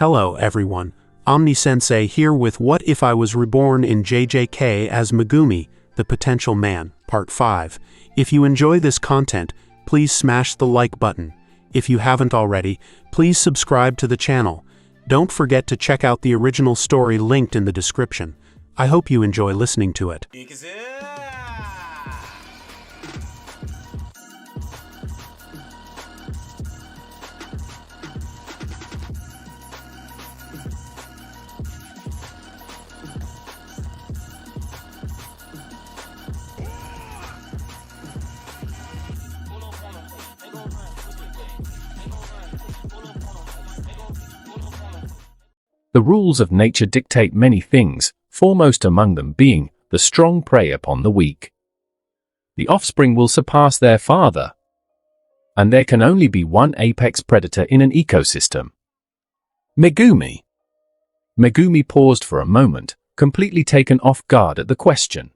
Hello everyone, Omni-sensei here with What If I Was Reborn in JJK as Megumi, the Potential Man, Part 5. If you enjoy this content, please smash the like button. If you haven't already, please subscribe to the channel. Don't forget to check out the original story linked in the description. I hope you enjoy listening to it. The rules of nature dictate many things, foremost among them being, the strong prey upon the weak. The offspring will surpass their father. And there can only be one apex predator in an ecosystem. Megumi. Megumi paused for a moment, completely taken off guard at the question.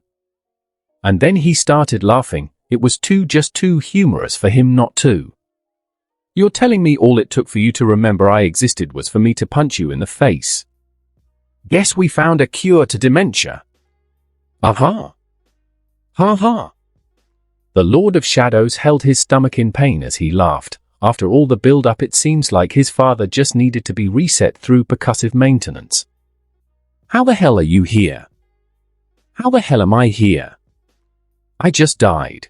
And then he started laughing. It was just too humorous for him not to. You're telling me all it took for you to remember I existed was for me to punch you in the face? Guess we found a cure to dementia. Aha! Ha ha! The Lord of Shadows held his stomach in pain as he laughed. After all the build-up, it seems like his father just needed to be reset through percussive maintenance. How the hell are you here? How the hell am I here? I just died.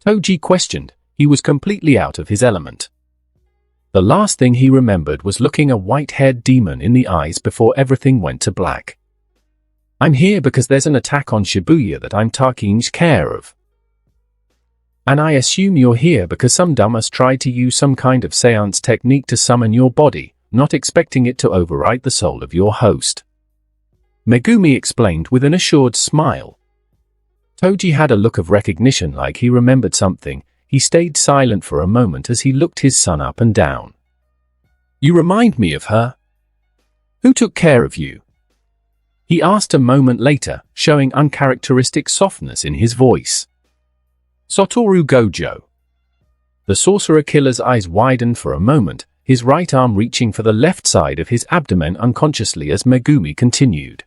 Toji questioned. He was completely out of his element. The last thing he remembered was looking a white-haired demon in the eyes before everything went to black. I'm here because there's an attack on Shibuya that I'm taking care of. And I assume you're here because some dumbass tried to use some kind of seance technique to summon your body, not expecting it to override the soul of your host. Megumi explained with an assured smile. Toji had a look of recognition, like he remembered something. He stayed silent for a moment as he looked his son up and down. You remind me of her. Who took care of you? He asked a moment later, showing uncharacteristic softness in his voice. Satoru Gojo. The sorcerer killer's eyes widened for a moment, his right arm reaching for the left side of his abdomen unconsciously as Megumi continued.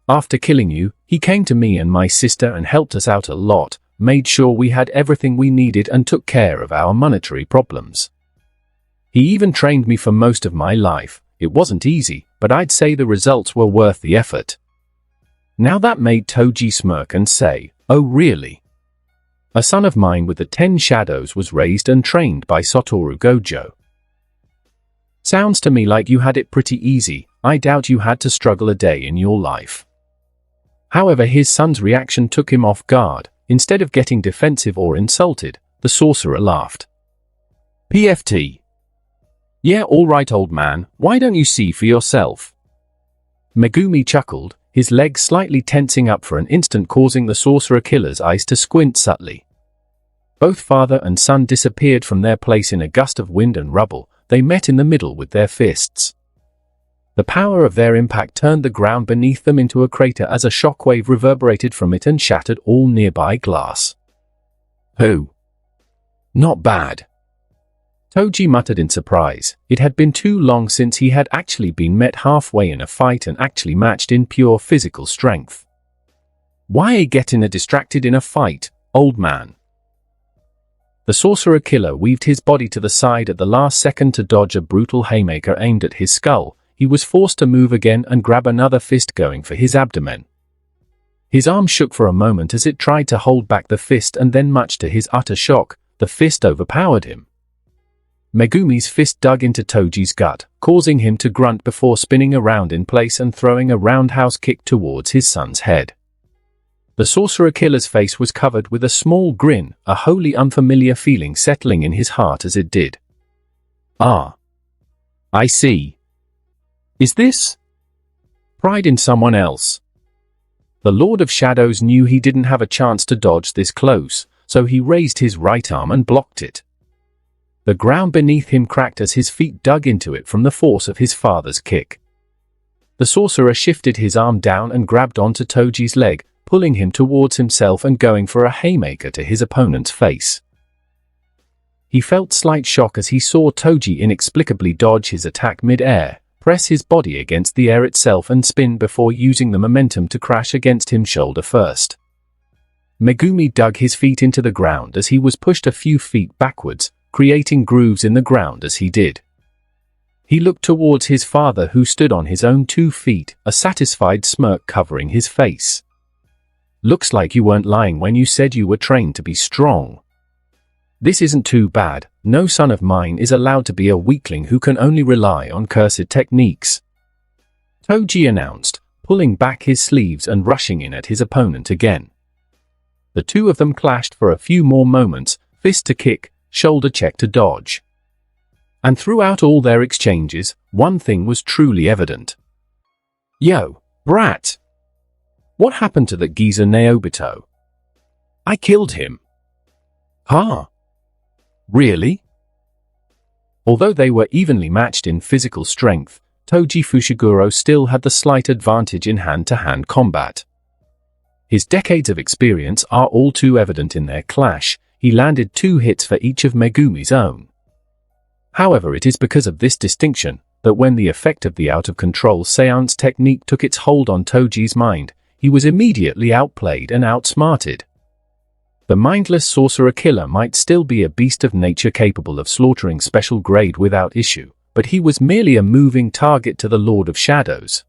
After killing you, he came to me and my sister and helped us out a lot. Made sure we had everything we needed and took care of our monetary problems. He even trained me for most of my life. It wasn't easy, but I'd say the results were worth the effort. Now that made Toji smirk and say, oh really? A son of mine with the 10 shadows was raised and trained by Satoru Gojo. Sounds to me like you had it pretty easy. I doubt you had to struggle a day in your life. However, his son's reaction took him off guard. Instead of getting defensive or insulted, the sorcerer laughed. PFT. Yeah, all right, old man, why don't you see for yourself? Megumi chuckled, his legs slightly tensing up for an instant, causing the sorcerer killer's eyes to squint subtly. Both father and son disappeared from their place in a gust of wind and rubble. They met in the middle with their fists. The power of their impact turned the ground beneath them into a crater as a shockwave reverberated from it and shattered all nearby glass. Oh. Not bad. Toji muttered in surprise. It had been too long since he had actually been met halfway in a fight and actually matched in pure physical strength. Why getting distracted in a fight, old man? The sorcerer killer weaved his body to the side at the last second to dodge a brutal haymaker aimed at his skull. He was forced to move again and grab another fist, going for his abdomen. His arm shook for a moment as it tried to hold back the fist, and then, much to his utter shock, the fist overpowered him. Megumi's fist dug into Toji's gut, causing him to grunt before spinning around in place and throwing a roundhouse kick towards his son's head. The sorcerer killer's face was covered with a small grin, a wholly unfamiliar feeling settling in his heart as it did. Ah. I see. Is this pride in someone else? The Lord of Shadows knew he didn't have a chance to dodge this close, so he raised his right arm and blocked it. The ground beneath him cracked as his feet dug into it from the force of his father's kick. The sorcerer shifted his arm down and grabbed onto Toji's leg, pulling him towards himself and going for a haymaker to his opponent's face. He felt slight shock as he saw Toji inexplicably dodge his attack mid-air, press his body against the air itself and spin before using the momentum to crash against him shoulder first. Megumi dug his feet into the ground as he was pushed a few feet backwards, creating grooves in the ground as he did. He looked towards his father who stood on his own 2 feet, a satisfied smirk covering his face. "Looks like you weren't lying when you said you were trained to be strong. This isn't too bad. No son of mine is allowed to be a weakling who can only rely on cursed techniques," Toji announced, pulling back his sleeves and rushing in at his opponent again. The two of them clashed for a few more moments, fist to kick, shoulder check to dodge. And throughout all their exchanges, one thing was truly evident. "Yo, brat! What happened to that geezer Naobito? I killed him." "Huh? Really?" Although they were evenly matched in physical strength, Toji Fushiguro still had the slight advantage in hand-to-hand combat. His decades of experience are all too evident in their clash. He landed 2 hits for each of Megumi's own. However, it is because of this distinction that when the effect of the out-of-control seance technique took its hold on Toji's mind, he was immediately outplayed and outsmarted. The mindless sorcerer killer might still be a beast of nature capable of slaughtering special grade without issue, but he was merely a moving target to the Lord of Shadows.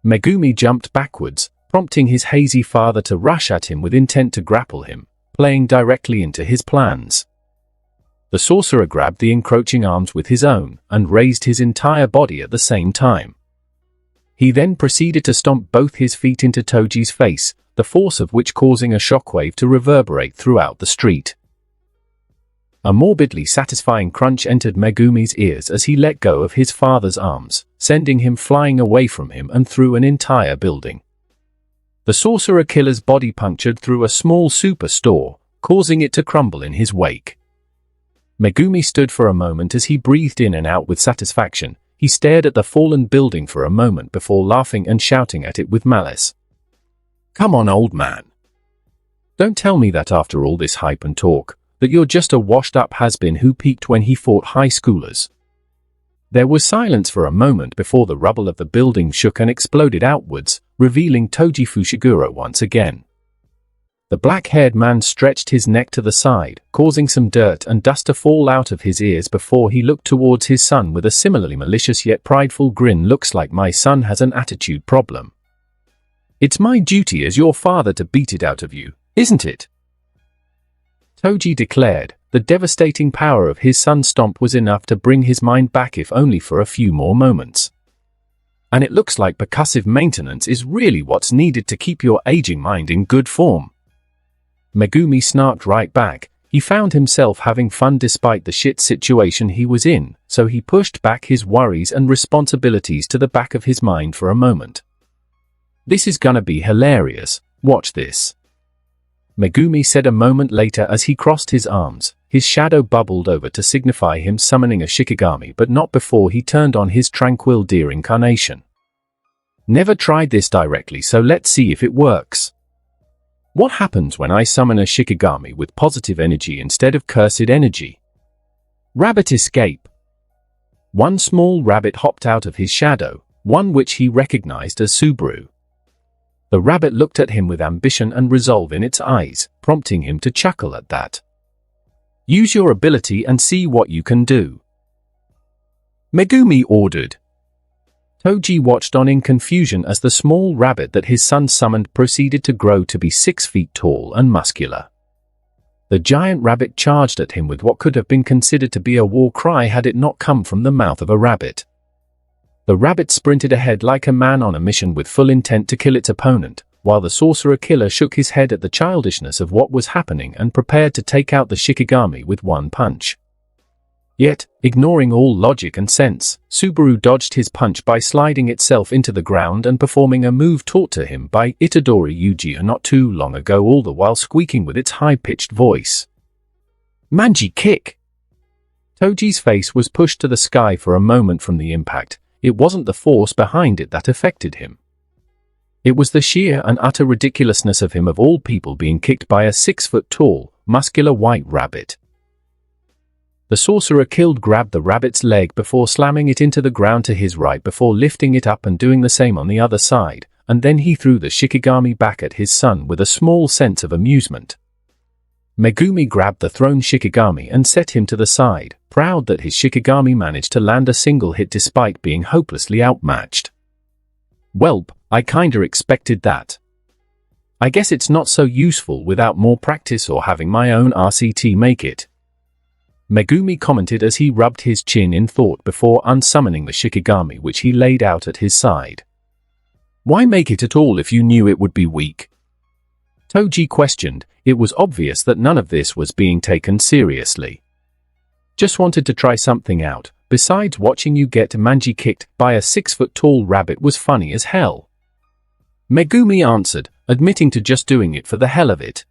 Megumi jumped backwards, prompting his hazy father to rush at him with intent to grapple him, playing directly into his plans. The sorcerer grabbed the encroaching arms with his own and raised his entire body at the same time. He then proceeded to stomp both his feet into Toji's face, the force of which causing a shockwave to reverberate throughout the street. A morbidly satisfying crunch entered Megumi's ears as he let go of his father's arms, sending him flying away from him and through an entire building. The sorcerer killer's body punctured through a small superstore, causing it to crumble in his wake. Megumi stood for a moment as he breathed in and out with satisfaction. He stared at the fallen building for a moment before laughing and shouting at it with malice. "Come on, old man. Don't tell me that after all this hype and talk, that you're just a washed-up has-been who peaked when he fought high schoolers." There was silence for a moment before the rubble of the building shook and exploded outwards, revealing Toji Fushiguro once again. The black-haired man stretched his neck to the side, causing some dirt and dust to fall out of his ears before he looked towards his son with a similarly malicious yet prideful grin. "Looks like my son has an attitude problem. It's my duty as your father to beat it out of you, isn't it?" Toji declared. The devastating power of his son's stomp was enough to bring his mind back, if only for a few more moments. "And it looks like percussive maintenance is really what's needed to keep your aging mind in good form." Megumi snarked right back. He found himself having fun despite the shit situation he was in, so he pushed back his worries and responsibilities to the back of his mind for a moment. "This is gonna be hilarious. Watch this," Megumi said a moment later as he crossed his arms. His shadow bubbled over to signify him summoning a Shikigami, but not before he turned on his tranquil deer incarnation. "Never tried this directly, so let's see if it works. What happens when I summon a Shikigami with positive energy instead of cursed energy?" Rabbit escape. One small rabbit hopped out of his shadow, one which he recognized as Subaru. The rabbit looked at him with ambition and resolve in its eyes, prompting him to chuckle at that. "Use your ability and see what you can do," Megumi ordered. Toji watched on in confusion as the small rabbit that his son summoned proceeded to grow to be 6 feet tall and muscular. The giant rabbit charged at him with what could have been considered to be a war cry had it not come from the mouth of a rabbit. The rabbit sprinted ahead like a man on a mission with full intent to kill its opponent, while the sorcerer killer shook his head at the childishness of what was happening and prepared to take out the Shikigami with one punch. Yet, ignoring all logic and sense, Subaru dodged his punch by sliding itself into the ground and performing a move taught to him by Itadori Yuji not too long ago, all the while squeaking with its high-pitched voice. "Manji kick!" Toji's face was pushed to the sky for a moment from the impact. It wasn't the force behind it that affected him. It was the sheer and utter ridiculousness of him of all people being kicked by a 6-foot-tall, muscular white rabbit. The sorcerer grabbed the rabbit's leg before slamming it into the ground to his right before lifting it up and doing the same on the other side, and then he threw the shikigami back at his son with a small sense of amusement. Megumi grabbed the thrown shikigami and set him to the side, proud that his shikigami managed to land a single hit despite being hopelessly outmatched. "Welp, I kinda expected that. I guess it's not so useful without more practice or having my own RCT make it," Megumi commented as he rubbed his chin in thought before unsummoning the shikigami which he laid out at his side. "Why make it at all if you knew it would be weak?" Toji questioned. It was obvious that none of this was being taken seriously. "Just wanted to try something out. Besides, watching you get manji kicked by a 6-foot-tall rabbit was funny as hell," Megumi answered, admitting to just doing it for the hell of it.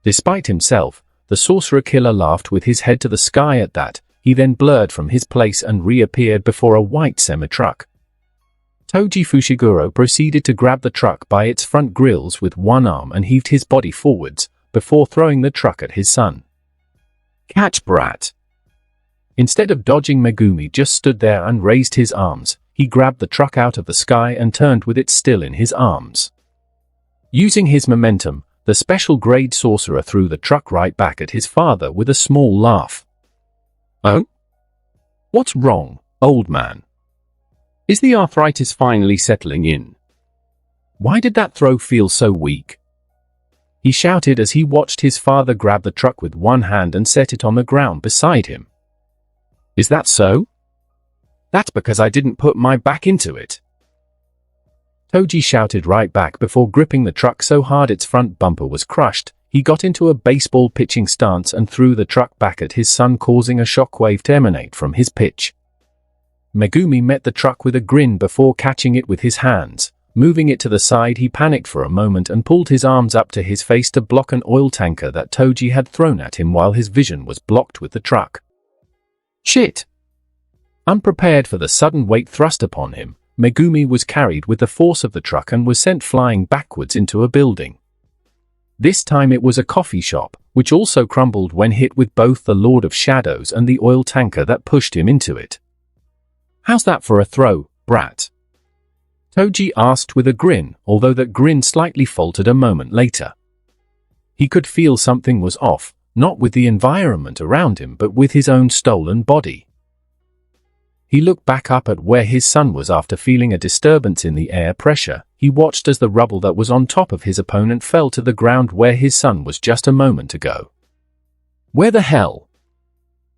Despite himself, the sorcerer killer laughed with his head to the sky at that. He then blurred from his place and reappeared before a white semi-truck. Toji Fushiguro proceeded to grab the truck by its front grills with one arm and heaved his body forwards, before throwing the truck at his son. "Catch, brat!" Instead of dodging, Megumi just stood there and raised his arms. He grabbed the truck out of the sky and turned with it still in his arms. Using his momentum, the special grade sorcerer threw the truck right back at his father with a small laugh. "Oh? What's wrong, old man? Is the arthritis finally settling in? Why did that throw feel so weak?" he shouted as he watched his father grab the truck with one hand and set it on the ground beside him. "Is that so? That's because I didn't put my back into it," Toji shouted right back before gripping the truck so hard its front bumper was crushed. He got into a baseball pitching stance and threw the truck back at his son, causing a shockwave to emanate from his pitch. Megumi met the truck with a grin before catching it with his hands. Moving it to the side, he panicked for a moment and pulled his arms up to his face to block an oil tanker that Toji had thrown at him while his vision was blocked with the truck. Shit! Unprepared for the sudden weight thrust upon him, Megumi was carried with the force of the truck and was sent flying backwards into a building. This time it was a coffee shop, which also crumbled when hit with both the Lord of Shadows and the oil tanker that pushed him into it. "How's that for a throw, brat?" Toji asked with a grin, although that grin slightly faltered a moment later. He could feel something was off, not with the environment around him but with his own stolen body. He looked back up at where his son was after feeling a disturbance in the air pressure. He watched as the rubble that was on top of his opponent fell to the ground where his son was just a moment ago. "Where the hell?"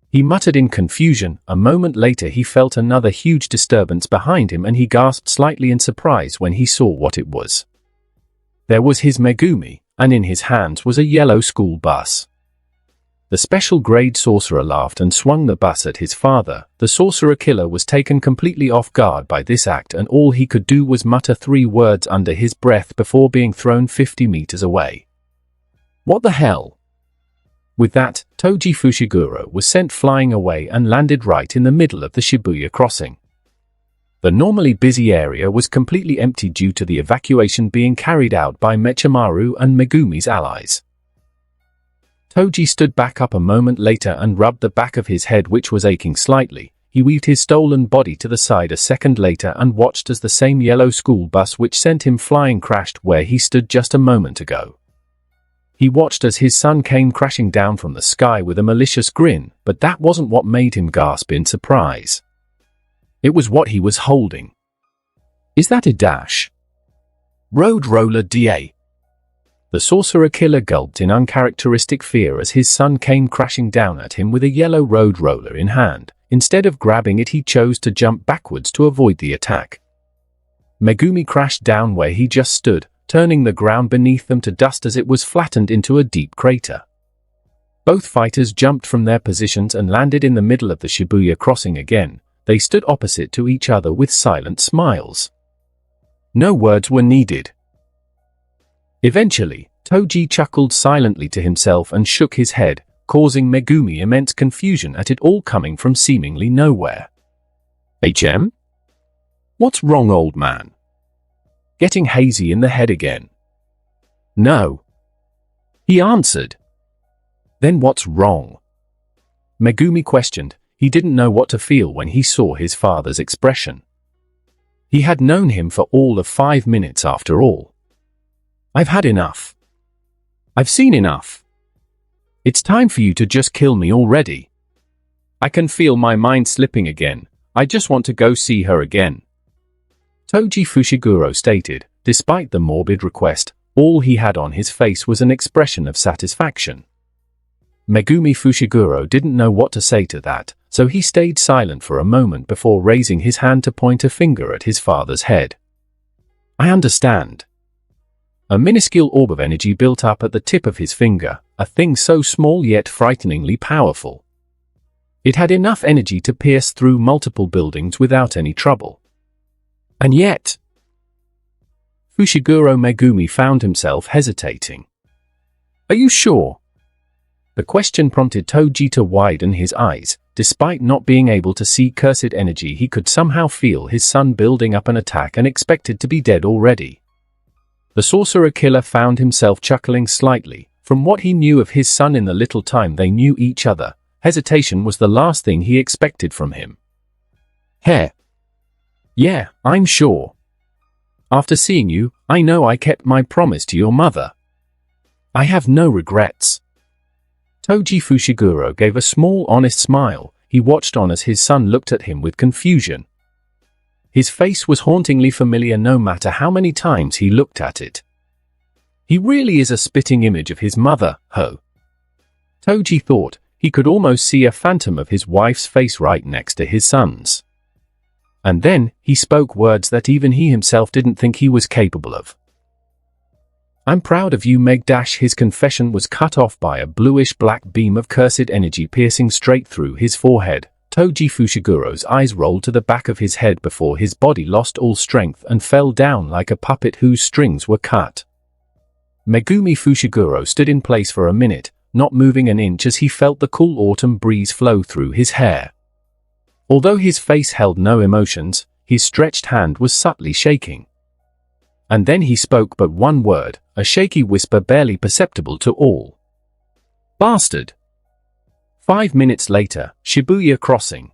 he muttered in confusion. A moment later he felt another huge disturbance behind him and he gasped slightly in surprise when he saw what it was. There was his Megumi, and in his hands was a yellow school bus. The special grade sorcerer laughed and swung the bus at his father. The sorcerer killer was taken completely off guard by this act and all he could do was mutter 3 words under his breath before being thrown 50 meters away. "What the hell?" With that, Toji Fushiguro was sent flying away and landed right in the middle of the Shibuya crossing. The normally busy area was completely empty due to the evacuation being carried out by Mechamaru and Megumi's allies. Toji stood back up a moment later and rubbed the back of his head, which was aching slightly. He weaved his stolen body to the side a second later and watched as the same yellow school bus which sent him flying crashed where he stood just a moment ago. He watched as his son came crashing down from the sky with a malicious grin, but that wasn't what made him gasp in surprise. It was what he was holding. "Is that a dash? Road roller DA?" The sorcerer killer gulped in uncharacteristic fear as his son came crashing down at him with a yellow road roller in hand. Instead of grabbing it, he chose to jump backwards to avoid the attack. Megumi crashed down where he just stood, turning the ground beneath them to dust as it was flattened into a deep crater. Both fighters jumped from their positions and landed in the middle of the Shibuya crossing again. They stood opposite to each other with silent smiles. No words were needed. Eventually, Toji chuckled silently to himself and shook his head, causing Megumi immense confusion at it all coming from seemingly nowhere. "HM? What's wrong, old man? Getting hazy in the head again?" "No," he answered. "Then what's wrong?" Megumi questioned. He didn't know what to feel when he saw his father's expression. He had known him for all of 5 minutes after all. I've had enough. I've seen enough. It's time for you to just kill me already. I can feel my mind slipping again. I just want to go see her again. Toji Fushiguro stated. Despite the morbid request, all he had on his face was an expression of satisfaction. Megumi Fushiguro didn't know what to say to that, so he stayed silent for a moment before raising his hand to point a finger at his father's head. I understand. A minuscule orb of energy built up at the tip of his finger, a thing so small yet frighteningly powerful. It had enough energy to pierce through multiple buildings without any trouble. And yet, Fushiguro Megumi found himself hesitating. Are you sure? The question prompted Toji to widen his eyes. Despite not being able to see cursed energy, he could somehow feel his son building up an attack and expected to be dead already. The sorcerer killer found himself chuckling slightly. From what he knew of his son in the little time they knew each other, hesitation was the last thing he expected from him. Heh. Yeah, I'm sure. After seeing you, I know I kept my promise to your mother. I have no regrets. Toji Fushiguro gave a small honest smile. He watched on as his son looked at him with confusion. His face was hauntingly familiar no matter how many times he looked at it. He really is a spitting image of his mother, ho. Toji thought. He could almost see a phantom of his wife's face right next to his son's. And then, he spoke words that even he himself didn't think he was capable of. I'm proud of you, Meg. His confession was cut off by a bluish-black beam of cursed energy piercing straight through his forehead. Toji Fushiguro's eyes rolled to the back of his head before his body lost all strength and fell down like a puppet whose strings were cut. Megumi Fushiguro stood in place for a minute, not moving an inch as he felt the cool autumn breeze flow through his hair. Although his face held no emotions, his stretched hand was subtly shaking. And then he spoke but one word, a shaky whisper barely perceptible to all. Bastard! 5 minutes later, Shibuya Crossing.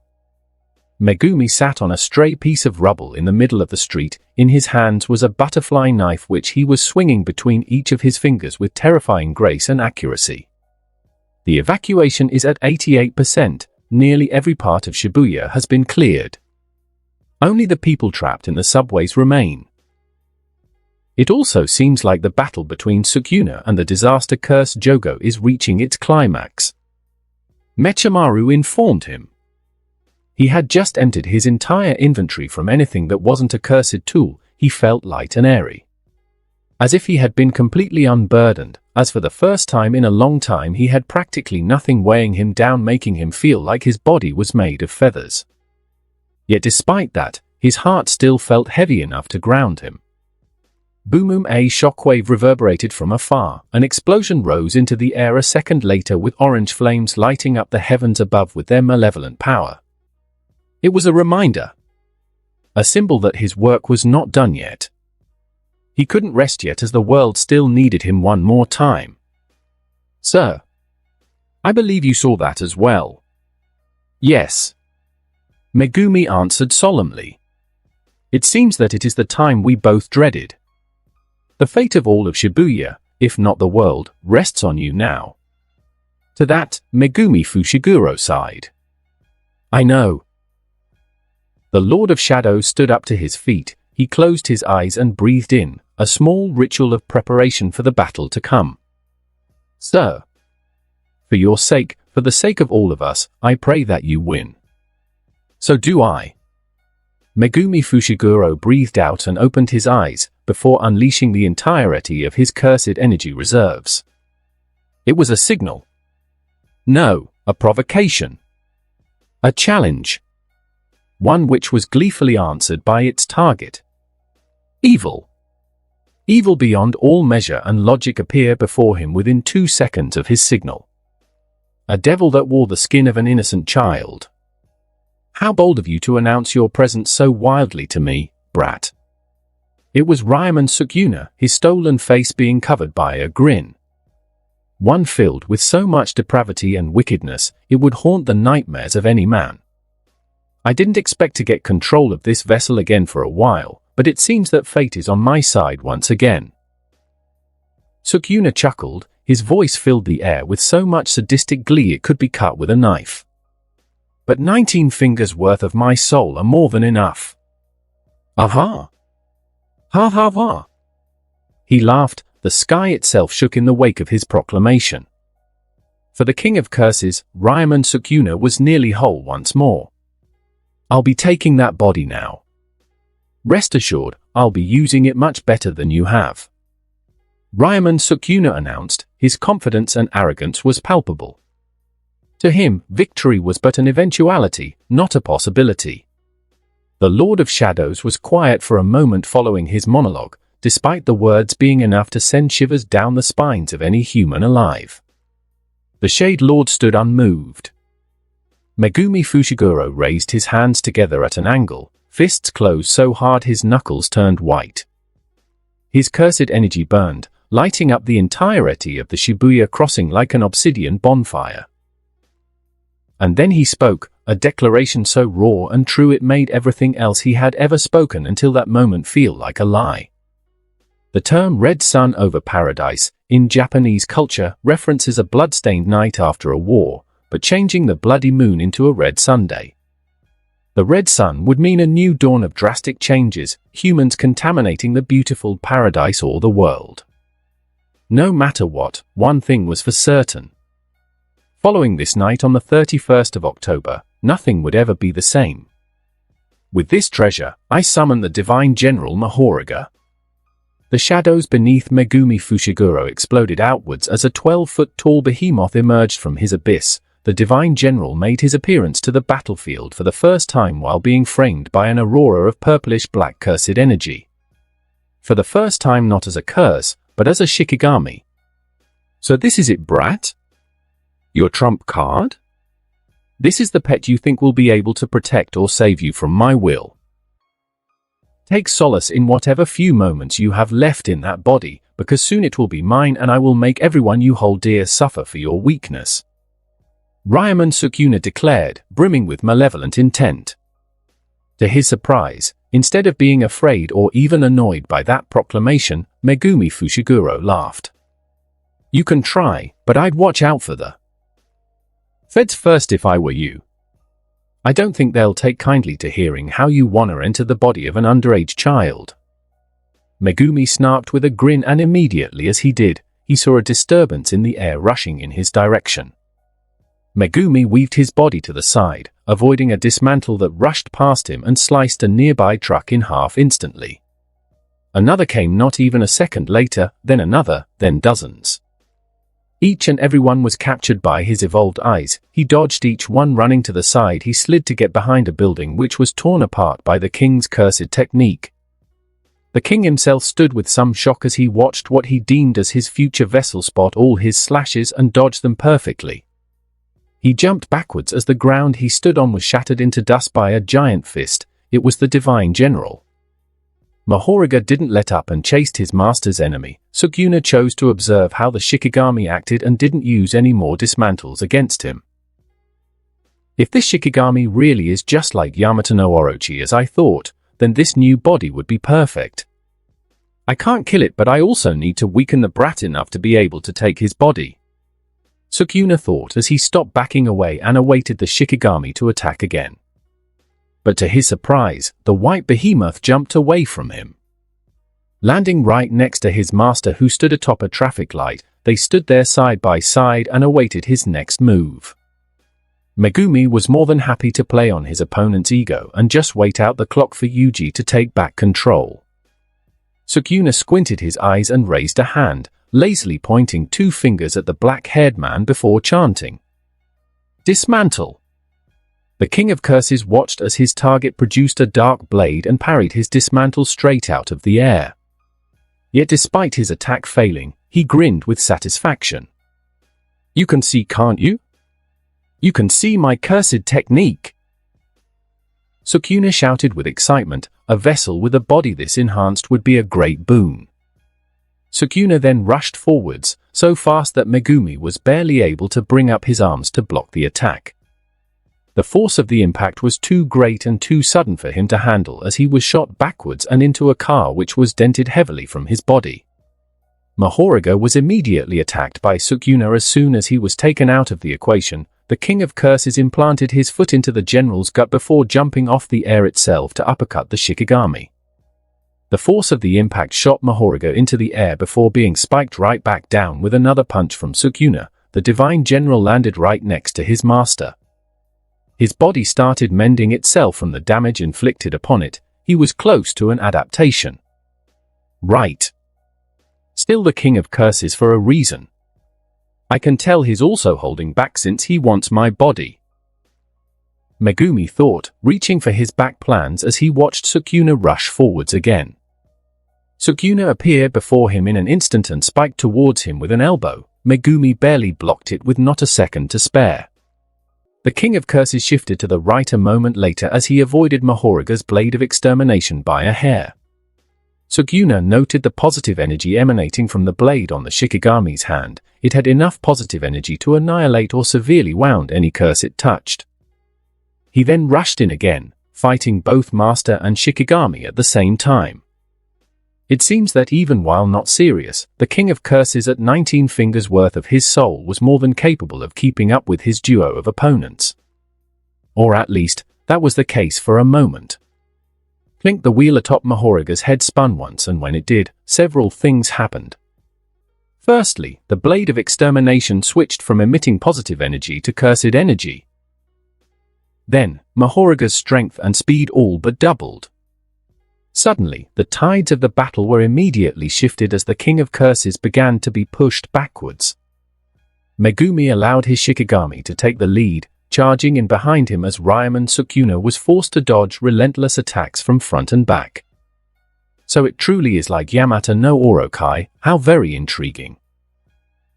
Megumi sat on a stray piece of rubble in the middle of the street. In his hands was a butterfly knife which he was swinging between each of his fingers with terrifying grace and accuracy. The evacuation is at 88%. Nearly every part of Shibuya has been cleared. Only the people trapped in the subways remain. It also seems like the battle between Sukuna and the disaster-cursed Jogo is reaching its climax. Mechamaru informed him. He had just emptied his entire inventory from anything that wasn't a cursed tool. He felt light and airy, as if he had been completely unburdened. As for the first time in a long time, he had practically nothing weighing him down, making him feel like his body was made of feathers. Yet despite that, his heart still felt heavy enough to ground him. Boom! A shockwave reverberated from afar. An explosion rose into the air a second later with orange flames lighting up the heavens above with their malevolent power. It was a reminder. A symbol that his work was not done yet. He couldn't rest yet as the world still needed him one more time. Sir, I believe you saw that as well. Yes. Megumi answered solemnly. It seems that it is the time we both dreaded. The fate of all of Shibuya, if not the world, rests on you now. To that, Megumi Fushiguro sighed. I know. The Lord of Shadows stood up to his feet. He closed his eyes and breathed in, a small ritual of preparation for the battle to come. Sir, for your sake, for the sake of all of us, I pray that you win. So do I. Megumi Fushiguro breathed out and opened his eyes, before unleashing the entirety of his cursed energy reserves. It was a signal. No, a provocation. A challenge. One which was gleefully answered by its target. Evil. Evil beyond all measure and logic appeared before him within 2 seconds of his signal. A devil that wore the skin of an innocent child. How bold of you to announce your presence so wildly to me, brat. It was Ryaman Sukuna, his stolen face being covered by a grin. one filled with so much depravity and wickedness, it would haunt the nightmares of any man. I didn't expect to get control of this vessel again for a while, but it seems that fate is on my side once again. Sukuna chuckled, his voice filled the air with so much sadistic glee it could be cut with a knife. But 19 fingers worth of my soul are more than enough. Aha! Ha ha ha! He laughed, the sky itself shook in the wake of his proclamation. For the King of Curses, Ryaman Sukuna was nearly whole once more. I'll be taking that body now. Rest assured, I'll be using it much better than you have. Ryaman Sukuna announced, his confidence and arrogance was palpable. To him, victory was but an eventuality, not a possibility. The Lord of Shadows was quiet for a moment following his monologue, despite the words being enough to send shivers down the spines of any human alive. The Shade Lord stood unmoved. Megumi Fushiguro raised his hands together at an angle, fists closed so hard his knuckles turned white. His cursed energy burned, lighting up the entirety of the Shibuya crossing like an obsidian bonfire. And then he spoke, a declaration so raw and true it made everything else he had ever spoken until that moment feel like a lie. The term Red Sun over Paradise, in Japanese culture, references a blood-stained night after a war, but changing the bloody moon into a red Sunday. The red sun would mean a new dawn of drastic changes, humans contaminating the beautiful paradise or the world. No matter what, one thing was for certain. Following this night on the 31st of October, nothing would ever be the same. With this treasure, I summon the Divine General Mahoraga. The shadows beneath Megumi Fushiguro exploded outwards as a 12-foot-tall behemoth emerged from his abyss. The Divine General made his appearance to the battlefield for the first time while being framed by an aurora of purplish-black cursed energy. For the first time not as a curse, but as a Shikigami. So this is it, brat? Your trump card? This is the pet you think will be able to protect or save you from my will. Take solace in whatever few moments you have left in that body, because soon it will be mine and I will make everyone you hold dear suffer for your weakness. Ryaman Sukuna declared, brimming with malevolent intent. To his surprise, instead of being afraid or even annoyed by that proclamation, Megumi Fushiguro laughed. You can try, but I'd watch out for the feds first if I were you. I don't think they'll take kindly to hearing how you wanna enter the body of an underage child. Megumi snarked with a grin, and immediately as he did, he saw a disturbance in the air rushing in his direction. Megumi weaved his body to the side, avoiding a dismantle that rushed past him and sliced a nearby truck in half instantly. Another came not even a second later, then another, then dozens. Each and every one was captured by his evolved eyes. He dodged each one, running to the side. He slid to get behind a building which was torn apart by the king's cursed technique. The king himself stood with some shock as he watched what he deemed as his future vessel spot all his slashes and dodge them perfectly. He jumped backwards as the ground he stood on was shattered into dust by a giant fist. It was the Divine General. Mahoraga didn't let up and chased his master's enemy. Sukuna chose to observe how the Shikigami acted and didn't use any more dismantles against him. If this Shikigami really is just like Yamato no Orochi as I thought, then this new body would be perfect. I can't kill it, but I also need to weaken the brat enough to be able to take his body. Sukuna thought as he stopped backing away and awaited the Shikigami to attack again. But to his surprise, the white behemoth jumped away from him. Landing right next to his master, who stood atop a traffic light, they stood there side by side and awaited his next move. Megumi was more than happy to play on his opponent's ego and just wait out the clock for Yuji to take back control. Sukuna squinted his eyes and raised a hand, lazily pointing 2 fingers at the black-haired man before chanting, "Dismantle." The King of Curses watched as his target produced a dark blade and parried his dismantle straight out of the air. Yet despite his attack failing, he grinned with satisfaction. "You can see, can't you? You can see my cursed technique." Sukuna shouted with excitement, a vessel with a body this enhanced would be a great boon. Sukuna then rushed forwards, so fast that Megumi was barely able to bring up his arms to block the attack. The force of the impact was too great and too sudden for him to handle as he was shot backwards and into a car which was dented heavily from his body. Mahoraga was immediately attacked by Sukuna. As soon as he was taken out of the equation, the King of Curses implanted his foot into the general's gut before jumping off the air itself to uppercut the Shikigami. The force of the impact shot Mahoraga into the air before being spiked right back down with another punch from Sukuna. The Divine General landed right next to his master. His body started mending itself from the damage inflicted upon it. He was close to an adaptation. Right. Still the King of Curses for a reason. I can tell he's also holding back since he wants my body. Megumi thought, reaching for his back plans as he watched Sukuna rush forwards again. Sukuna appeared before him in an instant and spiked towards him with an elbow. Megumi barely blocked it with not a second to spare. The King of Curses shifted to the right a moment later as he avoided Mahoraga's blade of extermination by a hair. Sukuna noted the positive energy emanating from the blade on the Shikigami's hand. It had enough positive energy to annihilate or severely wound any curse it touched. He then rushed in again, fighting both Master and Shikigami at the same time. It seems that even while not serious, the King of Curses at 19 fingers worth of his soul was more than capable of keeping up with his duo of opponents. Or at least, that was the case for a moment. Clink. The wheel atop Mahoraga's head spun once, and when it did, several things happened. Firstly, the blade of extermination switched from emitting positive energy to cursed energy. Then, Mahoraga's strength and speed all but doubled. Suddenly, the tides of the battle were immediately shifted as the King of Curses began to be pushed backwards. Megumi allowed his Shikigami to take the lead, charging in behind him as Ryman Sukuna was forced to dodge relentless attacks from front and back. So it truly is like Yamata no Orokai. How very intriguing.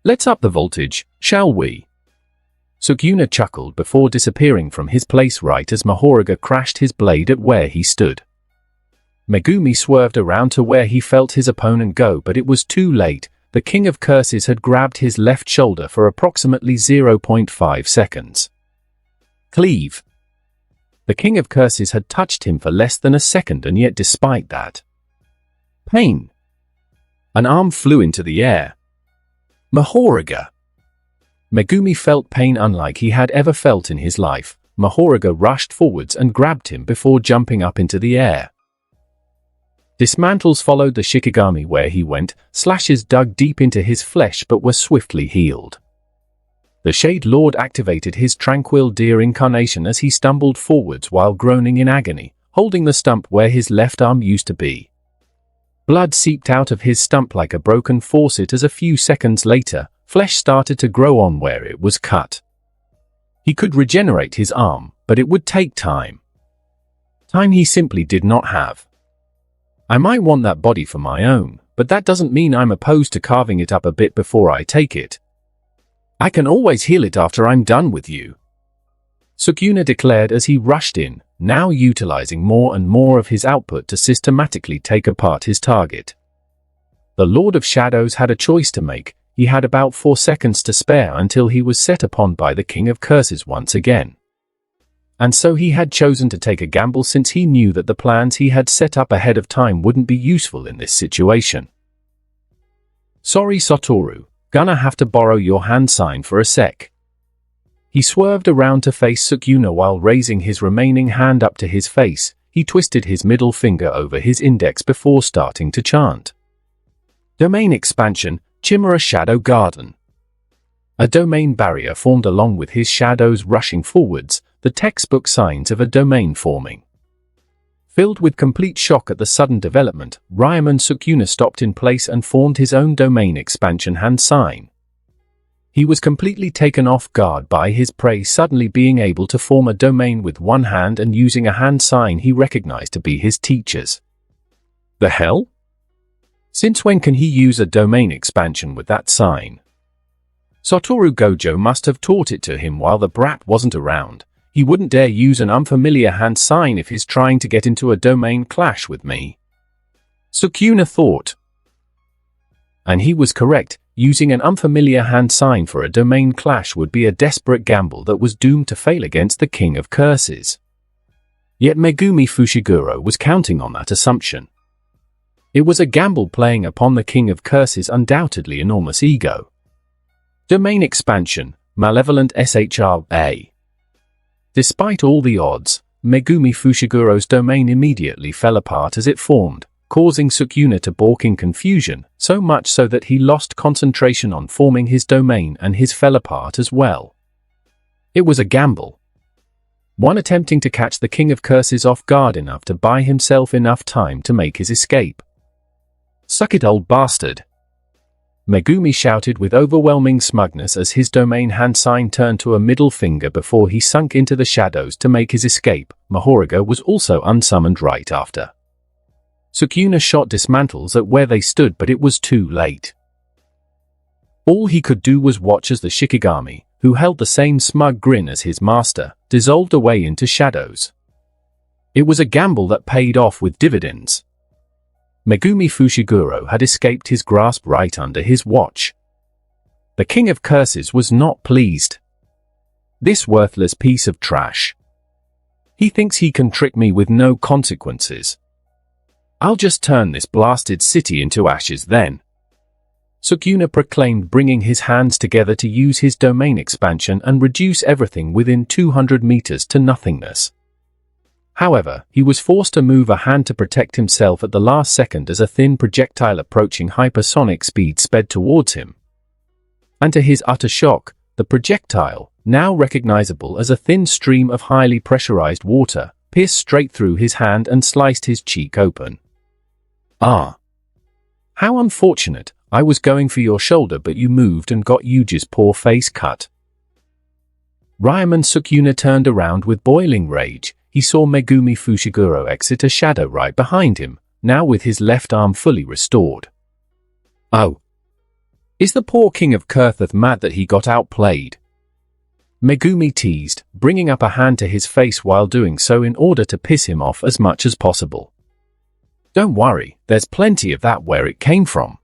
Let's up the voltage, shall we? Sukuna chuckled before disappearing from his place right as Mahoraga crashed his blade at where he stood. Megumi swerved around to where he felt his opponent go, but it was too late. The King of Curses had grabbed his left shoulder for approximately 0.5 seconds. Cleave. The King of Curses had touched him for less than a second, and yet despite that. Pain. An arm flew into the air. Mahoraga. Megumi felt pain unlike he had ever felt in his life. Mahoraga rushed forwards and grabbed him before jumping up into the air. Dismantles followed the Shikigami where he went. Slashes dug deep into his flesh but were swiftly healed. The Shade Lord activated his Tranquil Deer incarnation as he stumbled forwards while groaning in agony, holding the stump where his left arm used to be. Blood seeped out of his stump like a broken faucet as a few seconds later, flesh started to grow on where it was cut. He could regenerate his arm, but it would take time. Time he simply did not have. I might want that body for my own, but that doesn't mean I'm opposed to carving it up a bit before I take it. I can always heal it after I'm done with you, Sukuna declared as he rushed in, now utilizing more and more of his output to systematically take apart his target. The Lord of Shadows had a choice to make. He had about 4 seconds to spare until he was set upon by the King of Curses once again. And so he had chosen to take a gamble since he knew that the plans he had set up ahead of time wouldn't be useful in this situation. Sorry Satoru, gonna have to borrow your hand sign for a sec. He swerved around to face Sukuna while raising his remaining hand up to his face. He twisted his middle finger over his index before starting to chant. Domain expansion, Chimera Shadow Garden. A domain barrier formed along with his shadows rushing forwards, the textbook signs of a domain forming. Filled with complete shock at the sudden development, Ryman Sukuna stopped in place and formed his own domain expansion hand sign. He was completely taken off guard by his prey suddenly being able to form a domain with one hand and using a hand sign he recognized to be his teacher's. The hell? Since when can he use a domain expansion with that sign? Satoru Gojo must have taught it to him while the brat wasn't around. He wouldn't dare use an unfamiliar hand sign if he's trying to get into a domain clash with me. Sukuna thought. And he was correct. Using an unfamiliar hand sign for a domain clash would be a desperate gamble that was doomed to fail against the King of Curses. Yet Megumi Fushiguro was counting on that assumption. It was a gamble playing upon the King of Curses' undoubtedly enormous ego. Domain expansion, malevolent SHRA. Despite all the odds, Megumi Fushiguro's domain immediately fell apart as it formed, causing Sukuna to balk in confusion, so much so that he lost concentration on forming his domain and his fell apart as well. It was a gamble. One attempting to catch the King of Curses off guard enough to buy himself enough time to make his escape. "Suck it, old bastard!" Megumi shouted with overwhelming smugness as his domain hand sign turned to a middle finger before he sunk into the shadows to make his escape. Mahoraga was also unsummoned right after. Sukuna shot dismantles at where they stood, but it was too late. All he could do was watch as the Shikigami, who held the same smug grin as his master, dissolved away into shadows. It was a gamble that paid off with dividends. Megumi Fushiguro had escaped his grasp right under his watch. The King of Curses was not pleased. This worthless piece of trash. He thinks he can trick me with no consequences. I'll just turn this blasted city into ashes then. Sukuna proclaimed, bringing his hands together to use his domain expansion and reduce everything within 200 meters to nothingness. However, he was forced to move a hand to protect himself at the last second as a thin projectile approaching hypersonic speed sped towards him. And to his utter shock, the projectile, now recognizable as a thin stream of highly pressurized water, pierced straight through his hand and sliced his cheek open. "Ah! How unfortunate! I was going for your shoulder, but you moved and got Yuji's poor face cut." Ryaman Sukuna turned around with boiling rage. He saw Megumi Fushiguro exit a shadow right behind him, now with his left arm fully restored. "Oh! Is the poor King of Curses mad that he got outplayed?" Megumi teased, bringing up a hand to his face while doing so in order to piss him off as much as possible. "Don't worry, there's plenty of that where it came from.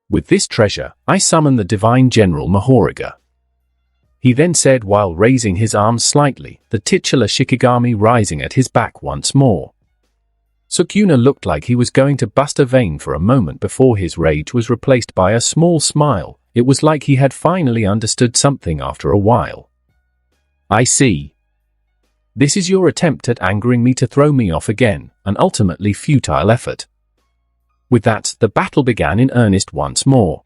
With this treasure, I summon the Divine General Mahoraga," he then said while raising his arms slightly, the titular Shikigami rising at his back once more. Sukuna looked like he was going to bust a vein for a moment before his rage was replaced by a small smile. It was like he had finally understood something after a while. "I see. This is your attempt at angering me to throw me off again, an ultimately futile effort." With that, the battle began in earnest once more.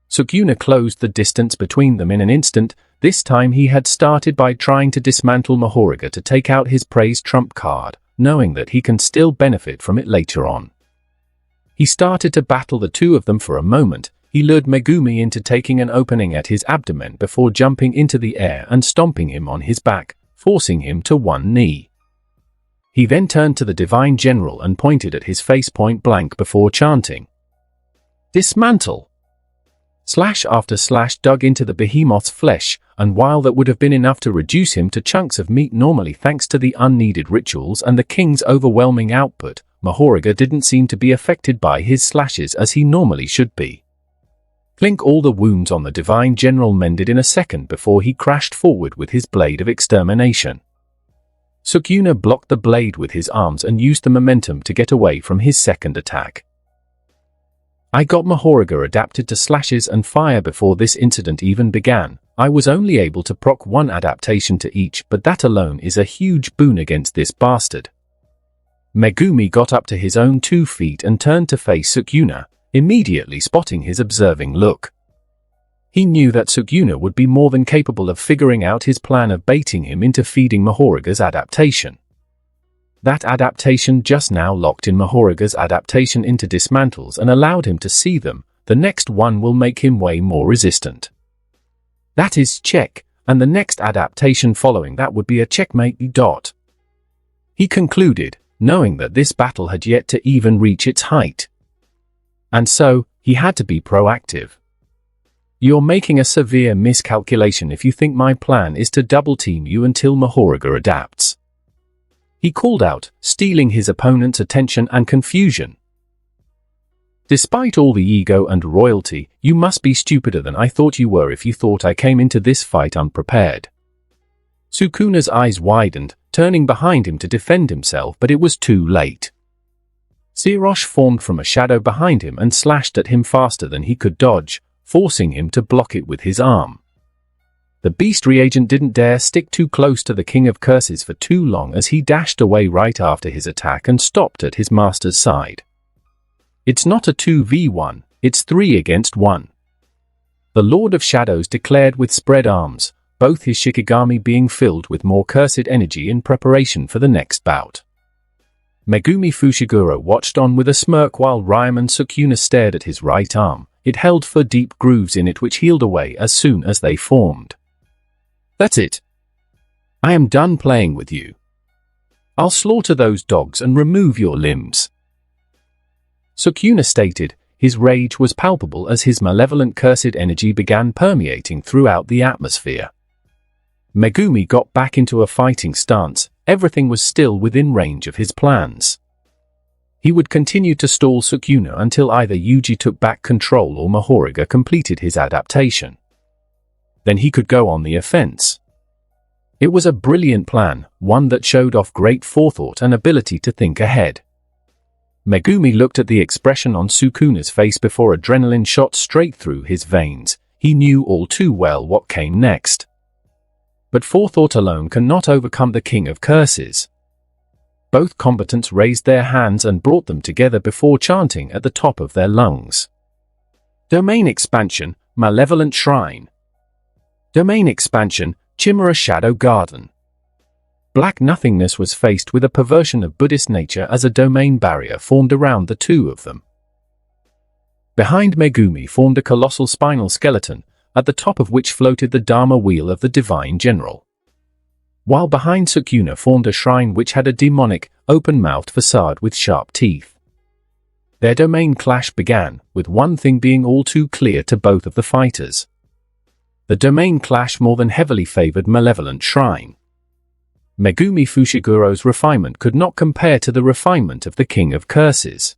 Sukuna closed the distance between them in an instant. This time he had started by trying to dismantle Mahoraga to take out his praise trump card, knowing that he can still benefit from it later on. He started to battle the two of them for a moment. He lured Megumi into taking an opening at his abdomen before jumping into the air and stomping him on his back, forcing him to one knee. He then turned to the Divine General and pointed at his face point blank before chanting, "Dismantle!" Slash after slash dug into the behemoth's flesh, and while that would have been enough to reduce him to chunks of meat normally thanks to the unneeded rituals and the king's overwhelming output, Mahoraga didn't seem to be affected by his slashes as he normally should be. Clink, all the wounds on the Divine General mended in a second before he crashed forward with his blade of extermination. Sukuna blocked the blade with his arms and used the momentum to get away from his second attack. I got Mahoraga adapted to slashes and fire before this incident even began. I was only able to proc one adaptation to each, but that alone is a huge boon against this bastard. Megumi got up to his own 2 feet and turned to face Sukuna, immediately spotting his observing look. He knew that Sukuna would be more than capable of figuring out his plan of baiting him into feeding Mahoraga's adaptation. That adaptation just now locked in Mahoraga's adaptation into dismantles and allowed him to see them. The next one will make him way more resistant. That is check, and the next adaptation following that would be a checkmate. He concluded, knowing that this battle had yet to even reach its height. And so, he had to be proactive. You're making a severe miscalculation if you think my plan is to double-team you until Mahoraga adapts. He called out, stealing his opponent's attention and confusion. Despite all the ego and royalty, you must be stupider than I thought you were if you thought I came into this fight unprepared. Sukuna's eyes widened, turning behind him to defend himself, but it was too late. Sirosh formed from a shadow behind him and slashed at him faster than he could dodge, forcing him to block it with his arm. The beast reagent didn't dare stick too close to the King of Curses for too long as he dashed away right after his attack and stopped at his master's side. It's not a 2v1, it's 3 against 1. The Lord of Shadows declared with spread arms, both his Shikigami being filled with more cursed energy in preparation for the next bout. Megumi Fushiguro watched on with a smirk while Ryman Sukuna stared at his right arm. It held 4 deep grooves in it which healed away as soon as they formed. That's it. I am done playing with you. I'll slaughter those dogs and remove your limbs. Sukuna stated. His rage was palpable as his malevolent cursed energy began permeating throughout the atmosphere. Megumi got back into a fighting stance. Everything was still within range of his plans. He would continue to stall Sukuna until either Yuji took back control or Mahoriga completed his adaptation. Then he could go on the offense. It was a brilliant plan, one that showed off great forethought and ability to think ahead. Megumi looked at the expression on Sukuna's face before adrenaline shot straight through his veins. He knew all too well what came next. But forethought alone cannot overcome the King of Curses. Both combatants raised their hands and brought them together before chanting at the top of their lungs. Domain expansion, Malevolent Shrine. Domain expansion, Chimera Shadow Garden. Black Nothingness was faced with a perversion of Buddhist nature as a domain barrier formed around the two of them. Behind Megumi formed a colossal spinal skeleton, at the top of which floated the Dharma wheel of the Divine General. While behind Sukuna formed a shrine which had a demonic, open-mouthed facade with sharp teeth. Their domain clash began, with one thing being all too clear to both of the fighters. The domain clash more than heavily favored Malevolent Shrine. Megumi Fushiguro's refinement could not compare to the refinement of the King of Curses.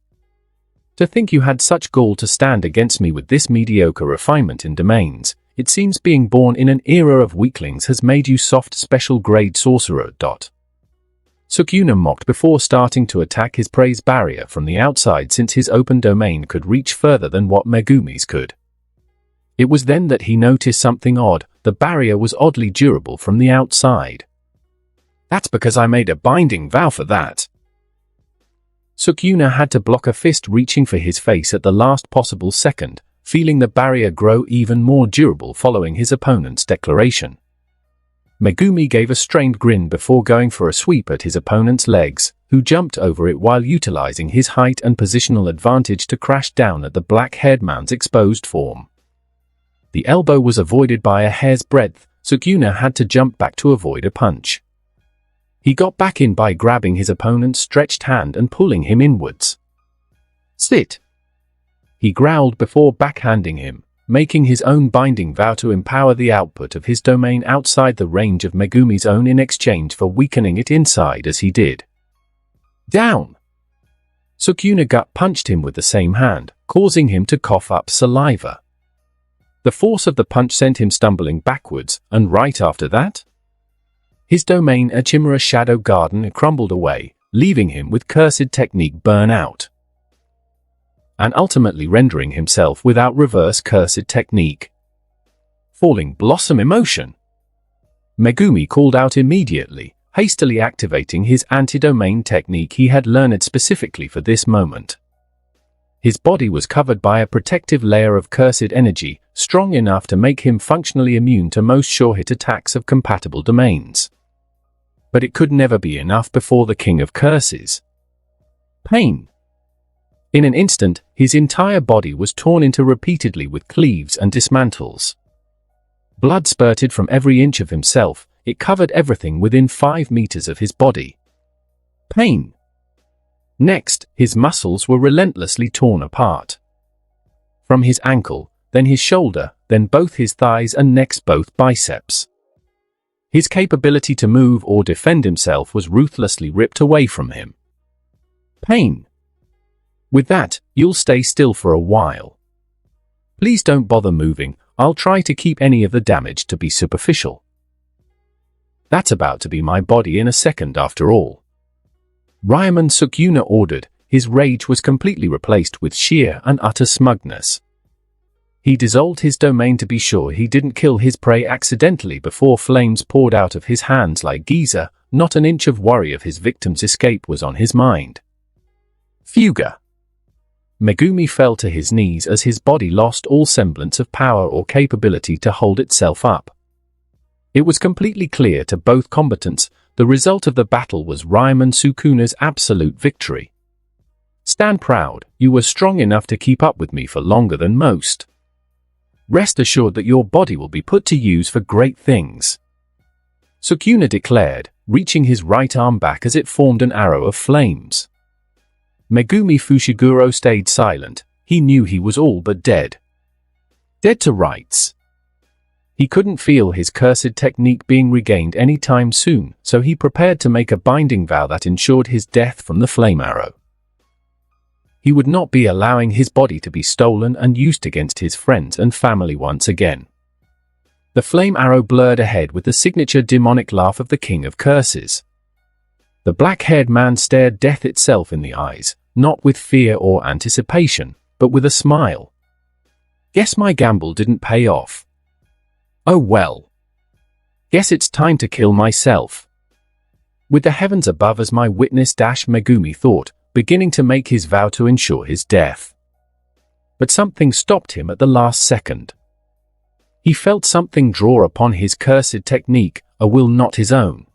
To think you had such gall to stand against me with this mediocre refinement in domains, it seems being born in an era of weaklings has made you soft special grade sorcerer. Sukuna mocked before starting to attack his prey's barrier from the outside since his open domain could reach further than what Megumi's could. It was then that he noticed something odd. The barrier was oddly durable from the outside. That's because I made a binding vow for that. Sukuna had to block a fist reaching for his face at the last possible second, feeling the barrier grow even more durable following his opponent's declaration. Megumi gave a strained grin before going for a sweep at his opponent's legs, who jumped over it while utilizing his height and positional advantage to crash down at the black-haired man's exposed form. The elbow was avoided by a hair's breadth. Sukuna had to jump back to avoid a punch. He got back in by grabbing his opponent's stretched hand and pulling him inwards. Sit! He growled before backhanding him, making his own binding vow to empower the output of his domain outside the range of Megumi's own in exchange for weakening it inside as he did. Down! Sukuna gut punched him with the same hand, causing him to cough up saliva. The force of the punch sent him stumbling backwards, and right after that, his domain, a Chimera Shadow Garden, crumbled away, leaving him with cursed technique burn out, and ultimately rendering himself without reverse cursed technique. Falling Blossom Emotion. Megumi called out immediately, hastily activating his anti-domain technique he had learned specifically for this moment. His body was covered by a protective layer of cursed energy, strong enough to make him functionally immune to most sure-hit attacks of compatible domains. But it could never be enough before the King of Curses. Pain. In an instant, his entire body was torn into repeatedly with cleaves and dismantles. Blood spurted from every inch of himself. It covered everything within 5 meters of his body. Pain. Next, his muscles were relentlessly torn apart. From his ankle, then his shoulder, then both his thighs and next both biceps. His capability to move or defend himself was ruthlessly ripped away from him. Pain. With that, you'll stay still for a while. Please don't bother moving, I'll try to keep any of the damage to be superficial. That's about to be my body in a second after all. Ryomen Sukuna ordered. His rage was completely replaced with sheer and utter smugness. He dissolved his domain to be sure he didn't kill his prey accidentally before flames poured out of his hands like geyser. Not an inch of worry of his victim's escape was on his mind. Fuga. Megumi fell to his knees as his body lost all semblance of power or capability to hold itself up. It was completely clear to both combatants the result of the battle was Ryomen Sukuna's absolute victory. Stand proud, you were strong enough to keep up with me for longer than most. Rest assured that your body will be put to use for great things. Sukuna declared, reaching his right arm back as it formed an arrow of flames. Megumi Fushiguro stayed silent. He knew he was all but dead. Dead to rights. He couldn't feel his cursed technique being regained any time soon, so he prepared to make a binding vow that ensured his death from the flame arrow. He would not be allowing his body to be stolen and used against his friends and family once again. The flame arrow blurred ahead with the signature demonic laugh of the King of Curses. The black-haired man stared death itself in the eyes, not with fear or anticipation, but with a smile. Guess my gamble didn't pay off. Oh well. Guess it's time to kill myself. With the heavens above as my witness, Megumi thought, beginning to make his vow to ensure his death. But something stopped him at the last second. He felt something draw upon his cursed technique, a will not his own.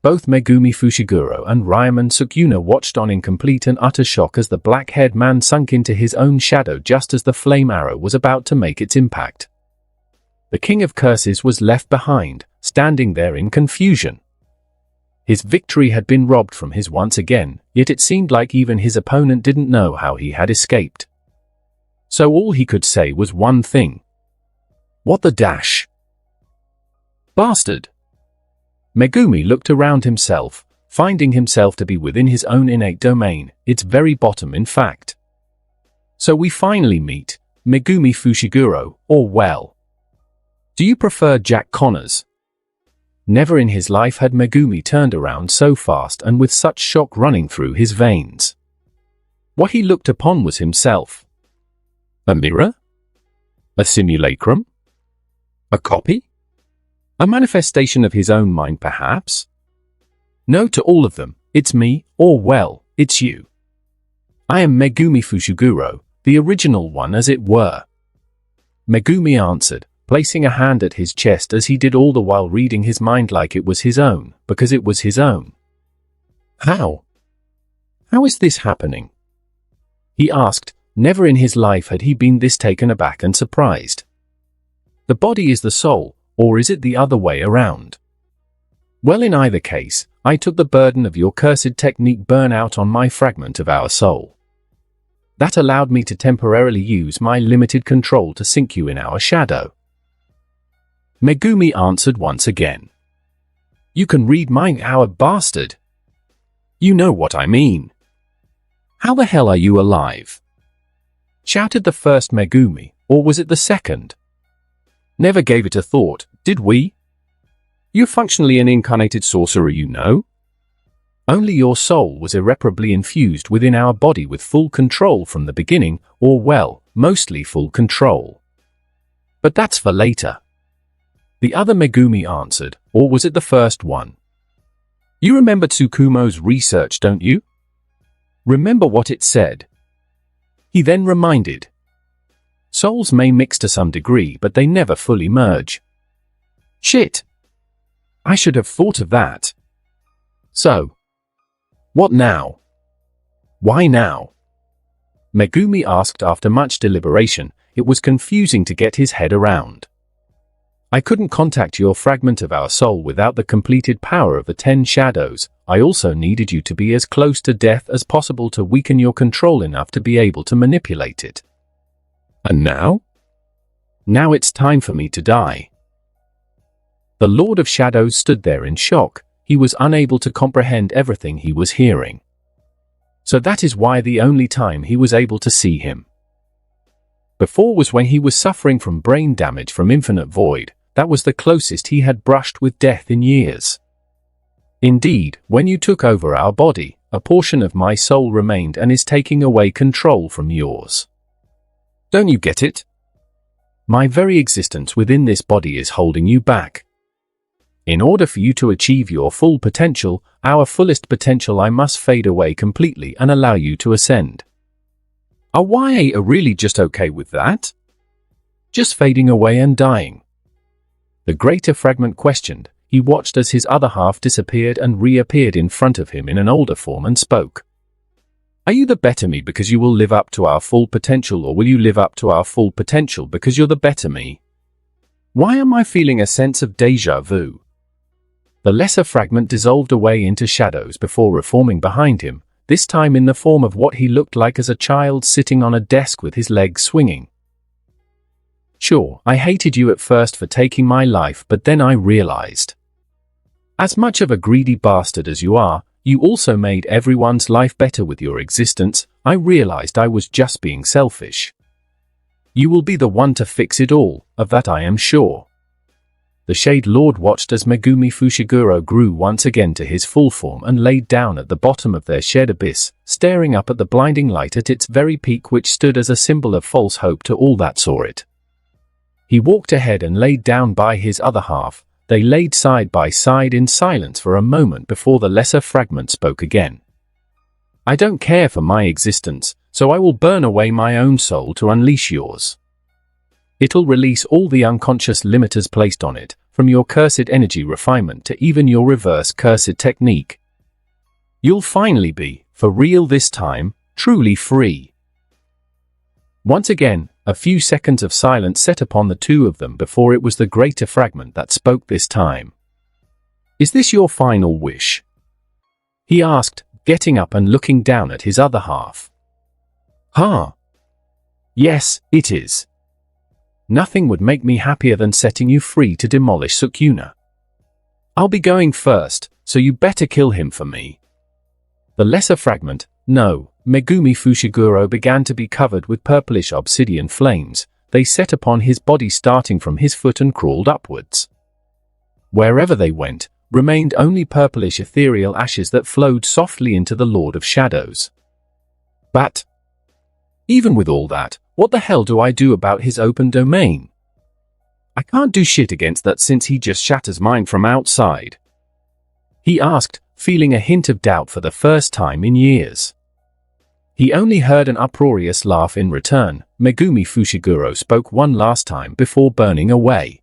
Both Megumi Fushiguro and Ryomen Sukuna watched on in complete and utter shock as the black-haired man sunk into his own shadow just as the flame arrow was about to make its impact. The King of Curses was left behind, standing there in confusion. His victory had been robbed from his once again, yet it seemed like even his opponent didn't know how he had escaped. So all he could say was one thing. What the dash? Bastard! Megumi looked around himself, finding himself to be within his own innate domain, its very bottom in fact. So we finally meet, Megumi Fushiguro, or well. Do you prefer Jack Connors? Never in his life had Megumi turned around so fast and with such shock running through his veins. What he looked upon was himself. A mirror? A simulacrum? A copy? A manifestation of his own mind, perhaps? No to all of them, it's me, or well, it's you. I am Megumi Fushiguro, the original one as it were. Megumi answered, placing a hand at his chest as he did all the while reading his mind like it was his own, because it was his own. How? How is this happening? He asked. Never in his life had he been this taken aback and surprised. The body is the soul, or is it the other way around? Well, in either case, I took the burden of your cursed technique burn out on my fragment of our soul. That allowed me to temporarily use my limited control to sink you in our shadow. Megumi answered once again. You can read mine, our bastard. You know what I mean. How the hell are you alive? Shouted the first Megumi, or was it the second? Never gave it a thought, did we? You're functionally an incarnated sorcerer, you know. Only your soul was irreparably infused within our body with full control from the beginning, or well, mostly full control. But that's for later. The other Megumi answered, or was it the first one? You remember Tsukumo's research, don't you? Remember what it said? He then reminded. Souls may mix to some degree, but they never fully merge. Shit! I should have thought of that. So, what now? Why now? Megumi asked after much deliberation. It was confusing to get his head around. I couldn't contact your fragment of our soul without the completed power of the 10 shadows. I also needed you to be as close to death as possible to weaken your control enough to be able to manipulate it. And now? Now it's time for me to die. The Lord of Shadows stood there in shock. He was unable to comprehend everything he was hearing. So that is why the only time he was able to see him before was when he was suffering from brain damage from Infinite Void. That was the closest he had brushed with death in years. Indeed, when you took over our body, a portion of my soul remained and is taking away control from yours. Don't you get it? My very existence within this body is holding you back. In order for you to achieve your full potential, our fullest potential, I must fade away completely and allow you to ascend. Are YA really just okay with that? Just fading away and dying? The greater fragment questioned. He watched as his other half disappeared and reappeared in front of him in an older form and spoke. Are you the better me because you will live up to our full potential, or will you live up to our full potential because you're the better me? Why am I feeling a sense of déjà vu? The lesser fragment dissolved away into shadows before reforming behind him, this time in the form of what he looked like as a child sitting on a desk with his legs swinging. Sure, I hated you at first for taking my life, but then I realized. As much of a greedy bastard as you are, you also made everyone's life better with your existence. I realized I was just being selfish. You will be the one to fix it all, of that I am sure. The Shade Lord watched as Megumi Fushiguro grew once again to his full form and laid down at the bottom of their shared abyss, staring up at the blinding light at its very peak, which stood as a symbol of false hope to all that saw it. He walked ahead and laid down by his other half. They laid side by side in silence for a moment before the lesser fragment spoke again. I don't care for my existence, so I will burn away my own soul to unleash yours. It'll release all the unconscious limiters placed on it, from your cursed energy refinement to even your reverse cursed technique. You'll finally be, for real this time, truly free. Once again, a few seconds of silence set upon the two of them before it was the greater fragment that spoke this time. Is this your final wish? He asked, getting up and looking down at his other half. Huh? Yes, it is. Nothing would make me happier than setting you free to demolish Sukuna. I'll be going first, so you better kill him for me. The lesser fragment, no, Megumi Fushiguro, began to be covered with purplish obsidian flames. They set upon his body starting from his foot and crawled upwards. Wherever they went, remained only purplish ethereal ashes that flowed softly into the Lord of Shadows. But even with all that, what the hell do I do about his open domain? I can't do shit against that since he just shatters mine from outside. He asked, feeling a hint of doubt for the first time in years. He only heard an uproarious laugh in return. Megumi Fushiguro spoke one last time before burning away.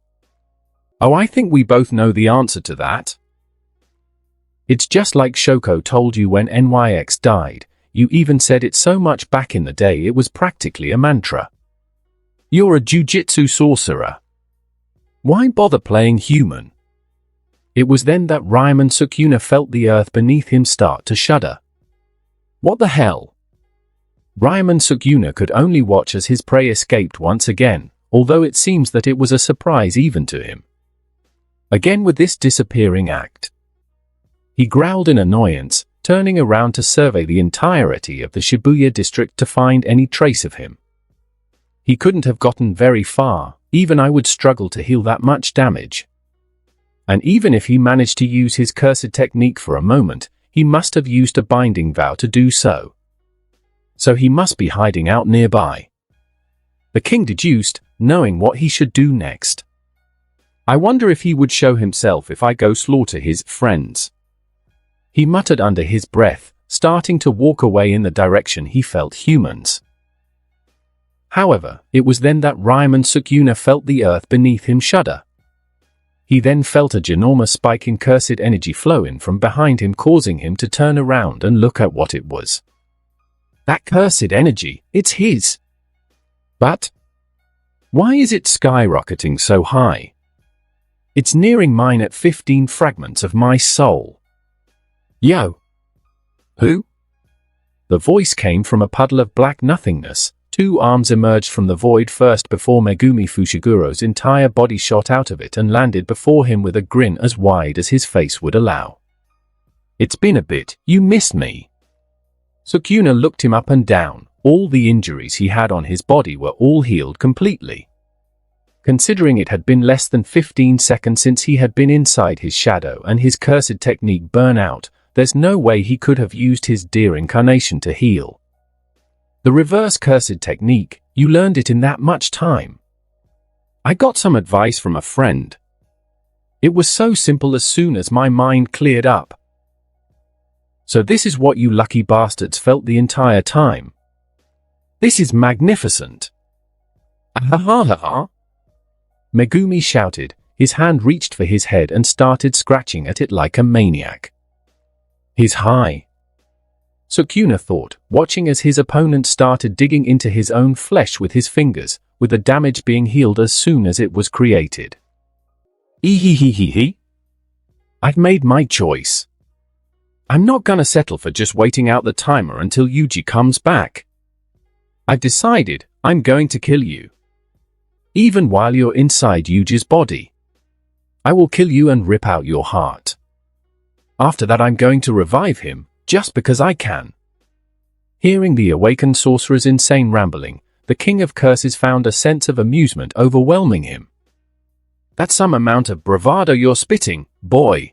Oh, I think we both know the answer to that. It's just like Shoko told you when NYX died. You even said it so much back in the day it was practically a mantra. You're a Jujutsu sorcerer. Why bother playing human? It was then that Ryman Sukuna felt the earth beneath him start to shudder. What the hell? Ryman Sukuna could only watch as his prey escaped once again, although it seems that it was a surprise even to him. Again with this disappearing act. He growled in annoyance, turning around to survey the entirety of the Shibuya district to find any trace of him. He couldn't have gotten very far, even I would struggle to heal that much damage. And even if he managed to use his cursed technique for a moment, he must have used a binding vow to do so. So he must be hiding out nearby. The king deduced, knowing what he should do next. I wonder if he would show himself if I go slaughter his friends. He muttered under his breath, starting to walk away in the direction he felt humans. However, it was then that Ryman Sukuna felt the earth beneath him shudder. He then felt a ginormous spike in cursed energy flow in from behind him, causing him to turn around and look at what it was. That cursed energy, it's his. But why is it skyrocketing so high? It's nearing mine at 15 fragments of my soul. Yo. Who? The voice came from a puddle of black nothingness. Two arms emerged from the void first before Megumi Fushiguro's entire body shot out of it and landed before him with a grin as wide as his face would allow. It's been a bit, you missed me. Sukuna looked him up and down. All the injuries he had on his body were all healed completely. Considering it had been less than 15 seconds since he had been inside his shadow and his cursed technique burn out, there's no way he could have used his dear incarnation to heal. The reverse cursed technique, you learned it in that much time. I got some advice from a friend. It was so simple as soon as my mind cleared up. So this is what you lucky bastards felt the entire time. This is magnificent. Ahahaha. Megumi shouted. His hand reached for his head and started scratching at it like a maniac. He's high, Sukuna thought, watching as his opponent started digging into his own flesh with his fingers, with the damage being healed as soon as it was created. Ehehehehe. I've made my choice. I'm not gonna settle for just waiting out the timer until Yuji comes back. I've decided I'm going to kill you. Even while you're inside Yuji's body. I will kill you and rip out your heart. After that I'm going to revive him, just because I can. Hearing the awakened sorcerer's insane rambling, the King of Curses found a sense of amusement overwhelming him. That's some amount of bravado you're spitting, boy.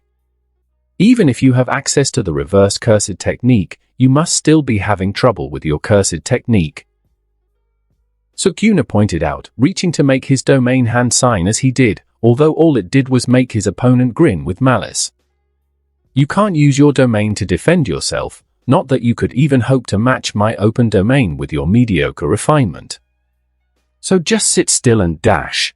Even if you have access to the reverse cursed technique, you must still be having trouble with your cursed technique. Sukuna pointed out, reaching to make his domain hand sign as he did, although all it did was make his opponent grin with malice. You can't use your domain to defend yourself, not that you could even hope to match my open domain with your mediocre refinement. So just sit still and dash.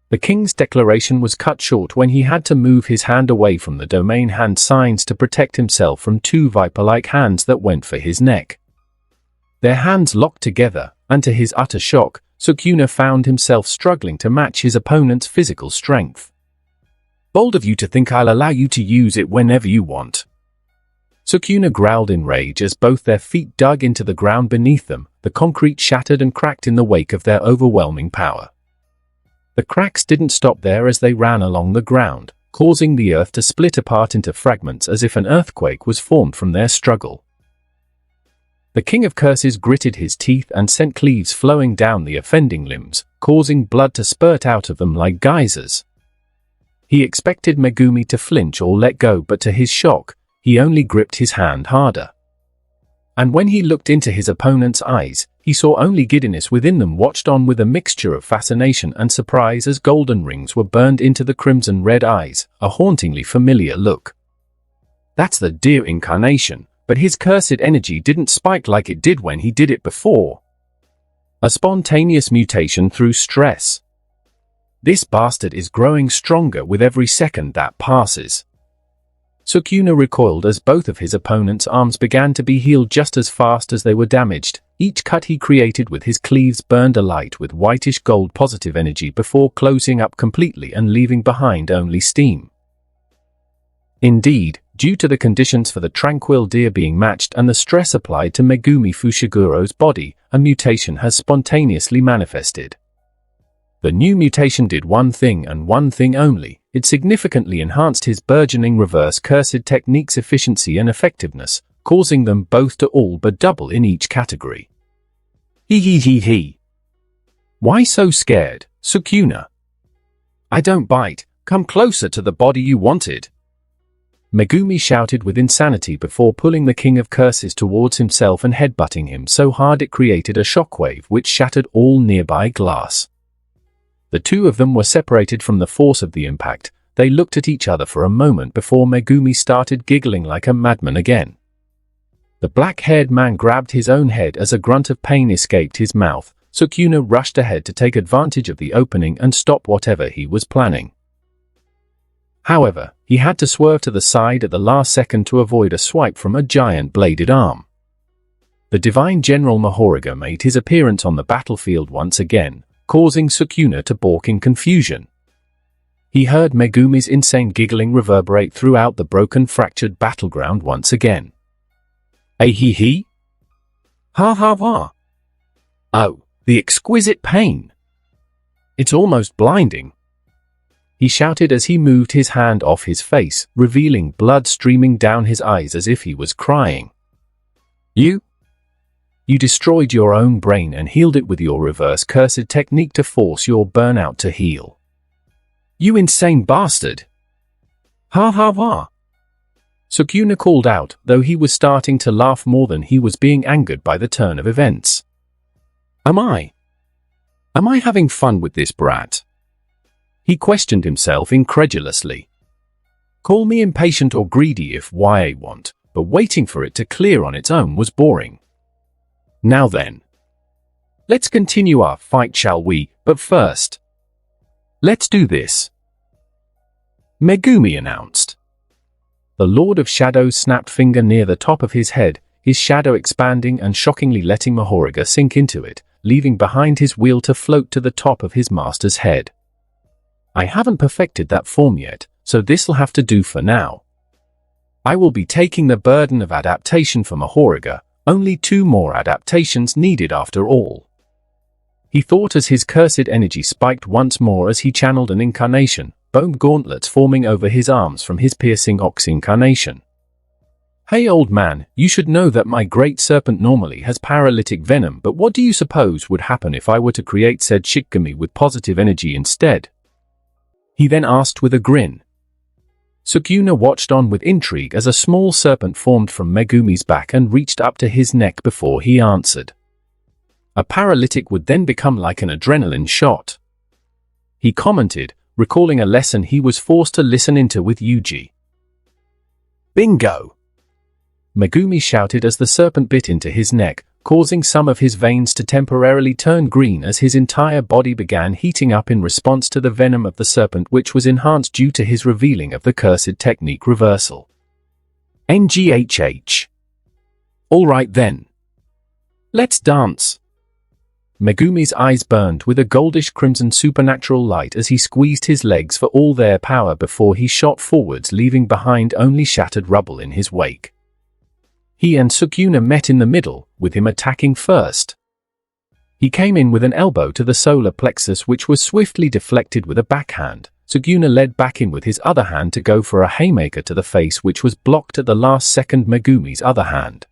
The king's declaration was cut short when he had to move his hand away from the domain hand signs to protect himself from two viper-like hands that went for his neck. Their hands locked together, and to his utter shock, Sukuna found himself struggling to match his opponent's physical strength. Bold of you to think I'll allow you to use it whenever you want. Sukuna growled in rage as both their feet dug into the ground beneath them, the concrete shattered and cracked in the wake of their overwhelming power. The cracks didn't stop there as they ran along the ground, causing the earth to split apart into fragments as if an earthquake was formed from their struggle. The King of Curses gritted his teeth and sent cleaves flowing down the offending limbs, causing blood to spurt out of them like geysers. He expected Megumi to flinch or let go, but to his shock, he only gripped his hand harder. And when he looked into his opponent's eyes, he saw only giddiness within them, watched on with a mixture of fascination and surprise as golden rings were burned into the crimson red eyes, a hauntingly familiar look. That's the dear incarnation, but his cursed energy didn't spike like it did when he did it before. A spontaneous mutation through stress. This bastard is growing stronger with every second that passes. Sukuna recoiled as both of his opponent's arms began to be healed just as fast as they were damaged. Each cut he created with his cleaves burned alight with whitish gold positive energy before closing up completely and leaving behind only steam. Indeed, due to the conditions for the tranquil deer being matched and the stress applied to Megumi Fushiguro's body, a mutation has spontaneously manifested. The new mutation did one thing and one thing only. It significantly enhanced his burgeoning reverse cursed technique's efficiency and effectiveness, causing them both to all but double in each category. He. Why so scared, Sukuna? I don't bite. Come closer to the body you wanted. Megumi shouted with insanity before pulling the King of Curses towards himself and headbutting him so hard it created a shockwave which shattered all nearby glass. The two of them were separated from the force of the impact. They looked at each other for a moment before Megumi started giggling like a madman again. The black-haired man grabbed his own head as a grunt of pain escaped his mouth. Sukuna rushed ahead to take advantage of the opening and stop whatever he was planning. However, he had to swerve to the side at the last second to avoid a swipe from a giant bladed arm. The divine General Mahoriga made his appearance on the battlefield once again, causing Sukuna to balk in confusion. He heard Megumi's insane giggling reverberate throughout the broken, fractured battleground once again. He? Ha ha ha. Oh, the exquisite pain. It's almost blinding. He shouted as he moved his hand off his face, revealing blood streaming down his eyes as if he was crying. You destroyed your own brain and healed it with your reverse cursed technique to force your burnout to heal. You insane bastard! Ha ha ha! Sukuna called out, though he was starting to laugh more than he was being angered by the turn of events. Am I having fun with this brat? He questioned himself incredulously. Call me impatient or greedy if I want, but waiting for it to clear on its own was boring. Now then. Let's continue our fight, shall we? But first, let's do this. Megumi announced. The Lord of Shadows snapped finger near the top of his head, his shadow expanding and shockingly letting Mahoraga sink into it, leaving behind his wheel to float to the top of his master's head. I haven't perfected that form yet, so this'll have to do for now. I will be taking the burden of adaptation for Mahoraga, only 2 more adaptations needed after all. He thought as his cursed energy spiked once more as he channeled an incarnation, bone gauntlets forming over his arms from his piercing ox incarnation. Hey old man, you should know that my great serpent normally has paralytic venom, but what do you suppose would happen if I were to create said Shikigami with positive energy instead? He then asked with a grin. Sukuna watched on with intrigue as a small serpent formed from Megumi's back and reached up to his neck before he answered. A paralytic would then become like an adrenaline shot. He commented, recalling a lesson he was forced to listen into with Yuji. Bingo! Megumi shouted as the serpent bit into his neck, causing some of his veins to temporarily turn green as his entire body began heating up in response to the venom of the serpent, which was enhanced due to his revealing of the cursed technique reversal. NGHH. Alright then. Let's dance. Megumi's eyes burned with a goldish-crimson supernatural light as he squeezed his legs for all their power before he shot forwards, leaving behind only shattered rubble in his wake. He and Sukuna met in the middle, with him attacking first. He came in with an elbow to the solar plexus, which was swiftly deflected with a backhand. Sukuna led back in with his other hand to go for a haymaker to the face, which was blocked at the last second Megumi's other hand.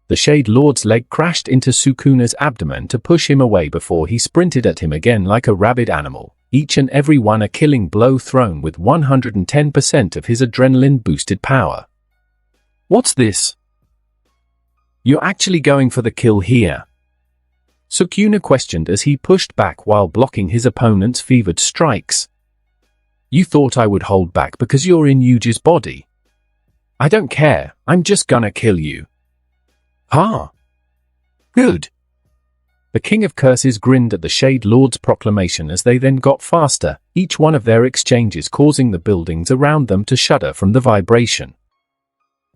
The Shade Lord's leg crashed into Sukuna's abdomen to push him away before he sprinted at him again like a rabid animal, each and every one a killing blow thrown with 110% of his adrenaline-boosted power. What's this? You're actually going for the kill here? Sukuna questioned as he pushed back while blocking his opponent's fevered strikes. You thought I would hold back because you're in Yuji's body? I don't care, I'm just gonna kill you. Ha! Good. The King of Curses grinned at the Shade Lord's proclamation as they then got faster, each one of their exchanges causing the buildings around them to shudder from the vibration.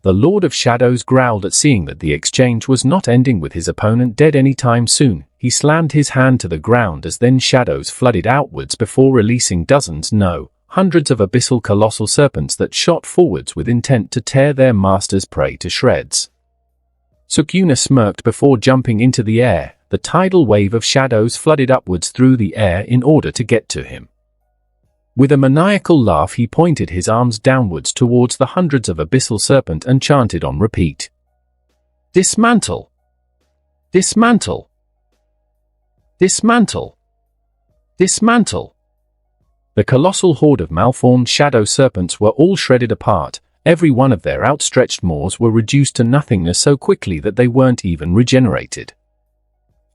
The Lord of Shadows growled at seeing that the exchange was not ending with his opponent dead anytime soon. He slammed his hand to the ground as then shadows flooded outwards before releasing hundreds of abyssal colossal serpents that shot forwards with intent to tear their master's prey to shreds. Sukuna smirked before jumping into the air. The tidal wave of shadows flooded upwards through the air in order to get to him. With a maniacal laugh, he pointed his arms downwards towards the hundreds of abyssal serpent and chanted on repeat. Dismantle! Dismantle! Dismantle! Dismantle! The colossal horde of malformed shadow serpents were all shredded apart. Every one of their outstretched maws were reduced to nothingness so quickly that they weren't even regenerated.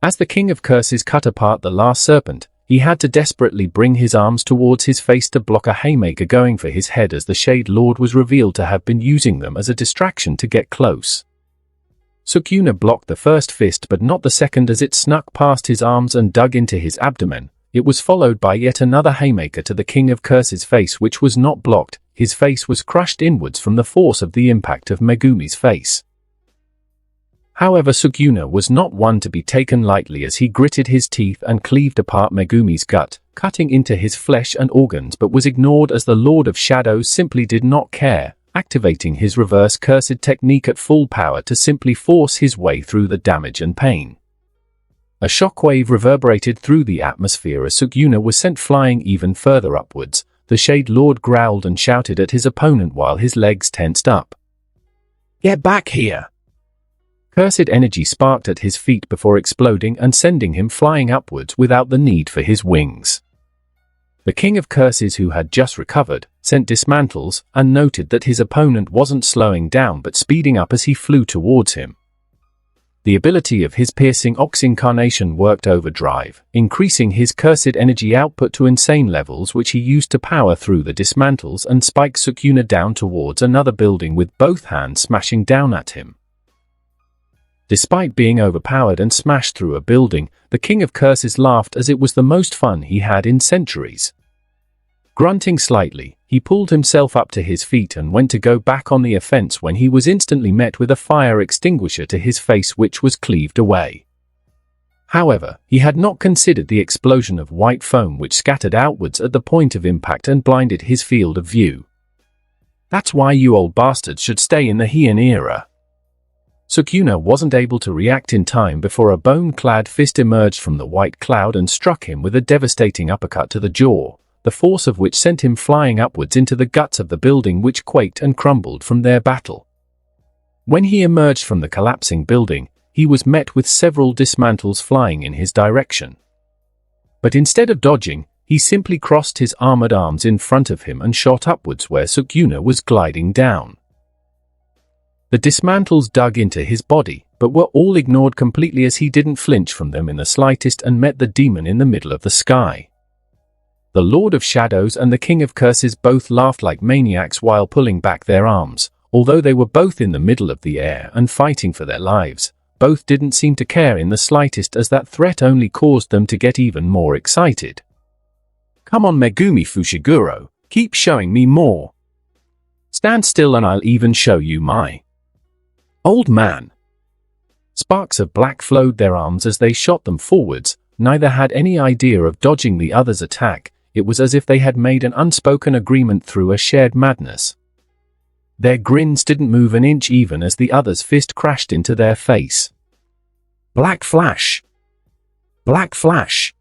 As the King of Curses cut apart the last serpent, he had to desperately bring his arms towards his face to block a haymaker going for his head, as the Shade Lord was revealed to have been using them as a distraction to get close. Sukuna blocked the first fist but not the second as it snuck past his arms and dug into his abdomen. It was followed by yet another haymaker to the King of Curses' face, which was not blocked. His face was crushed inwards from the force of the impact of Megumi's face. However, Sukuna was not one to be taken lightly as he gritted his teeth and cleaved apart Megumi's gut, cutting into his flesh and organs, but was ignored as the Lord of Shadows simply did not care, activating his reverse cursed technique at full power to simply force his way through the damage and pain. A shockwave reverberated through the atmosphere as Sukuna was sent flying even further upwards. The Shade Lord growled and shouted at his opponent while his legs tensed up. Get back here! Cursed energy sparked at his feet before exploding and sending him flying upwards without the need for his wings. The King of Curses, who had just recovered, sent dismantles and noted that his opponent wasn't slowing down but speeding up as he flew towards him. The ability of his piercing ox incarnation worked overdrive, increasing his cursed energy output to insane levels, which he used to power through the dismantles and spike Sukuna down towards another building with both hands smashing down at him. Despite being overpowered and smashed through a building, the King of Curses laughed as it was the most fun he had in centuries. Grunting slightly, he pulled himself up to his feet and went to go back on the offense when he was instantly met with a fire extinguisher to his face, which was cleaved away. However, he had not considered the explosion of white foam which scattered outwards at the point of impact and blinded his field of view. That's why you old bastards should stay in the Heian era. Sukuna wasn't able to react in time before a bone-clad fist emerged from the white cloud and struck him with a devastating uppercut to the jaw, the force of which sent him flying upwards into the guts of the building, which quaked and crumbled from their battle. When he emerged from the collapsing building, he was met with several dismantles flying in his direction. But instead of dodging, he simply crossed his armored arms in front of him and shot upwards where Sukuna was gliding down. The dismantles dug into his body, but were all ignored completely as he didn't flinch from them in the slightest and met the demon in the middle of the sky. The Lord of Shadows and the King of Curses both laughed like maniacs while pulling back their arms. Although they were both in the middle of the air and fighting for their lives, both didn't seem to care in the slightest, as that threat only caused them to get even more excited. Come on, Megumi Fushiguro, keep showing me more. Stand still and I'll even show you my old man. Sparks of black flowed their arms as they shot them forwards. Neither had any idea of dodging the other's attack. It was as if they had made an unspoken agreement through a shared madness. Their grins didn't move an inch even as the other's fist crashed into their face. Black flash! Black flash!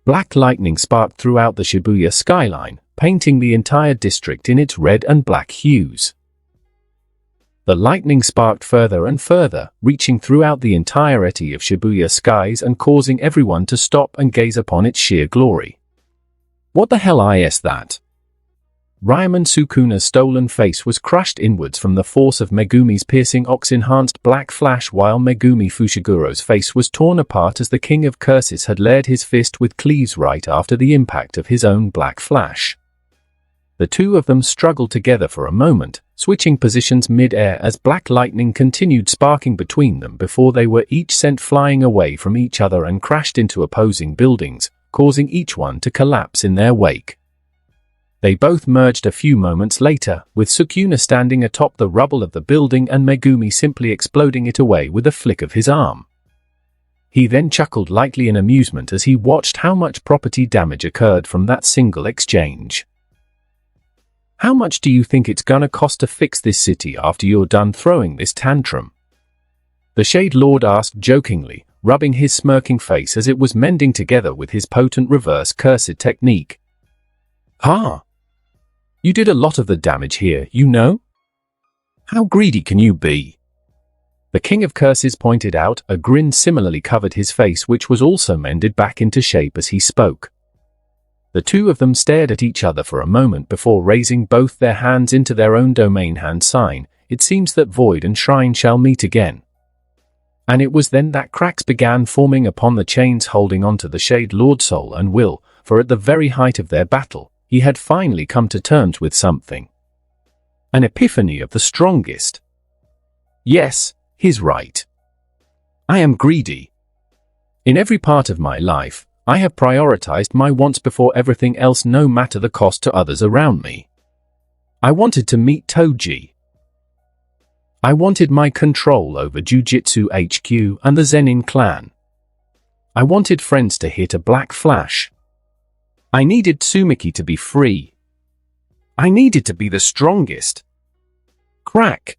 Black lightning sparked throughout the Shibuya skyline, painting the entire district in its red and black hues. The lightning sparked further and further, reaching throughout the entirety of Shibuya skies and causing everyone to stop and gaze upon its sheer glory. What the hell is that? Ryman Sukuna's stolen face was crushed inwards from the force of Megumi's piercing ox-enhanced black flash, while Megumi Fushiguro's face was torn apart as the King of Curses had laid his fist with cleaves right after the impact of his own black flash. The two of them struggled together for a moment, switching positions mid-air as black lightning continued sparking between them before they were each sent flying away from each other and crashed into opposing buildings, causing each one to collapse in their wake. They both merged a few moments later, with Sukuna standing atop the rubble of the building and Megumi simply exploding it away with a flick of his arm. He then chuckled lightly in amusement as he watched how much property damage occurred from that single exchange. How much do you think it's gonna cost to fix this city after you're done throwing this tantrum? The Shade Lord asked jokingly, rubbing his smirking face as it was mending together with his potent reverse cursed technique. Ah! You did a lot of the damage here, you know? How greedy can you be? The King of Curses pointed out. A grin similarly covered his face, which was also mended back into shape as he spoke. The two of them stared at each other for a moment before raising both their hands into their own domain hand sign. It seems that Void and Shrine shall meet again. And it was then that cracks began forming upon the chains holding onto the Shade Lord's soul and will, for at the very height of their battle, he had finally come to terms with something. An epiphany of the strongest. Yes, he's right. I am greedy. In every part of my life, I have prioritized my wants before everything else, no matter the cost to others around me. I wanted to meet Toji. I wanted my control over Jujutsu HQ and the Zenin clan. I wanted friends to hit a black flash. I needed Tsumiki to be free. I needed to be the strongest. Crack.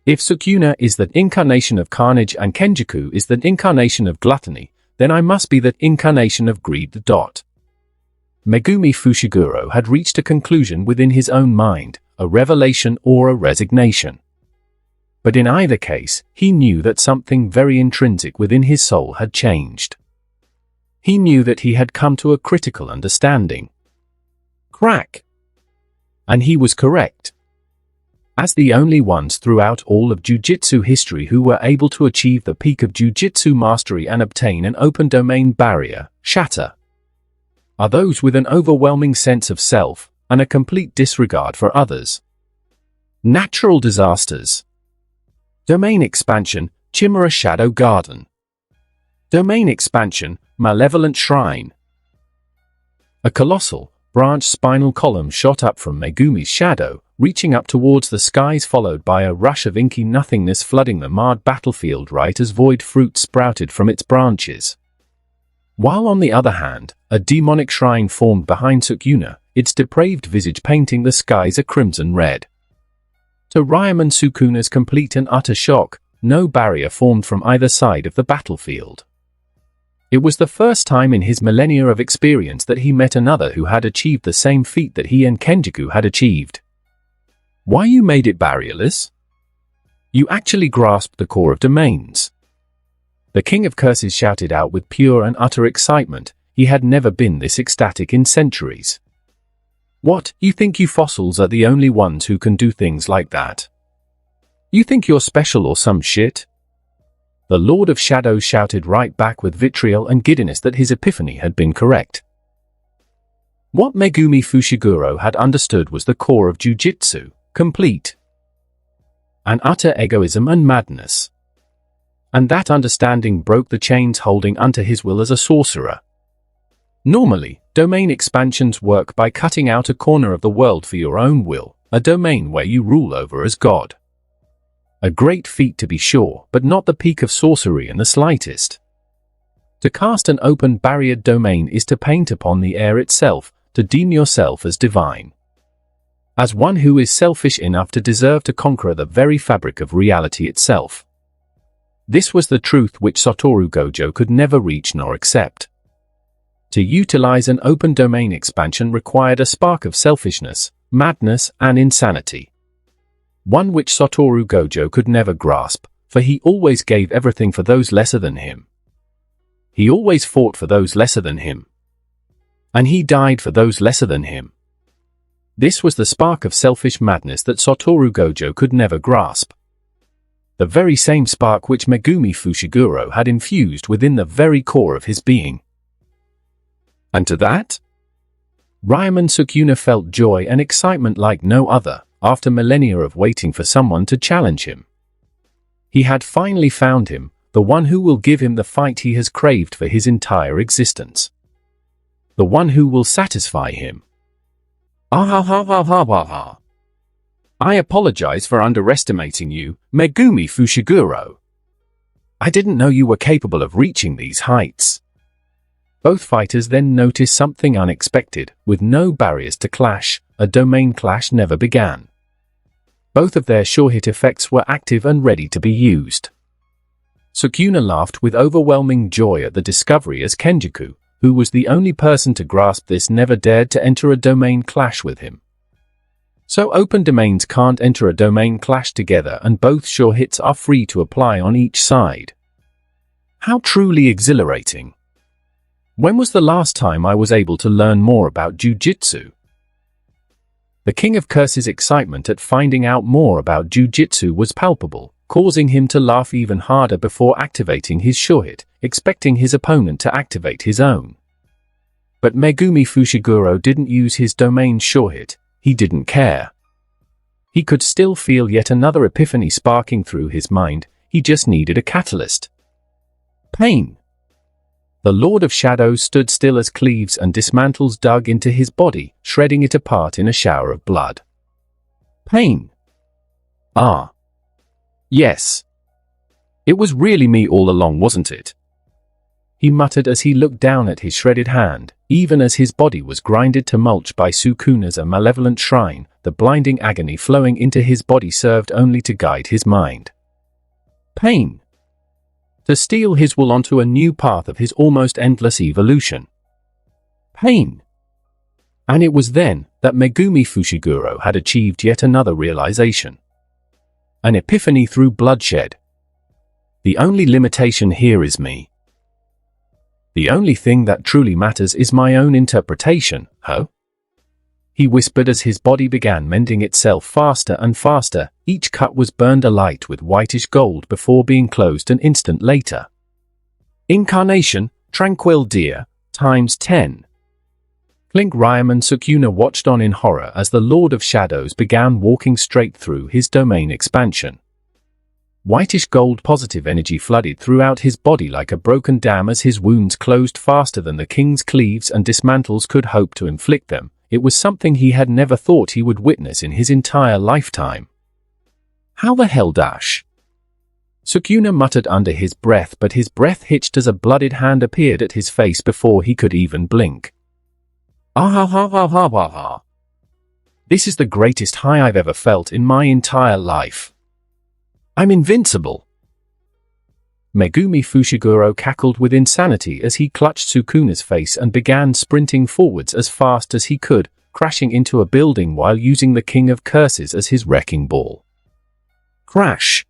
If Sukuna is the incarnation of carnage and Kenjaku is the incarnation of gluttony, then I must be the incarnation of greed. Megumi Fushiguro had reached a conclusion within his own mind, a revelation or a resignation. But in either case, he knew that something very intrinsic within his soul had changed. He knew that he had come to a critical understanding. Crack! And he was correct. As the only ones throughout all of Jujutsu history who were able to achieve the peak of Jujutsu mastery and obtain an open domain barrier, shatter, are those with an overwhelming sense of self and a complete disregard for others. Natural disasters. Domain expansion, Chimera Shadow Garden. Domain expansion, Malevolent Shrine. A colossal, branched spinal column shot up from Megumi's shadow, reaching up towards the skies, followed by a rush of inky nothingness flooding the marred battlefield right as void fruit sprouted from its branches. While on the other hand, a demonic shrine formed behind Sukuna, its depraved visage painting the skies a crimson red. To Ryaman Sukuna's complete and utter shock, no barrier formed from either side of the battlefield. It was the first time in his millennia of experience that he met another who had achieved the same feat that he and Kenjaku had achieved. Why you made it barrierless? You actually grasped the core of domains. The King of Curses shouted out with pure and utter excitement. He had never been this ecstatic in centuries. What, you think you fossils are the only ones who can do things like that? You think you're special or some shit? The Lord of Shadows shouted right back with vitriol and giddiness that his epiphany had been correct. What Megumi Fushiguro had understood was the core of Jujutsu, complete and utter egoism and madness. And that understanding broke the chains holding unto his will as a sorcerer. Normally, domain expansions work by cutting out a corner of the world for your own will, a domain where you rule over as God. A great feat to be sure, but not the peak of sorcery in the slightest. To cast an open barriered domain is to paint upon the air itself, to deem yourself as divine. As one who is selfish enough to deserve to conquer the very fabric of reality itself. This was the truth which Satoru Gojo could never reach nor accept. To utilize an open domain expansion required a spark of selfishness, madness, and insanity. One which Satoru Gojo could never grasp, for he always gave everything for those lesser than him. He always fought for those lesser than him. And he died for those lesser than him. This was the spark of selfish madness that Satoru Gojo could never grasp. The very same spark which Megumi Fushiguro had infused within the very core of his being. And to that, Ryaman Sukuna felt joy and excitement like no other, after millennia of waiting for someone to challenge him. He had finally found him, the one who will give him the fight he has craved for his entire existence. The one who will satisfy him. I apologize for underestimating you, Megumi Fushiguro. I didn't know you were capable of reaching these heights. Both fighters then noticed something unexpected. With no barriers to clash, a domain clash never began. Both of their sure hit effects were active and ready to be used. Sukuna laughed with overwhelming joy at the discovery as Kenjaku, who was the only person to grasp this, never dared to enter a domain clash with him. So open domains can't enter a domain clash together, and both sure hits are free to apply on each side. How truly exhilarating. When was the last time I was able to learn more about Jujutsu? The King of Curses' excitement at finding out more about Jujutsu was palpable, causing him to laugh even harder before activating his sure hit, expecting his opponent to activate his own. But Megumi Fushiguro didn't use his domain sure hit. He didn't care. He could still feel yet another epiphany sparking through his mind. He just needed a catalyst. Pain. The Lord of Shadows stood still as cleaves and dismantles dug into his body, shredding it apart in a shower of blood. Pain. Ah. Yes. It was really me all along, wasn't it? He muttered as he looked down at his shredded hand, even as his body was grinded to mulch by Sukuna's a malevolent shrine. The blinding agony flowing into his body served only to guide his mind. Pain. To steal his will onto a new path of his almost endless evolution. Pain. And it was then that Megumi Fushiguro had achieved yet another realization. An epiphany through bloodshed. The only limitation here is me. The only thing that truly matters is my own interpretation, huh? He whispered as his body began mending itself faster and faster. Each cut was burned alight with whitish gold before being closed an instant later. Incarnation, tranquil deer, times 10. Clink Ryaman Sukuna watched on in horror as the Lord of Shadows began walking straight through his domain expansion. Whitish gold positive energy flooded throughout his body like a broken dam as his wounds closed faster than the king's cleaves and dismantles could hope to inflict them. It was something he had never thought he would witness in his entire lifetime. How the hell dash? Sukuna muttered under his breath, but his breath hitched as a blooded hand appeared at his face before he could even blink. Ah ha ha ha ha ha ha. This is the greatest high I've ever felt in my entire life. I'm invincible. Megumi Fushiguro cackled with insanity as he clutched Sukuna's face and began sprinting forwards as fast as he could, crashing into a building while using the King of Curses as his wrecking ball. Crash!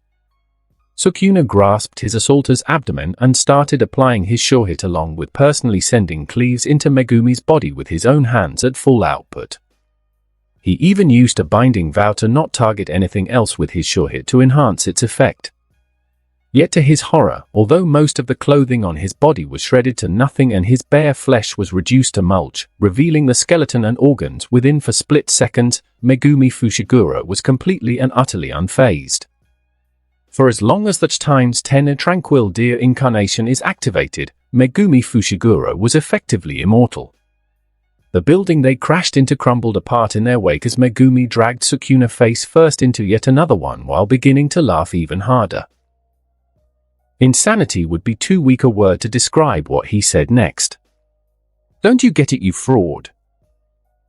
Sukuna grasped his assaulter's abdomen and started applying his sure hit along with personally sending cleaves into Megumi's body with his own hands at full output. He even used a binding vow to not target anything else with his sure hit to enhance its effect. Yet to his horror, although most of the clothing on his body was shredded to nothing and his bare flesh was reduced to mulch, revealing the skeleton and organs within for split seconds, Megumi Fushiguro was completely and utterly unfazed. For as long as that times 10 tranquil deer incarnation is activated, Megumi Fushiguro was effectively immortal. The building they crashed into crumbled apart in their wake as Megumi dragged Sukuna face first into yet another one while beginning to laugh even harder. Insanity would be too weak a word to describe what he said next. Don't you get it, you fraud?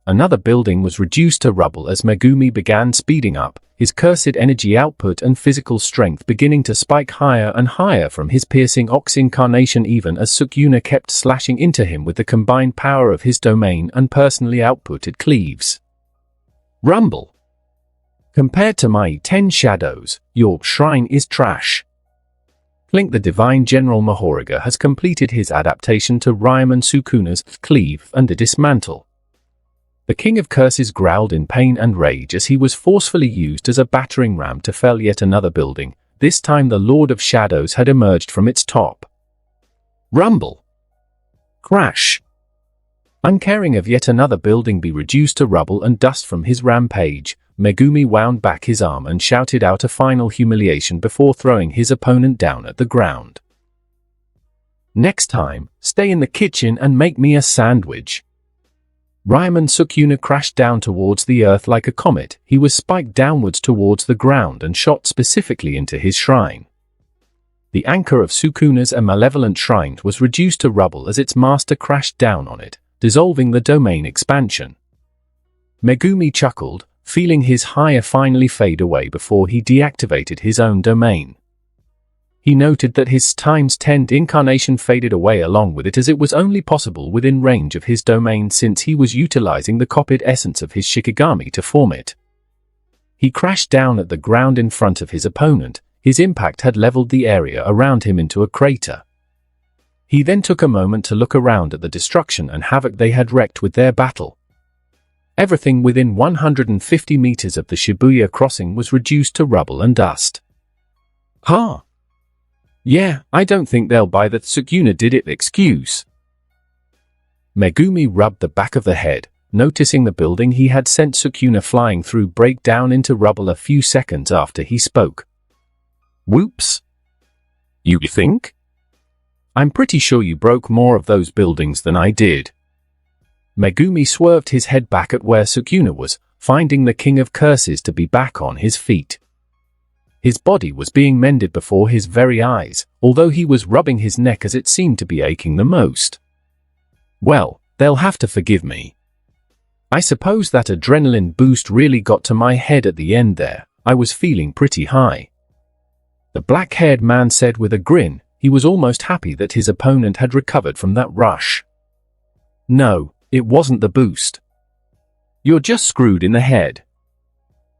Another building was reduced to rubble as Megumi began speeding up, his cursed energy output and physical strength beginning to spike higher and higher from his piercing ox incarnation even as Sukuna kept slashing into him with the combined power of his domain and personally outputted cleaves. Rumble. Compared to my 10 shadows, your shrine is trash. Clink the Divine General Mahoraga has completed his adaptation to Ryaman Sukuna's cleave and dismantle. The King of Curses growled in pain and rage as he was forcefully used as a battering ram to fell yet another building. This time the Lord of Shadows had emerged from its top. Rumble. Crash. Uncaring of yet another building be reduced to rubble and dust from his rampage, Megumi wound back his arm and shouted out a final humiliation before throwing his opponent down at the ground. Next time, stay in the kitchen and make me a sandwich. Ryaman Sukuna crashed down towards the earth like a comet. He was spiked downwards towards the ground and shot specifically into his shrine. The anchor of Sukuna's malevolent shrine was reduced to rubble as its master crashed down on it, dissolving the domain expansion. Megumi chuckled, feeling his higher finally fade away before he deactivated his own domain. He noted that his times 10 incarnation faded away along with it as it was only possible within range of his domain since he was utilizing the copied essence of his Shikigami to form it. He crashed down at the ground in front of his opponent. His impact had leveled the area around him into a crater. He then took a moment to look around at the destruction and havoc they had wreaked with their battle. Everything within 150 meters of the Shibuya crossing was reduced to rubble and dust. Huh? Yeah, I don't think they'll buy that Sukuna did it excuse. Megumi rubbed the back of the head, noticing the building he had sent Sukuna flying through break down into rubble a few seconds after he spoke. Whoops. You think? I'm pretty sure you broke more of those buildings than I did. Megumi swerved his head back at where Sukuna was, finding the King of Curses to be back on his feet. His body was being mended before his very eyes, although he was rubbing his neck as it seemed to be aching the most. Well, they'll have to forgive me. I suppose that adrenaline boost really got to my head at the end there. I was feeling pretty high. The black-haired man said with a grin. He was almost happy that his opponent had recovered from that rush. No, it wasn't the boost. You're just screwed in the head.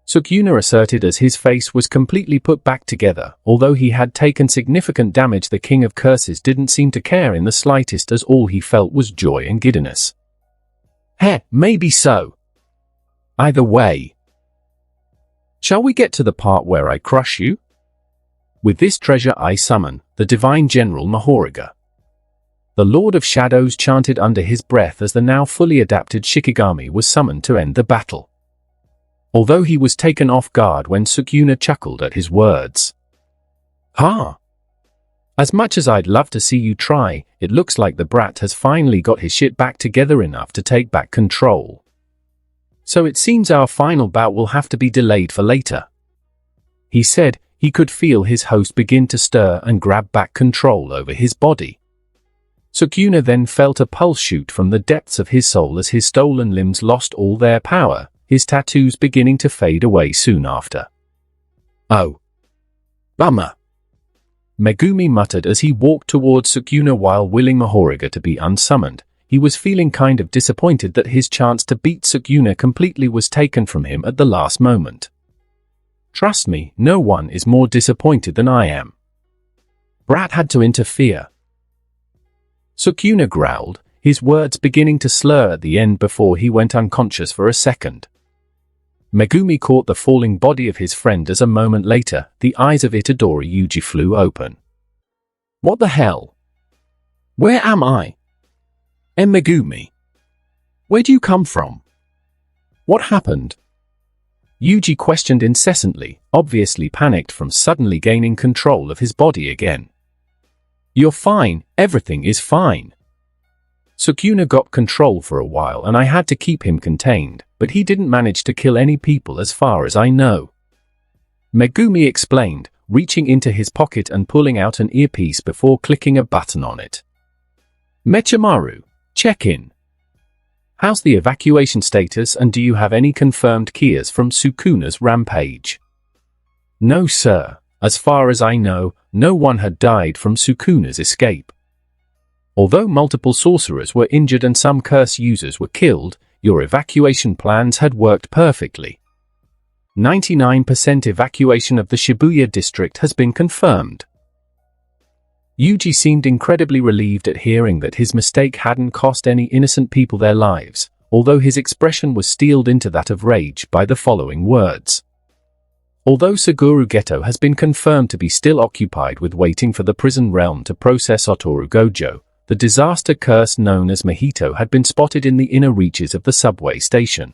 Sukuna asserted as his face was completely put back together. Although he had taken significant damage, the King of Curses didn't seem to care in the slightest, as all he felt was joy and giddiness. Maybe so. Either way. Shall we get to the part where I crush you? With this treasure I summon the Divine General Mahoraga. The Lord of Shadows chanted under his breath as the now fully adapted Shikigami was summoned to end the battle. Although he was taken off guard when Sukuna chuckled at his words. As much as I'd love to see you try, it looks like the brat has finally got his shit back together enough to take back control. So it seems our final bout will have to be delayed for later. He said. He could feel his host begin to stir and grab back control over his body. Sukuna then felt a pulse shoot from the depths of his soul as his stolen limbs lost all their power, his tattoos beginning to fade away soon after. Oh. Bummer. Megumi muttered as he walked towards Sukuna while willing Mahoraga to be unsummoned. He was feeling kind of disappointed that his chance to beat Sukuna completely was taken from him at the last moment. Trust me, no one is more disappointed than I am. Brat had to interfere. Sukuna growled, his words beginning to slur at the end before he went unconscious for a second. Megumi caught the falling body of his friend as a moment later, the eyes of Itadori Yuji flew open. What the hell? Where am I? Megumi. Where do you come from? What happened? Yuji questioned incessantly, obviously panicked from suddenly gaining control of his body again. You're fine, everything is fine. Sukuna got control for a while and I had to keep him contained, but he didn't manage to kill any people as far as I know. Megumi explained, reaching into his pocket and pulling out an earpiece before clicking a button on it. Mechamaru, check in. How's the evacuation status and do you have any confirmed Kias from Sukuna's rampage? No sir, as far as I know, no one had died from Sukuna's escape. Although multiple sorcerers were injured and some curse users were killed, your evacuation plans had worked perfectly. 99% evacuation of the Shibuya district has been confirmed. Yuji seemed incredibly relieved at hearing that his mistake hadn't cost any innocent people their lives, although his expression was steeled into that of rage by the following words. Although Saguru Ghetto has been confirmed to be still occupied with waiting for the prison realm to process Otoru Gojo, the disaster curse known as Mojito had been spotted in the inner reaches of the subway station.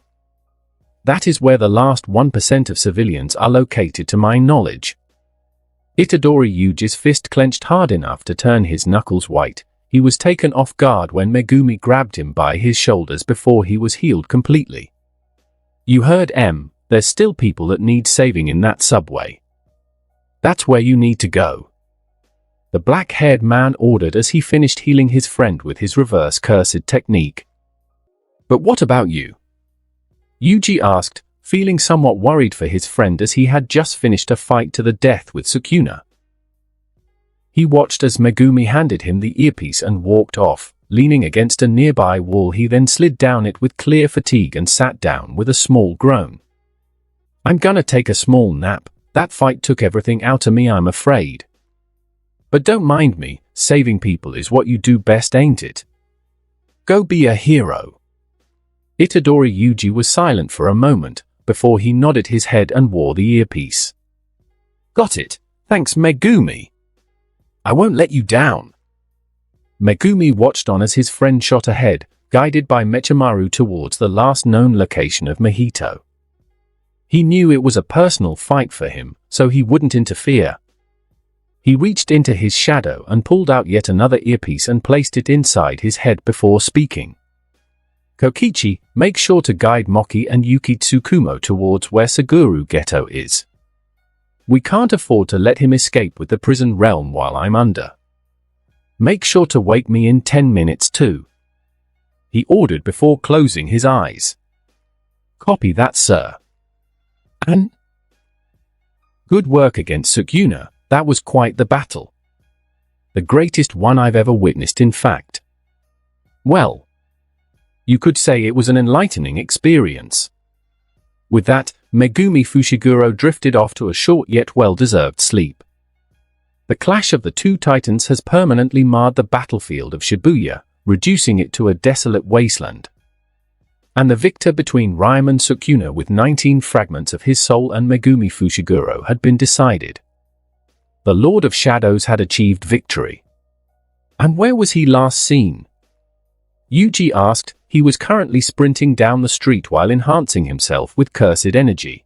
That is where the last 1% of civilians are located to my knowledge. Itadori Yuji's fist clenched hard enough to turn his knuckles white. He was taken off guard when Megumi grabbed him by his shoulders before he was healed completely. You heard there's still people that need saving in that subway. That's where you need to go. The black-haired man ordered as he finished healing his friend with his reverse cursed technique. But what about you? Yuji asked, feeling somewhat worried for his friend as he had just finished a fight to the death with Sukuna. He watched as Megumi handed him the earpiece and walked off, leaning against a nearby wall. He then slid down it with clear fatigue and sat down with a small groan. I'm gonna take a small nap, that fight took everything out of me, I'm afraid. But don't mind me, saving people is what you do best, ain't it? Go be a hero. Itadori Yuji was silent for a moment, before he nodded his head and wore the earpiece. Got it, thanks Megumi. I won't let you down. Megumi watched on as his friend shot ahead, guided by Mechamaru towards the last known location of Mojito. He knew it was a personal fight for him, so he wouldn't interfere. He reached into his shadow and pulled out yet another earpiece and placed it inside his head before speaking. Kokichi, make sure to guide Moki and Yuki Tsukumo towards where Saguru Ghetto is. We can't afford to let him escape with the prison realm while I'm under. Make sure to wake me in 10 minutes too. He ordered before closing his eyes. Copy that, sir. And? Good work against Sukuna, that was quite the battle. The greatest one I've ever witnessed, in fact. Well, you could say it was an enlightening experience. With that, Megumi Fushiguro drifted off to a short yet well-deserved sleep. The clash of the two titans has permanently marred the battlefield of Shibuya, reducing it to a desolate wasteland. And the victor between Ryman Sukuna with 19 fragments of his soul and Megumi Fushiguro had been decided. The Lord of Shadows had achieved victory. And where was he last seen? Yuji asked. He was currently sprinting down the street while enhancing himself with cursed energy.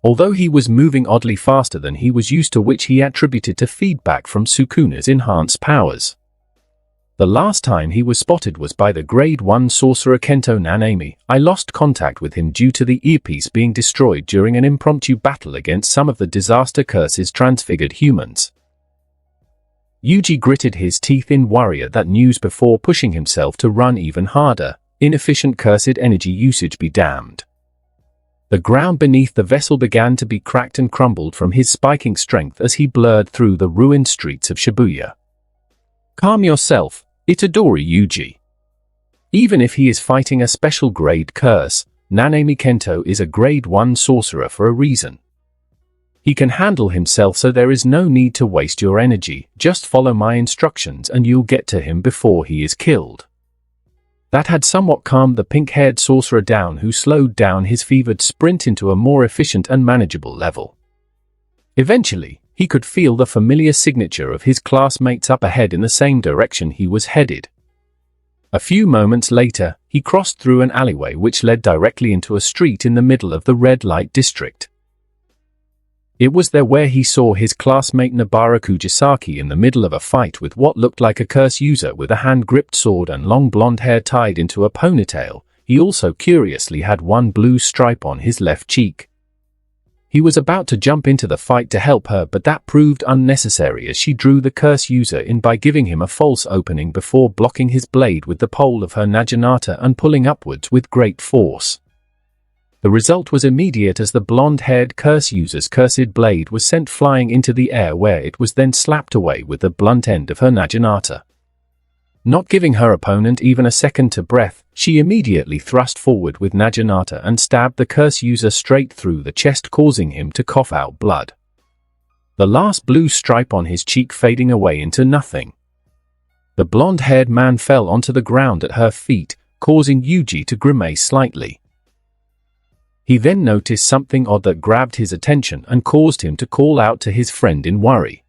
Although he was moving oddly faster than he was used to, which he attributed to feedback from Sukuna's enhanced powers. The last time he was spotted was by the Grade 1 sorcerer Kento Nanami. I lost contact with him due to the earpiece being destroyed during an impromptu battle against some of the Disaster Curse's transfigured humans. Yuji gritted his teeth in worry at that news before pushing himself to run even harder. Inefficient cursed energy usage be damned. The ground beneath the vessel began to be cracked and crumbled from his spiking strength as he blurred through the ruined streets of Shibuya. Calm yourself, Itadori Yuji. Even if he is fighting a special grade curse, Nanami Kento is a grade 1 sorcerer for a reason. He can handle himself, so there is no need to waste your energy. Just follow my instructions and you'll get to him before he is killed. That had somewhat calmed the pink-haired sorcerer down, who slowed down his fevered sprint into a more efficient and manageable level. Eventually, he could feel the familiar signature of his classmates up ahead in the same direction he was headed. A few moments later, he crossed through an alleyway which led directly into a street in the middle of the red light district. It was there where he saw his classmate Nobara Kujisaki in the middle of a fight with what looked like a curse user with a hand-gripped sword and long blonde hair tied into a ponytail. He also curiously had one blue stripe on his left cheek. He was about to jump into the fight to help her, but that proved unnecessary as she drew the curse user in by giving him a false opening before blocking his blade with the pole of her naginata and pulling upwards with great force. The result was immediate, as the blonde-haired curse user's cursed blade was sent flying into the air, where it was then slapped away with the blunt end of her naginata. Not giving her opponent even a second to breath, she immediately thrust forward with naginata and stabbed the curse user straight through the chest, causing him to cough out blood. The last blue stripe on his cheek fading away into nothing. The blonde-haired man fell onto the ground at her feet, causing Yuji to grimace slightly. He then noticed something odd that grabbed his attention and caused him to call out to his friend in worry.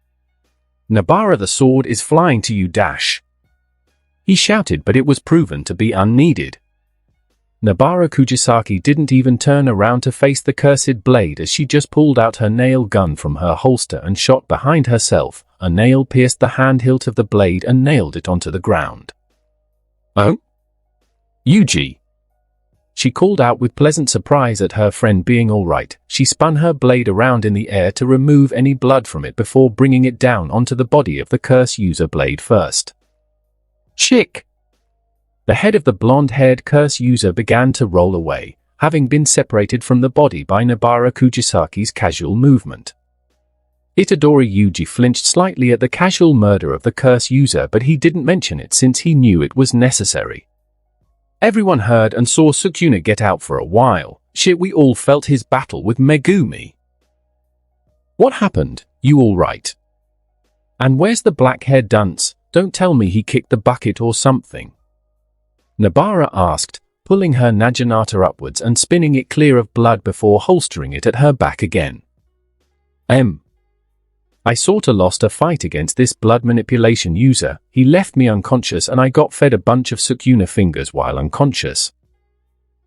"Nobara, the sword is flying to you, dash!" He shouted, but it was proven to be unneeded. Nobara Kujisaki didn't even turn around to face the cursed blade, as she just pulled out her nail gun from her holster and shot behind herself. A nail pierced the hand hilt of the blade and nailed it onto the ground. "Oh? Yuji!" She called out with pleasant surprise at her friend being all right. She spun her blade around in the air to remove any blood from it before bringing it down onto the body of the curse user blade first. Chick! The head of the blonde-haired curse user began to roll away, having been separated from the body by Nobara Kujisaki's casual movement. Itadori Yuji flinched slightly at the casual murder of the curse user, but he didn't mention it since he knew it was necessary. Everyone heard and saw Sukuna get out for a while. Shit, we all felt his battle with Megumi. What happened? You all right? And where's the black-haired dunce? Don't tell me he kicked the bucket or something. Nobara asked, pulling her naginata upwards and spinning it clear of blood before holstering it at her back again. I sorta lost a fight against this blood manipulation user. He left me unconscious and I got fed a bunch of Sukuna fingers while unconscious.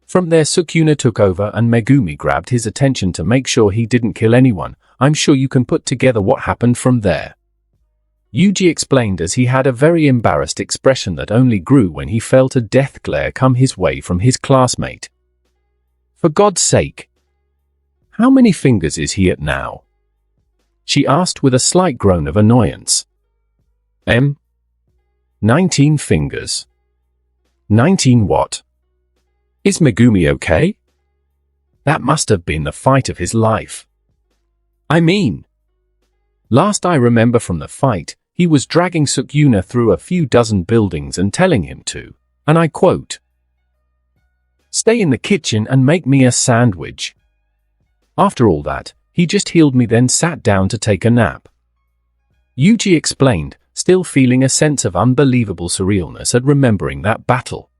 From there, Sukuna took over and Megumi grabbed his attention to make sure he didn't kill anyone. I'm sure you can put together what happened from there. Yuji explained as he had a very embarrassed expression that only grew when he felt a death glare come his way from his classmate. For God's sake! How many fingers is he at now? She asked with a slight groan of annoyance. 19 fingers. 19 what? Is Megumi okay? That must have been the fight of his life. I mean, last I remember from the fight, he was dragging Sukuna through a few dozen buildings and telling him to, and I quote, "Stay in the kitchen and make me a sandwich." After all that, he just healed me then sat down to take a nap. Yuji explained, still feeling a sense of unbelievable surrealness at remembering that battle.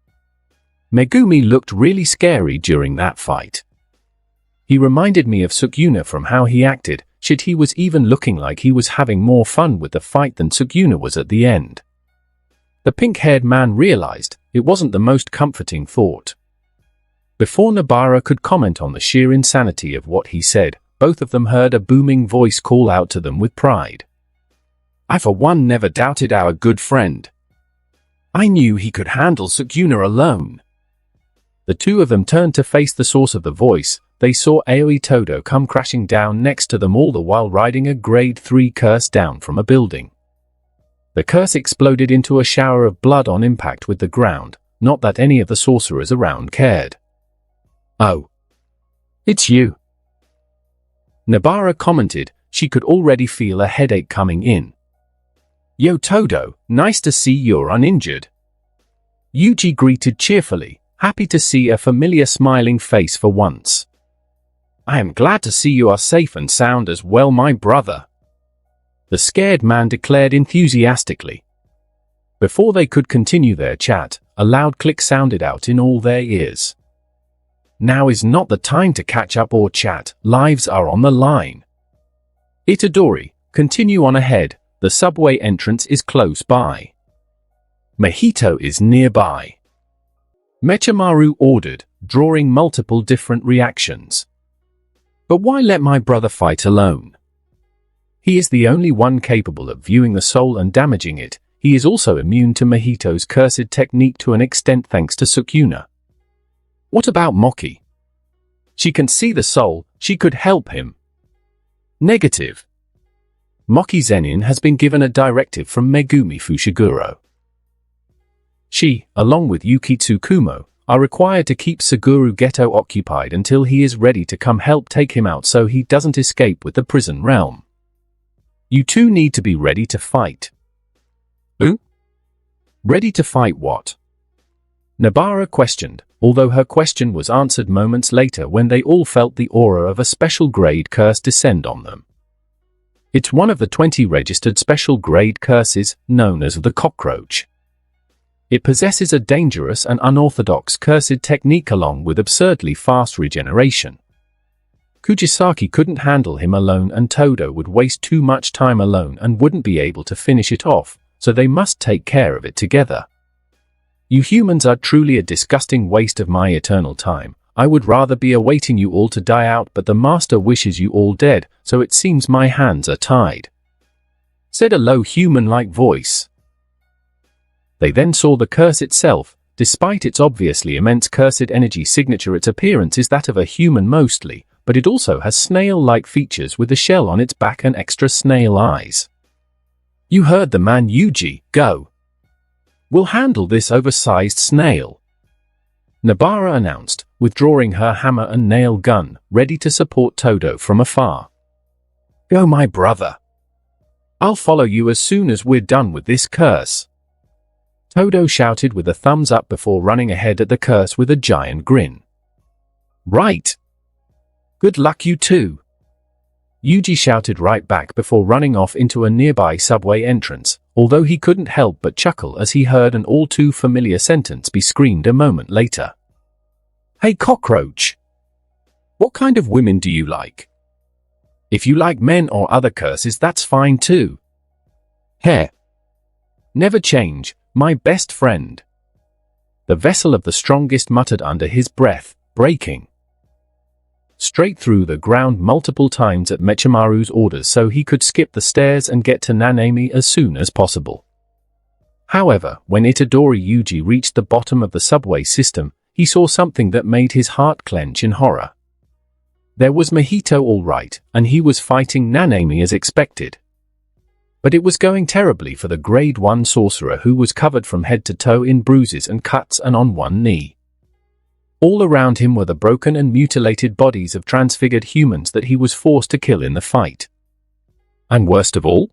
Megumi looked really scary during that fight. He reminded me of Sukuna from how he acted. Shit, he was even looking like he was having more fun with the fight than Sukuna was at the end. The pink-haired man realized it wasn't the most comforting thought. Before Nobara could comment on the sheer insanity of what he said, both of them heard a booming voice call out to them with pride. I for one never doubted our good friend. I knew he could handle Sukuna alone. The two of them turned to face the source of the voice. They saw Aoi Todo come crashing down next to them, all the while riding a grade 3 curse down from a building. The curse exploded into a shower of blood on impact with the ground, not that any of the sorcerers around cared. Oh. It's you. Nobara commented. She could already feel a headache coming in. Yo Todo, nice to see you're uninjured. Yuji greeted cheerfully, happy to see a familiar smiling face for once. I am glad to see you are safe and sound as well, my brother. The scared man declared enthusiastically. Before they could continue their chat, a loud click sounded out in all their ears. Now is not the time to catch up or chat, lives are on the line. Itadori, continue on ahead, the subway entrance is close by. Mahito is nearby. Mechamaru ordered, drawing multiple different reactions. But why let my brother fight alone? He is the only one capable of viewing the soul and damaging it. He is also immune to Mahito's cursed technique to an extent thanks to Sukuna. What about Moki? She can see the soul, she could help him. Negative. Moki Zenin has been given a directive from Megumi Fushiguro. She, along with Yuki Tsukumo, are required to keep Suguru Geto occupied until he is ready to come help take him out so he doesn't escape with the prison realm. You two need to be ready to fight. Ready to fight what? Nobara questioned, although her question was answered moments later when they all felt the aura of a special grade curse descend on them. It's one of the 20 registered special grade curses, known as the cockroach. It possesses a dangerous and unorthodox cursed technique along with absurdly fast regeneration. Kujisaki couldn't handle him alone and Todo would waste too much time alone and wouldn't be able to finish it off, so they must take care of it together. You humans are truly a disgusting waste of my eternal time. I would rather be awaiting you all to die out, but the master wishes you all dead, so it seems my hands are tied, said a low human-like voice. They then saw the curse itself. Despite its obviously immense cursed energy signature, its appearance is that of a human mostly, but it also has snail-like features with a shell on its back and extra snail eyes. You heard the man, Yuji, go. We'll handle this oversized snail, Nobara announced, withdrawing her hammer and nail gun, ready to support Todo from afar. Go, my brother. I'll follow you as soon as we're done with this curse. Todo shouted with a thumbs up before running ahead at the curse with a giant grin. Right. Good luck, you two. Yuji shouted right back before running off into a nearby subway entrance, although he couldn't help but chuckle as he heard an all too familiar sentence be screamed a moment later. Hey cockroach! What kind of women do you like? If you like men or other curses, that's fine too. Heh. Never change, my best friend. The vessel of the strongest muttered under his breath, breaking straight through the ground multiple times at Mechamaru's orders so he could skip the stairs and get to Nanami as soon as possible. However, when Itadori Yuji reached the bottom of the subway system, he saw something that made his heart clench in horror. There was Mahito all right, and he was fighting Nanami as expected. But it was going terribly for the grade 1 sorcerer who was covered from head to toe in bruises and cuts and on one knee. All around him were the broken and mutilated bodies of transfigured humans that he was forced to kill in the fight. And worst of all,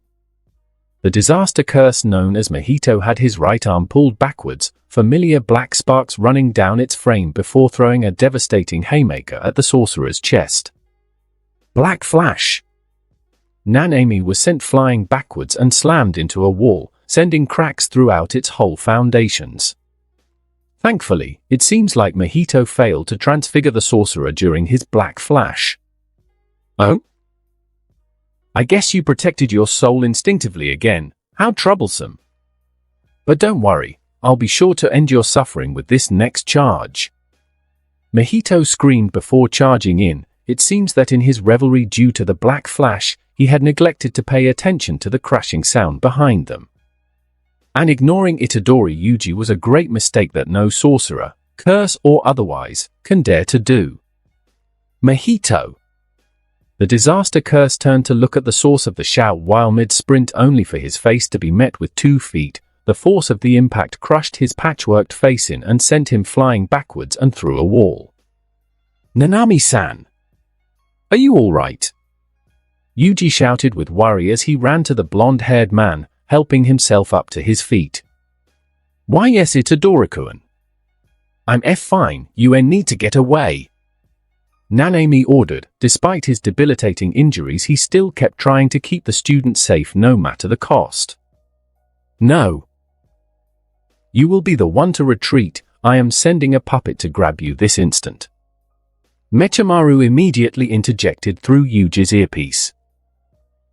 the disaster curse known as Mahito had his right arm pulled backwards, familiar black sparks running down its frame before throwing a devastating haymaker at the sorcerer's chest. Black flash! Nanami was sent flying backwards and slammed into a wall, sending cracks throughout its whole foundations. Thankfully, it seems like Mahito failed to transfigure the sorcerer during his black flash. Oh? I guess you protected your soul instinctively again. How troublesome. But don't worry, I'll be sure to end your suffering with this next charge. Mahito screamed before charging in. It seems that in his revelry due to the black flash, he had neglected to pay attention to the crashing sound behind them. And ignoring Itadori Yuji was a great mistake that no sorcerer, curse or otherwise, can dare to do. Mahito! The disaster curse turned to look at the source of the shout while mid-sprint, only for his face to be met with 2 feet. The force of the impact crushed his patchworked face in and sent him flying backwards and through a wall. Nanami-san! Are you alright? Yuji shouted with worry as he ran to the blonde-haired man, helping himself up to his feet. Why yes, Itadori-kun. I'm fine, you need to get away. Nanami ordered. Despite his debilitating injuries, he still kept trying to keep the student safe no matter the cost. No. You will be the one to retreat. I am sending a puppet to grab you this instant. Mechamaru immediately interjected through Yuji's earpiece.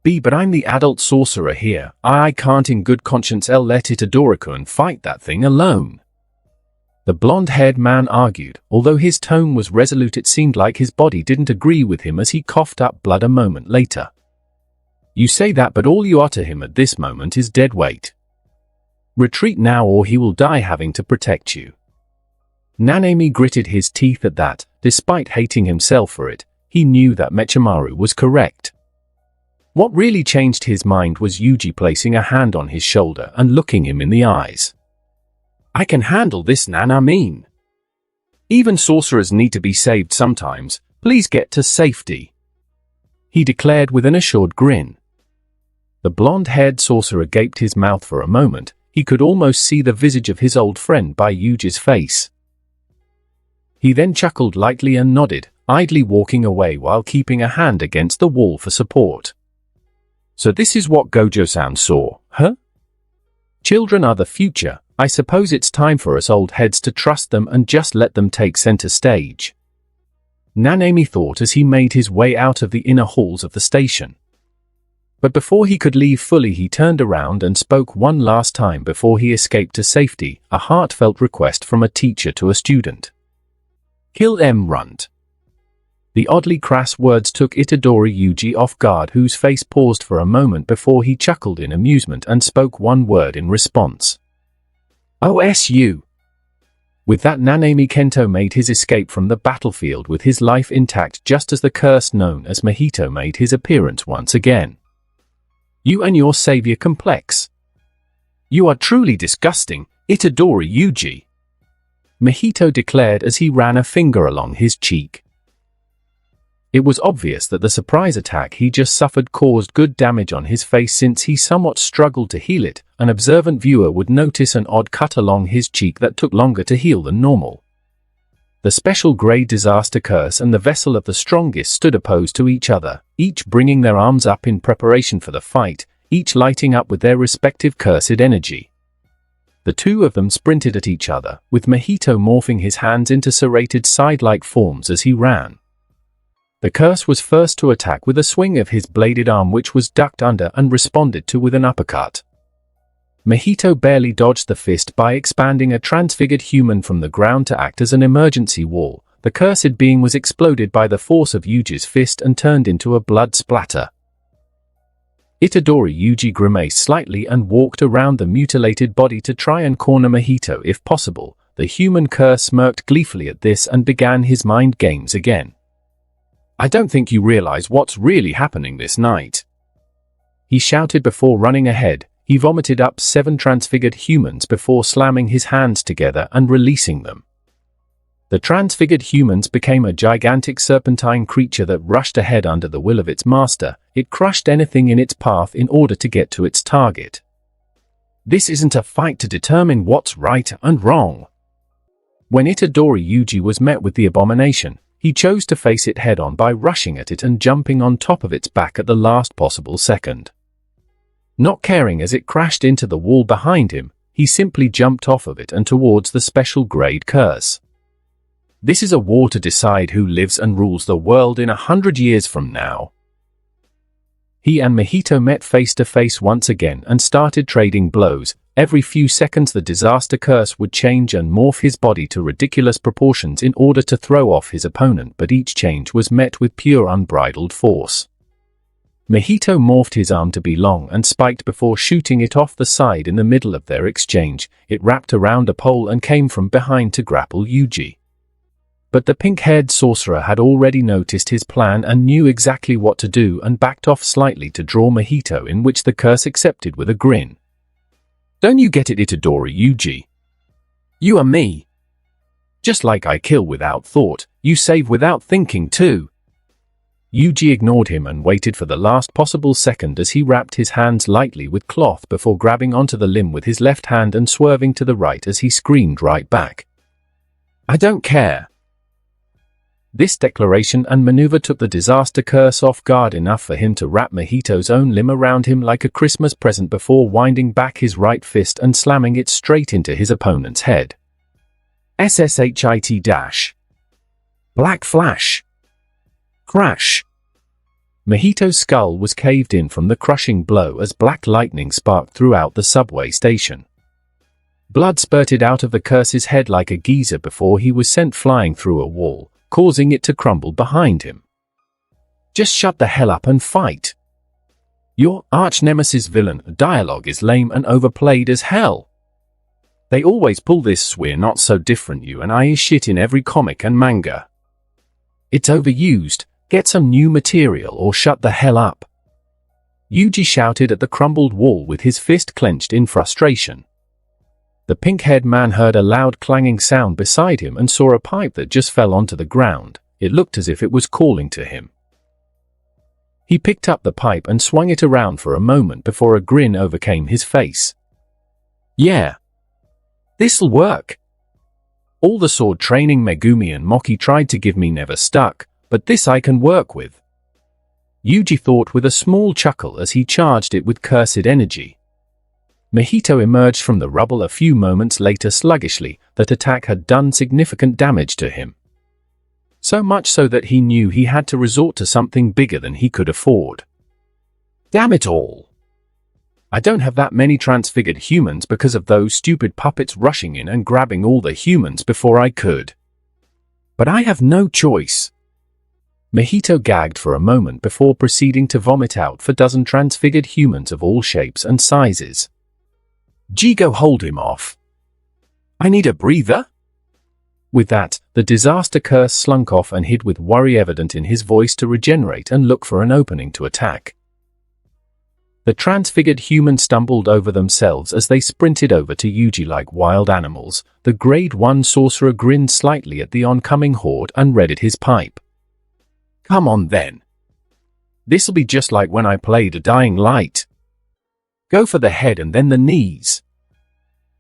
But I'm the adult sorcerer here. I can't in good conscience let Itadori-kun fight that thing alone. The blonde-haired man argued. Although his tone was resolute, it seemed like his body didn't agree with him as he coughed up blood a moment later. You say that, but all you are to him at this moment is dead weight. Retreat now or he will die having to protect you. Nanami gritted his teeth at that. Despite hating himself for it, he knew that Mechamaru was correct. What really changed his mind was Yuji placing a hand on his shoulder and looking him in the eyes. I can handle this, Nanami. Even sorcerers need to be saved sometimes. Please get to safety, he declared with an assured grin. The blonde-haired sorcerer gaped his mouth for a moment. He could almost see the visage of his old friend by Yuji's face. He then chuckled lightly and nodded, idly walking away while keeping a hand against the wall for support. So this is what Gojo-san saw, huh? Children are the future. I suppose it's time for us old heads to trust them and just let them take center stage. Nanami thought as he made his way out of the inner halls of the station. But before he could leave fully, he turned around and spoke one last time before he escaped to safety, a heartfelt request from a teacher to a student. Kill them, runt. The oddly crass words took Itadori Yuji off guard, whose face paused for a moment before he chuckled in amusement and spoke one word in response. OSU. With that, Nanami Kento made his escape from the battlefield with his life intact, just as the curse known as Mahito made his appearance once again. You and your savior complex. You are truly disgusting, Itadori Yuji, Mahito declared as he ran a finger along his cheek. It was obvious that the surprise attack he just suffered caused good damage on his face. Since he somewhat struggled to heal it, an observant viewer would notice an odd cut along his cheek that took longer to heal than normal. The special grade disaster curse and the vessel of the strongest stood opposed to each other, each bringing their arms up in preparation for the fight, each lighting up with their respective cursed energy. The two of them sprinted at each other, with Mahito morphing his hands into serrated side-like forms as he ran. The curse was first to attack with a swing of his bladed arm, which was ducked under and responded to with an uppercut. Mahito barely dodged the fist by expanding a transfigured human from the ground to act as an emergency wall. The cursed being was exploded by the force of Yuji's fist and turned into a blood splatter. Itadori Yuji grimaced slightly and walked around the mutilated body to try and corner Mahito if possible. The human curse smirked gleefully at this and began his mind games again. I don't think you realize what's really happening this night, he shouted before running ahead. He vomited up 7 transfigured humans before slamming his hands together and releasing them. The transfigured humans became a gigantic serpentine creature that rushed ahead under the will of its master. It crushed anything in its path in order to get to its target. This isn't a fight to determine what's right and wrong. When Itadori Yuji was met with the abomination, he chose to face it head-on by rushing at it and jumping on top of its back at the last possible second. Not caring as it crashed into the wall behind him, he simply jumped off of it and towards the special grade curse. This is a war to decide who lives and rules the world in 100 years from now. He and Mahito met face to face once again and started trading blows. Every few seconds the disaster curse would change and morph his body to ridiculous proportions in order to throw off his opponent, but each change was met with pure unbridled force. Mahito morphed his arm to be long and spiked before shooting it off the side in the middle of their exchange. It wrapped around a pole and came from behind to grapple Yuji. But the pink-haired sorcerer had already noticed his plan and knew exactly what to do and backed off slightly to draw Mahito, in which the curse accepted with a grin. "Don't you get it, Itadori Yuji? You are me. Just like I kill without thought, you save without thinking too." Yuji ignored him and waited for the last possible second as he wrapped his hands lightly with cloth before grabbing onto the limb with his left hand and swerving to the right as he screamed right back, "I don't care." This declaration and maneuver took the disaster curse off guard enough for him to wrap Mahito's own limb around him like a Christmas present before winding back his right fist and slamming it straight into his opponent's head. SSHIT-. Black flash. Crash. Mahito's skull was caved in from the crushing blow as black lightning sparked throughout the subway station. Blood spurted out of the curse's head like a geyser before he was sent flying through a wall, causing it to crumble behind him. "Just shut the hell up and fight. Your arch-nemesis villain dialogue is lame and overplayed as hell. They always pull this "we're not so different you and I" shit in every comic and manga. It's overused. Get some new material or shut the hell up." Yuji shouted at the crumbled wall with his fist clenched in frustration. The pink-haired man heard a loud clanging sound beside him and saw a pipe that just fell onto the ground. It looked as if it was calling to him. He picked up the pipe and swung it around for a moment before a grin overcame his face. "Yeah. This'll work. All the sword training Megumi and Moki tried to give me never stuck, but this I can work with," Yuji thought with a small chuckle as he charged it with cursed energy. Mahito emerged from the rubble a few moments later sluggishly. That attack had done significant damage to him. So much so that he knew he had to resort to something bigger than he could afford. "Damn it all. I don't have that many transfigured humans because of those stupid puppets rushing in and grabbing all the humans before I could. But I have no choice." Mahito gagged for a moment before proceeding to vomit out 4 transfigured humans of all shapes and sizes. "Jigo, hold him off. I need a breather." With that, the disaster curse slunk off and hid with worry evident in his voice to regenerate and look for an opening to attack. The transfigured humans stumbled over themselves as they sprinted over to Yuji like wild animals. The Grade 1 sorcerer grinned slightly at the oncoming horde and readied his pipe. "Come on then. This'll be just like when I played a Dying Light. Go for the head and then the knees,"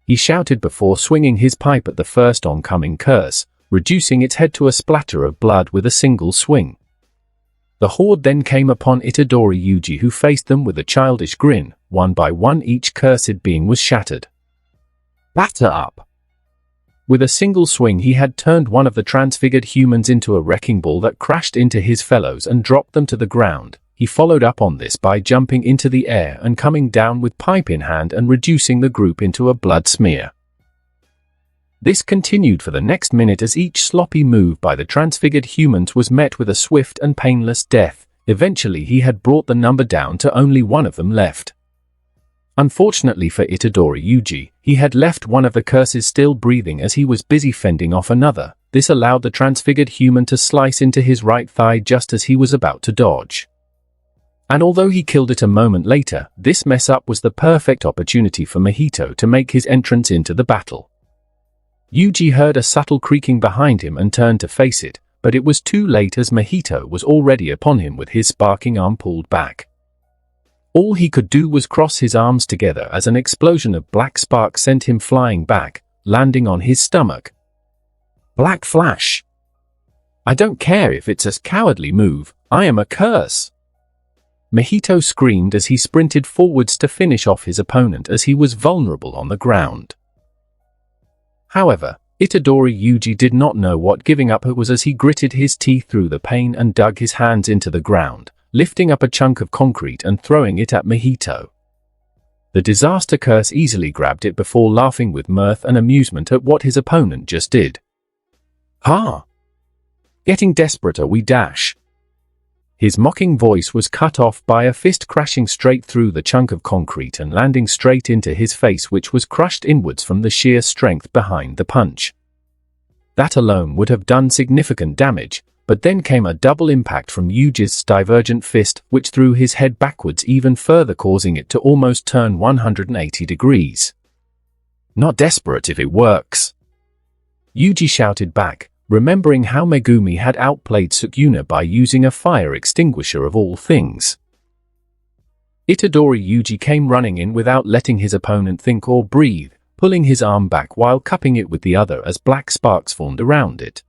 he shouted before swinging his pipe at the first oncoming curse, reducing its head to a splatter of blood with a single swing. The horde then came upon Itadori Yuji, who faced them with a childish grin. One by one each cursed being was shattered. "Batter up." With a single swing he had turned one of the transfigured humans into a wrecking ball that crashed into his fellows and dropped them to the ground. He followed up on this by jumping into the air and coming down with pipe in hand and reducing the group into a blood smear. This continued for the next minute as each sloppy move by the transfigured humans was met with a swift and painless death. Eventually he had brought the number down to only one of them left. Unfortunately for Itadori Yuji, he had left one of the curses still breathing as he was busy fending off another. This allowed the transfigured human to slice into his right thigh just as he was about to dodge. And although he killed it a moment later, this mess-up was the perfect opportunity for Mahito to make his entrance into the battle. Yuji heard a subtle creaking behind him and turned to face it, but it was too late as Mahito was already upon him with his sparking arm pulled back. All he could do was cross his arms together as an explosion of black spark sent him flying back, landing on his stomach. Black flash. I don't care if it's a cowardly move, I am a curse. Mahito screamed as he sprinted forwards to finish off his opponent as he was vulnerable on the ground. However, Itadori Yuji did not know what giving up was as he gritted his teeth through the pain and dug his hands into the ground, lifting up a chunk of concrete and throwing it at Mahito. The disaster curse easily grabbed it before laughing with mirth and amusement at what his opponent just did. Ha! Getting desperate are we dash. His mocking voice was cut off by a fist crashing straight through the chunk of concrete and landing straight into his face, which was crushed inwards from the sheer strength behind the punch. That alone would have done significant damage, but then came a double impact from Yuji's divergent fist, which threw his head backwards even further, causing it to almost turn 180 degrees. Not desperate if it works. Yuji shouted back, remembering how Megumi had outplayed Sukuna by using a fire extinguisher of all things. Itadori Yuji came running in without letting his opponent think or breathe, pulling his arm back while cupping it with the other as black sparks formed around it.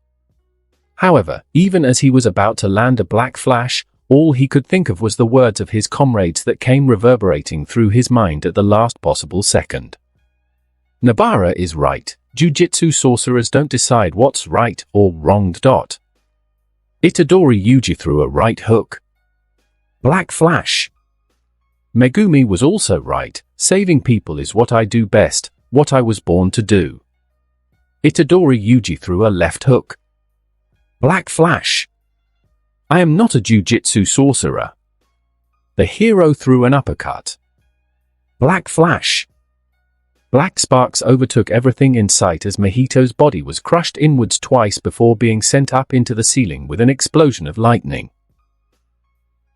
However, even as he was about to land a black flash, all he could think of was the words of his comrades that came reverberating through his mind at the last possible second. Nobara is right. Jujutsu sorcerers don't decide what's right or wrong. Itadori Yuji threw a right hook. Black flash. Megumi was also right. Saving people is what I do best, what I was born to do. Itadori Yuji threw a left hook. Black flash. I am not a jujutsu sorcerer. The hero threw an uppercut. Black flash. Black sparks overtook everything in sight as Mahito's body was crushed inwards twice before being sent up into the ceiling with an explosion of lightning.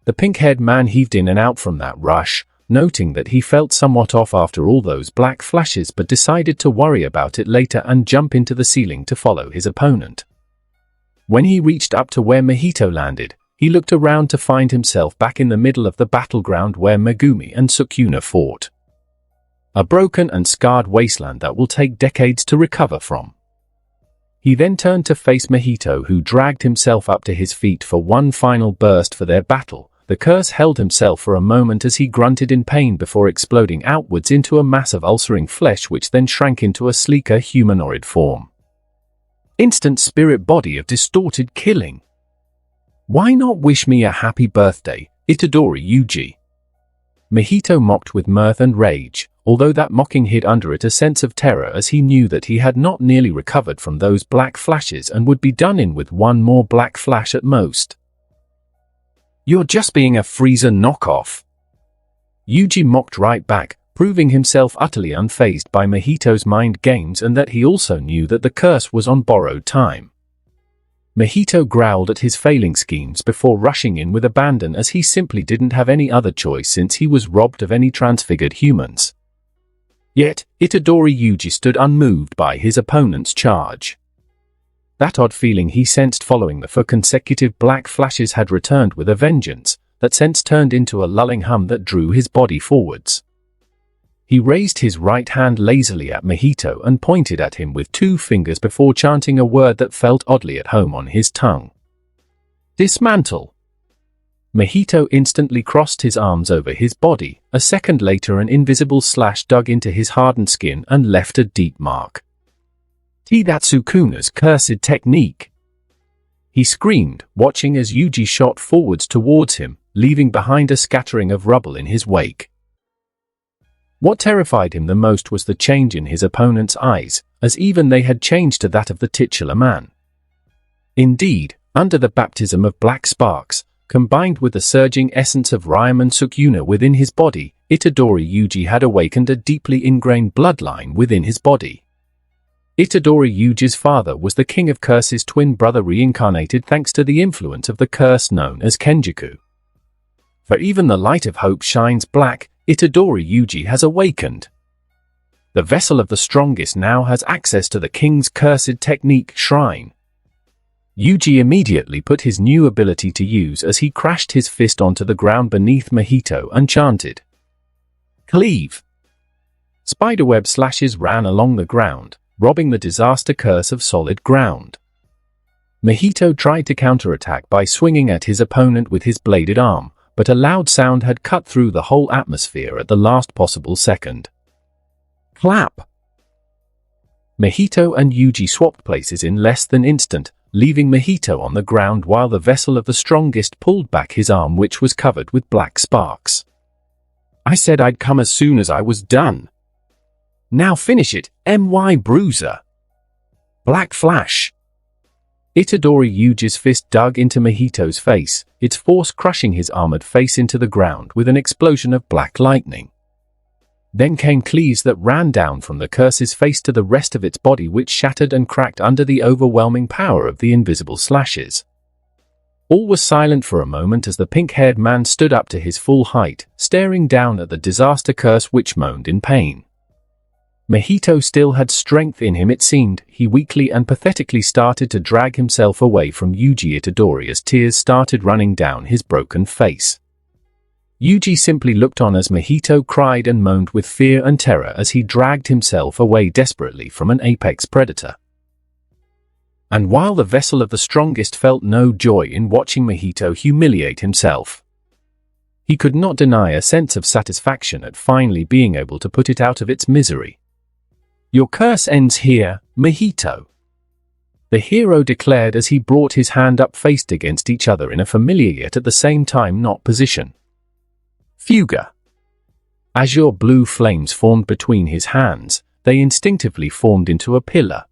The pink-haired man heaved in and out from that rush, noting that he felt somewhat off after all those black flashes, but decided to worry about it later and jump into the ceiling to follow his opponent. When he reached up to where Mahito landed, he looked around to find himself back in the middle of the battleground where Megumi and Sukuna fought. A broken and scarred wasteland that will take decades to recover from. He then turned to face Mahito, who dragged himself up to his feet for one final burst for their battle. The curse held himself for a moment as he grunted in pain before exploding outwards into a mass of ulcering flesh, which then shrank into a sleeker humanoid form. Instant spirit body of distorted killing. Why not wish me a happy birthday, Itadori Yuji? Mahito mocked with mirth and rage, although that mocking hid under it a sense of terror as he knew that he had not nearly recovered from those black flashes and would be done in with one more black flash at most. You're just being a Frieza knockoff. Yuji mocked right back, proving himself utterly unfazed by Mahito's mind games and that he also knew that the curse was on borrowed time. Mahito growled at his failing schemes before rushing in with abandon as he simply didn't have any other choice since he was robbed of any transfigured humans. Yet, Itadori Yuji stood unmoved by his opponent's charge. That odd feeling he sensed following the 4 consecutive black flashes had returned with a vengeance, that sense turned into a lulling hum that drew his body forwards. He raised his right hand lazily at Mahito and pointed at him with 2 fingers before chanting a word that felt oddly at home on his tongue. Dismantle. Mahito instantly crossed his arms over his body. A second later an invisible slash dug into his hardened skin and left a deep mark. That's Sukuna's cursed technique. He screamed, watching as Yuji shot forwards towards him, leaving behind a scattering of rubble in his wake. What terrified him the most was the change in his opponent's eyes, as even they had changed to that of the titular man. Indeed, under the baptism of black sparks, combined with the surging essence of Ryoman Sukuna within his body, Itadori Yuji had awakened a deeply ingrained bloodline within his body. Itadori Yuji's father was the King of Curse's twin brother reincarnated thanks to the influence of the curse known as Kenjaku. For even the light of hope shines black, Itadori Yuji has awakened. The vessel of the strongest now has access to the king's cursed technique shrine. Yuji immediately put his new ability to use as he crashed his fist onto the ground beneath Mahito and chanted. Cleave. Spiderweb slashes ran along the ground, robbing the disaster curse of solid ground. Mahito tried to counterattack by swinging at his opponent with his bladed arm, but a loud sound had cut through the whole atmosphere at the last possible second. Clap! Mahito and Yuji swapped places in less than an instant, leaving Mahito on the ground while the vessel of the strongest pulled back his arm, which was covered with black sparks. I said I'd come as soon as I was done. Now finish it, my bruiser. Black flash. Itadori Yuji's fist dug into Mahito's face, its force crushing his armored face into the ground with an explosion of black lightning. Then came cleaves that ran down from the curse's face to the rest of its body, which shattered and cracked under the overwhelming power of the invisible slashes. All was silent for a moment as the pink-haired man stood up to his full height, staring down at the disaster curse, which moaned in pain. Mahito still had strength in him, it seemed. He weakly and pathetically started to drag himself away from Yuji Itadori as tears started running down his broken face. Yuji simply looked on as Mahito cried and moaned with fear and terror as he dragged himself away desperately from an apex predator. And while the vessel of the strongest felt no joy in watching Mahito humiliate himself, he could not deny a sense of satisfaction at finally being able to put it out of its misery. Your curse ends here, Mahito, the hero declared as he brought his hand up faced against each other in a familiar yet at the same time not position. Fuga. Azure blue flames formed between his hands. They instinctively formed into a pillar.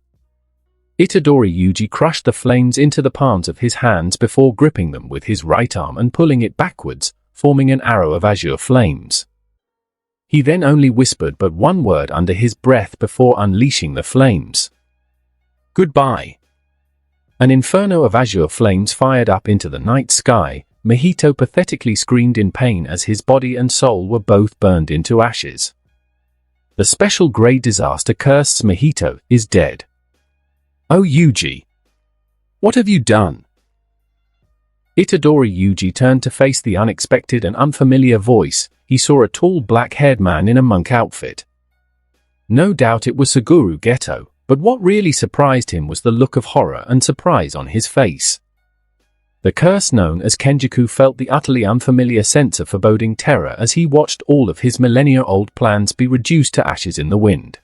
Itadori Yuji crushed the flames into the palms of his hands before gripping them with his right arm and pulling it backwards, forming an arrow of azure flames. He then only whispered but one word under his breath before unleashing the flames. Goodbye. An inferno of azure flames fired up into the night sky. Mahito pathetically screamed in pain as his body and soul were both burned into ashes. The special grey disaster curse Mahito is dead. Oh Yuji! What have you done? Itadori Yuji turned to face the unexpected and unfamiliar voice. He saw a tall black-haired man in a monk outfit. No doubt it was Suguru Geto, but what really surprised him was the look of horror and surprise on his face. The curse known as Kenjaku felt the utterly unfamiliar sense of foreboding terror as he watched all of his millennia-old plans be reduced to ashes in the wind.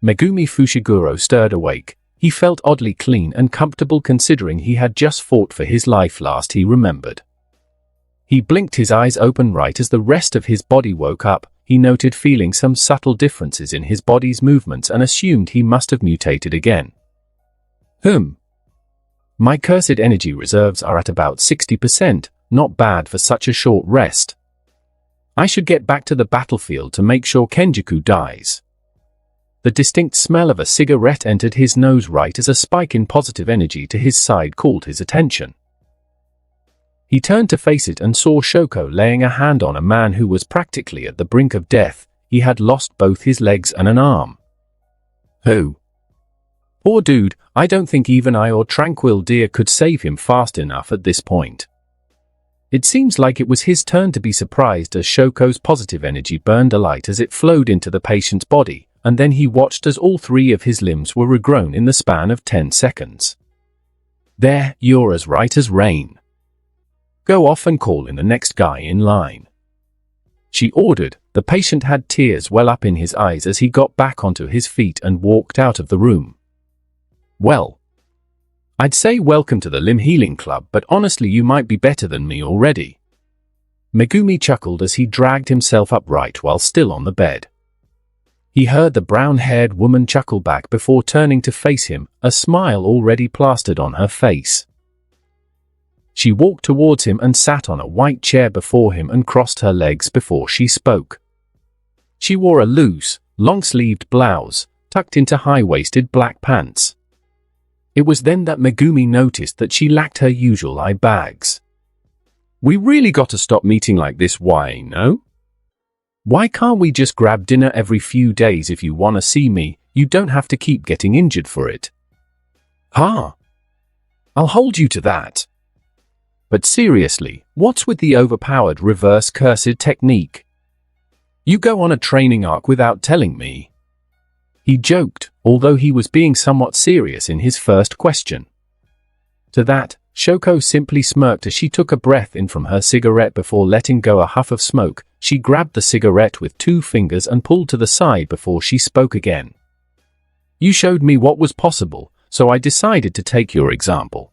Megumi Fushiguro stirred awake. He felt oddly clean and comfortable considering he had just fought for his life last he remembered. He blinked his eyes open right as the rest of his body woke up. He noted feeling some subtle differences in his body's movements and assumed he must have mutated again. My cursed energy reserves are at about 60%, not bad for such a short rest. I should get back to the battlefield to make sure Kenjaku dies. The distinct smell of a cigarette entered his nose right as a spike in positive energy to his side called his attention. He turned to face it and saw Shoko laying a hand on a man who was practically at the brink of death. He had lost both his legs and an arm. Who? Poor dude, I don't think even I or Tranquil Deer could save him fast enough at this point. It seems like it was his turn to be surprised as Shoko's positive energy burned a light as it flowed into the patient's body, and then he watched as all three of his limbs were regrown in the span of 10 seconds. There, you're as right as rain. Go off and call in the next guy in line. She ordered. The patient had tears well up in his eyes as he got back onto his feet and walked out of the room. Well, I'd say welcome to the Limb Healing Club, but honestly you might be better than me already. Megumi chuckled as he dragged himself upright while still on the bed. He heard the brown-haired woman chuckle back before turning to face him, a smile already plastered on her face. She walked towards him and sat on a white chair before him and crossed her legs before she spoke. She wore a loose, long-sleeved blouse, tucked into high-waisted black pants. It was then that Megumi noticed that she lacked her usual eye bags. We really got to stop meeting like this, why, no? Why can't we just grab dinner every few days if you want to see me? You don't have to keep getting injured for it. I'll hold you to that. But seriously, what's with the overpowered reverse cursed technique? You go on a training arc without telling me. He joked, although he was being somewhat serious in his first question. To that, Shoko simply smirked as she took a breath in from her cigarette before letting go a huff of smoke. She grabbed the cigarette with 2 fingers and pulled to the side before she spoke again. You showed me what was possible, so I decided to take your example.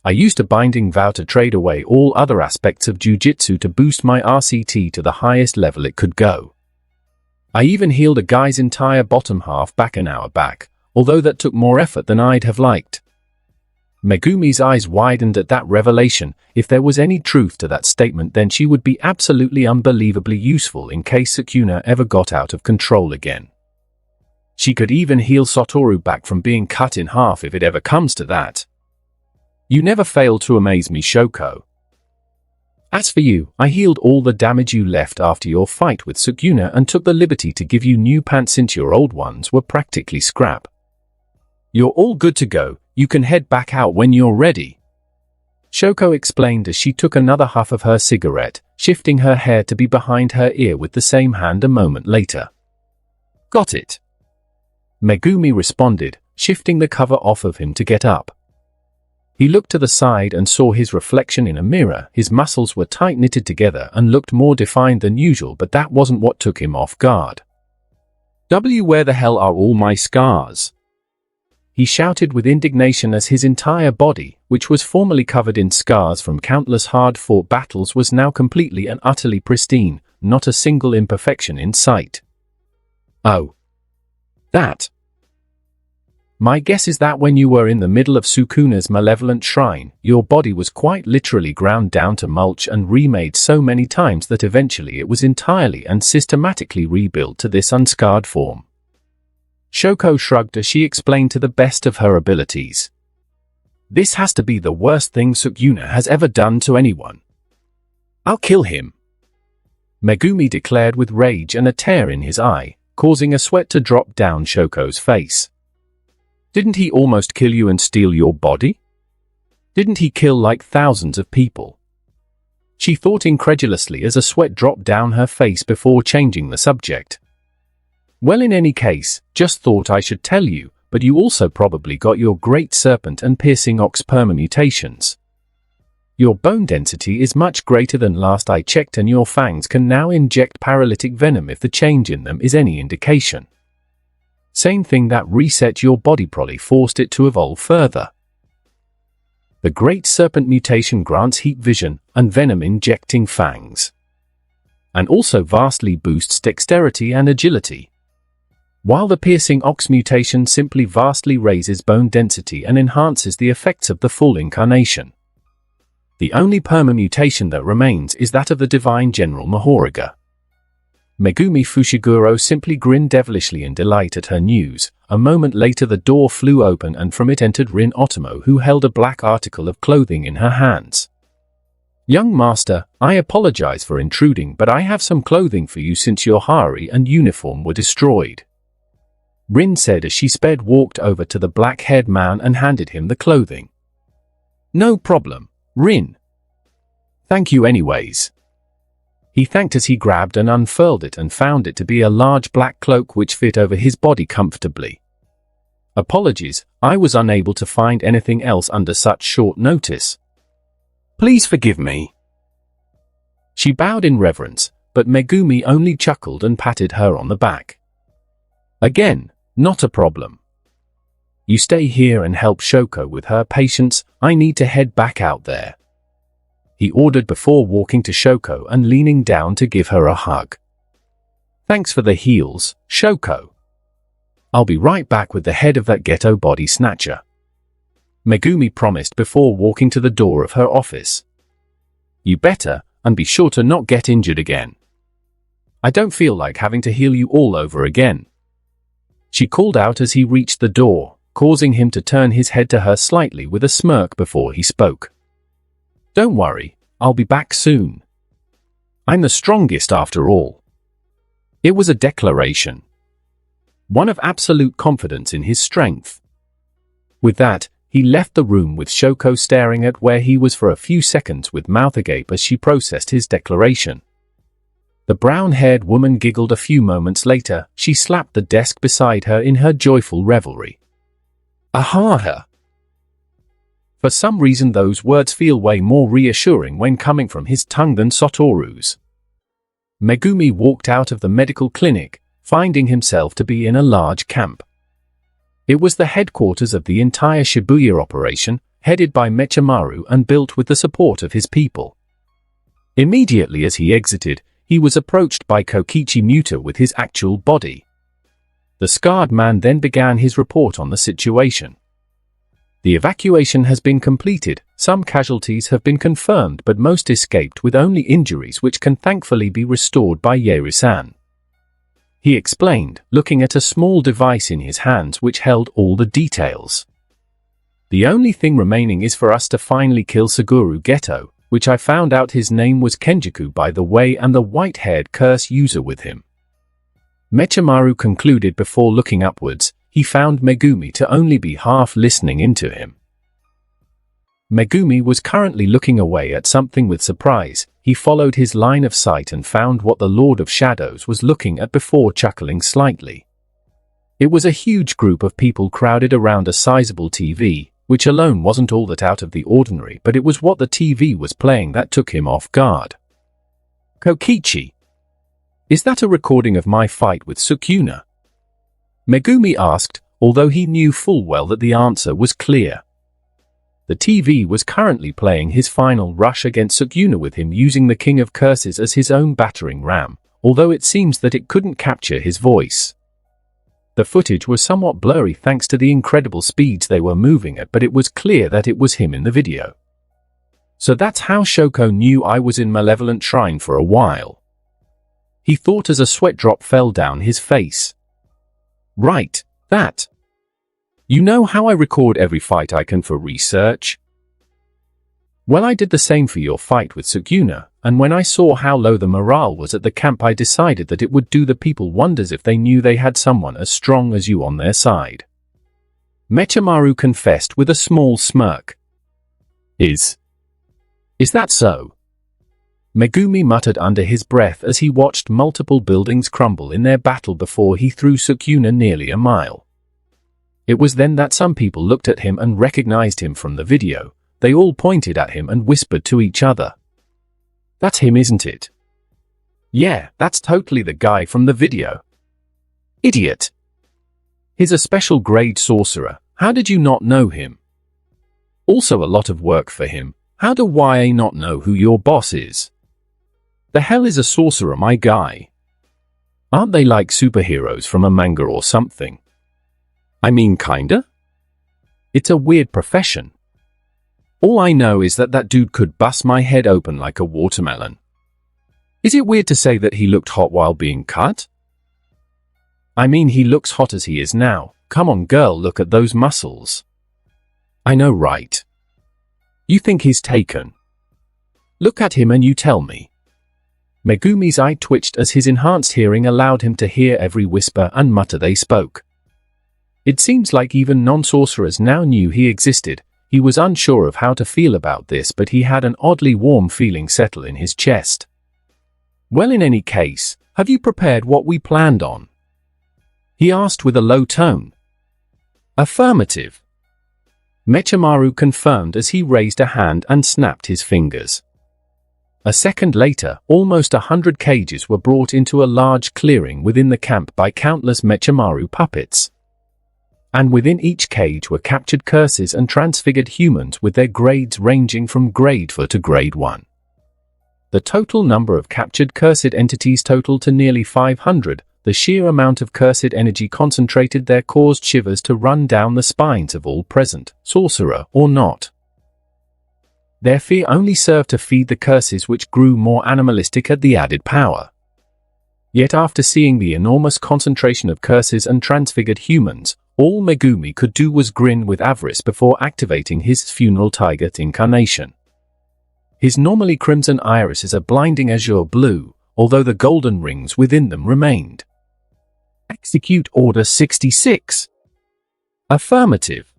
I used a binding vow to trade away all other aspects of Jujutsu to boost my RCT to the highest level it could go. I even healed a guy's entire bottom half back an hour back, although that took more effort than I'd have liked. Megumi's eyes widened at that revelation. If there was any truth to that statement, then she would be absolutely unbelievably useful in case Sukuna ever got out of control again. She could even heal Satoru back from being cut in half if it ever comes to that. You never fail to amaze me, Shoko. As for you, I healed all the damage you left after your fight with Sukuna and took the liberty to give you new pants since your old ones were practically scrap. You're all good to go. You can head back out when you're ready. Shoko explained as she took another huff of her cigarette, shifting her hair to be behind her ear with the same hand a moment later. Got it. Megumi responded, shifting the cover off of him to get up. He looked to the side and saw his reflection in a mirror. His muscles were tight-knitted together and looked more defined than usual, but that wasn't what took him off guard. Where the hell are all my scars? He shouted with indignation as his entire body, which was formerly covered in scars from countless hard-fought battles, was now completely and utterly pristine, not a single imperfection in sight. Oh. That. My guess is that when you were in the middle of Sukuna's malevolent shrine, your body was quite literally ground down to mulch and remade so many times that eventually it was entirely and systematically rebuilt to this unscarred form. Shoko shrugged as she explained to the best of her abilities. This has to be the worst thing Sukuna has ever done to anyone. I'll kill him. Megumi declared with rage and a tear in his eye, causing a sweat to drop down Shoko's face. Didn't he almost kill you and steal your body? Didn't he kill like thousands of people? She thought incredulously as a sweat dropped down her face before changing the subject. Well, in any case, just thought I should tell you, but you also probably got your Great Serpent and Piercing Ox permutations. Your bone density is much greater than last I checked, and your fangs can now inject paralytic venom if the change in them is any indication. Same thing that reset your body probably forced it to evolve further. The Great Serpent mutation grants heat vision and venom-injecting fangs, and also vastly boosts dexterity and agility, while the Piercing Ox mutation simply vastly raises bone density and enhances the effects of the full incarnation. The only permutation that remains is that of the Divine General Mahoraga. Megumi Fushiguro simply grinned devilishly in delight at her news. A moment later the door flew open and from it entered Rin Otomo, who held a black article of clothing in her hands. Young master, I apologize for intruding, but I have some clothing for you since your hari and uniform were destroyed. Rin said as she walked over to the black-haired man and handed him the clothing. No problem, Rin. Thank you anyways. He thanked as he grabbed and unfurled it and found it to be a large black cloak which fit over his body comfortably. Apologies, I was unable to find anything else under such short notice. Please forgive me. She bowed in reverence, but Megumi only chuckled and patted her on the back. Again, not a problem. You stay here and help Shoko with her patients. I need to head back out there, he ordered before walking to Shoko and leaning down to give her a hug. Thanks for the heals, Shoko. I'll be right back with the head of that ghetto body snatcher, Megumi promised before walking to the door of her office. You better, and be sure to not get injured again. I don't feel like having to heal you all over again, she called out as he reached the door, causing him to turn his head to her slightly with a smirk before he spoke. Don't worry, I'll be back soon. I'm the strongest after all. It was a declaration, one of absolute confidence in his strength. With that, he left the room with Shoko staring at where he was for a few seconds with mouth agape as she processed his declaration. The brown-haired woman giggled a few moments later. She slapped the desk beside her in her joyful revelry. Aha! For some reason those words feel way more reassuring when coming from his tongue than Satoru's. Megumi walked out of the medical clinic, finding himself to be in a large camp. It was the headquarters of the entire Shibuya operation, headed by Mechamaru and built with the support of his people. Immediately as he exited, he was approached by Kokichi Muta with his actual body. The scarred man then began his report on the situation. The evacuation has been completed, some casualties have been confirmed but most escaped with only injuries which can thankfully be restored by Yeri-san. He explained, looking at a small device in his hands which held all the details. The only thing remaining is for us to finally kill Suguru Geto, which I found out his name was Kenjaku by the way, and the white-haired curse user with him. Mechamaru concluded before looking upwards. He found Megumi to only be half listening into him. Megumi was currently looking away at something with surprise. He followed his line of sight and found what the Lord of Shadows was looking at before chuckling slightly. It was a huge group of people crowded around a sizable TV, which alone wasn't all that out of the ordinary, but it was what the TV was playing that took him off guard. Kokichi, is that a recording of my fight with Sukuna? Megumi asked, although he knew full well that the answer was clear. The TV was currently playing his final rush against Sukuna with him using the King of Curses as his own battering ram, although it seems that it couldn't capture his voice. The footage was somewhat blurry thanks to the incredible speeds they were moving at, but it was clear that it was him in the video. So that's how Shoko knew I was in Malevolent Shrine for a while. He thought as a sweat drop fell down his face. Right, that. You know how I record every fight I can for research? Well, I did the same for your fight with Sukuna, and when I saw how low the morale was at the camp, I decided that it would do the people wonders if they knew they had someone as strong as you on their side. Mechamaru confessed with a small smirk. Is that so? Megumi muttered under his breath as he watched multiple buildings crumble in their battle before he threw Sukuna nearly a mile. It was then that some people looked at him and recognized him from the video. They all pointed at him and whispered to each other. That's him, isn't it? Yeah, that's totally the guy from the video. Idiot. He's a special grade sorcerer. How did you not know him? Also a lot of work for him. How do YA not know who your boss is? The hell is a sorcerer, my guy? Aren't they like superheroes from a manga or something? I mean, kinda? It's a weird profession. All I know is that that dude could bust my head open like a watermelon. Is it weird to say that he looked hot while being cut? I mean, he looks hot as he is now. Come on, girl, look at those muscles. I know, right? You think he's taken? Look at him and you tell me. Megumi's eye twitched as his enhanced hearing allowed him to hear every whisper and mutter they spoke. It seems like even non-sorcerers now knew he existed. He was unsure of how to feel about this, but he had an oddly warm feeling settle in his chest. Well, in any case, have you prepared what we planned on? He asked with a low tone. Affirmative. Mechamaru confirmed as he raised a hand and snapped his fingers. A second later, almost 100 cages were brought into a large clearing within the camp by countless Mechamaru puppets. And within each cage were captured curses and transfigured humans with their grades ranging from grade 4 to grade 1. The total number of captured cursed entities totaled to nearly 500. The sheer amount of cursed energy concentrated there caused shivers to run down the spines of all present, sorcerer or not. Their fear only served to feed the curses, which grew more animalistic at the added power. Yet after seeing the enormous concentration of curses and transfigured humans, all Megumi could do was grin with avarice before activating his funeral tiger incarnation. His normally crimson iris is a blinding azure blue, although the golden rings within them remained. Execute Order 66. Affirmative.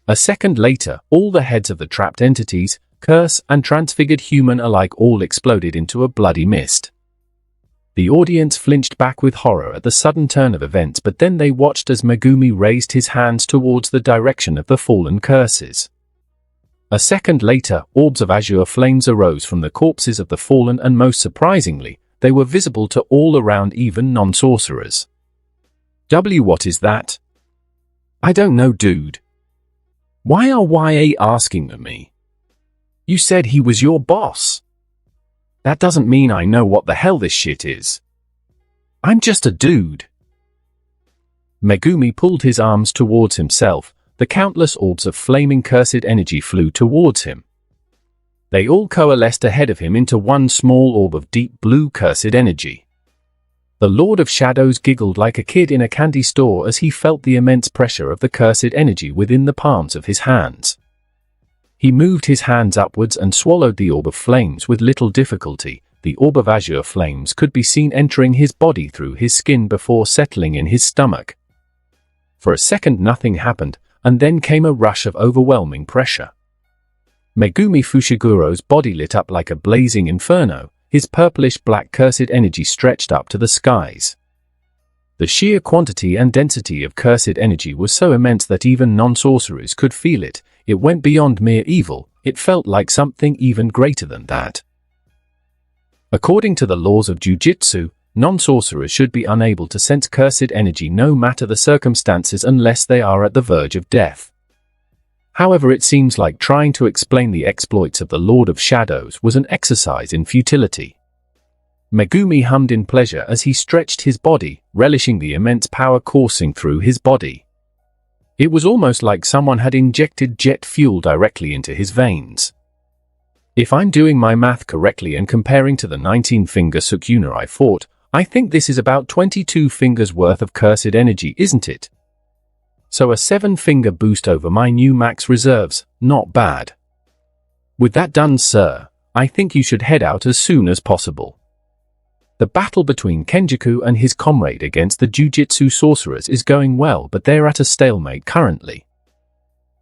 A second later, all the heads of the trapped entities, curse and transfigured human alike all exploded into a bloody mist. The audience flinched back with horror at the sudden turn of events, but then they watched as Megumi raised his hands towards the direction of the fallen curses. A second later, orbs of azure flames arose from the corpses of the fallen, and most surprisingly, they were visible to all around, even non-sorcerers. What is that? I don't know, dude. Why are YA asking me? You said he was your boss. That doesn't mean I know what the hell this shit is. I'm just a dude. Megumi pulled his arms towards himself. The countless orbs of flaming cursed energy flew towards him. They all coalesced ahead of him into one small orb of deep blue cursed energy. The Lord of Shadows giggled like a kid in a candy store as he felt the immense pressure of the cursed energy within the palms of his hands. He moved his hands upwards and swallowed the orb of flames with little difficulty. The orb of azure flames could be seen entering his body through his skin before settling in his stomach. For a second nothing happened, and then came a rush of overwhelming pressure. Megumi Fushiguro's body lit up like a blazing inferno. His purplish-black cursed energy stretched up to the skies. The sheer quantity and density of cursed energy was so immense that even non-sorcerers could feel it. It went beyond mere evil. It felt like something even greater than that. According to the laws of Jujutsu, non-sorcerers should be unable to sense cursed energy no matter the circumstances unless they are at the verge of death. However, it seems like trying to explain the exploits of the Lord of Shadows was an exercise in futility. Megumi hummed in pleasure as he stretched his body, relishing the immense power coursing through his body. It was almost like someone had injected jet fuel directly into his veins. If I'm doing my math correctly and comparing to the 19-finger Sukuna I fought, I think this is about 22 fingers worth of cursed energy, isn't it? So a 7-finger boost over my new max reserves, not bad. With that done, sir, I think you should head out as soon as possible. The battle between Kenjaku and his comrade against the Jujutsu sorcerers is going well, but they're at a stalemate currently.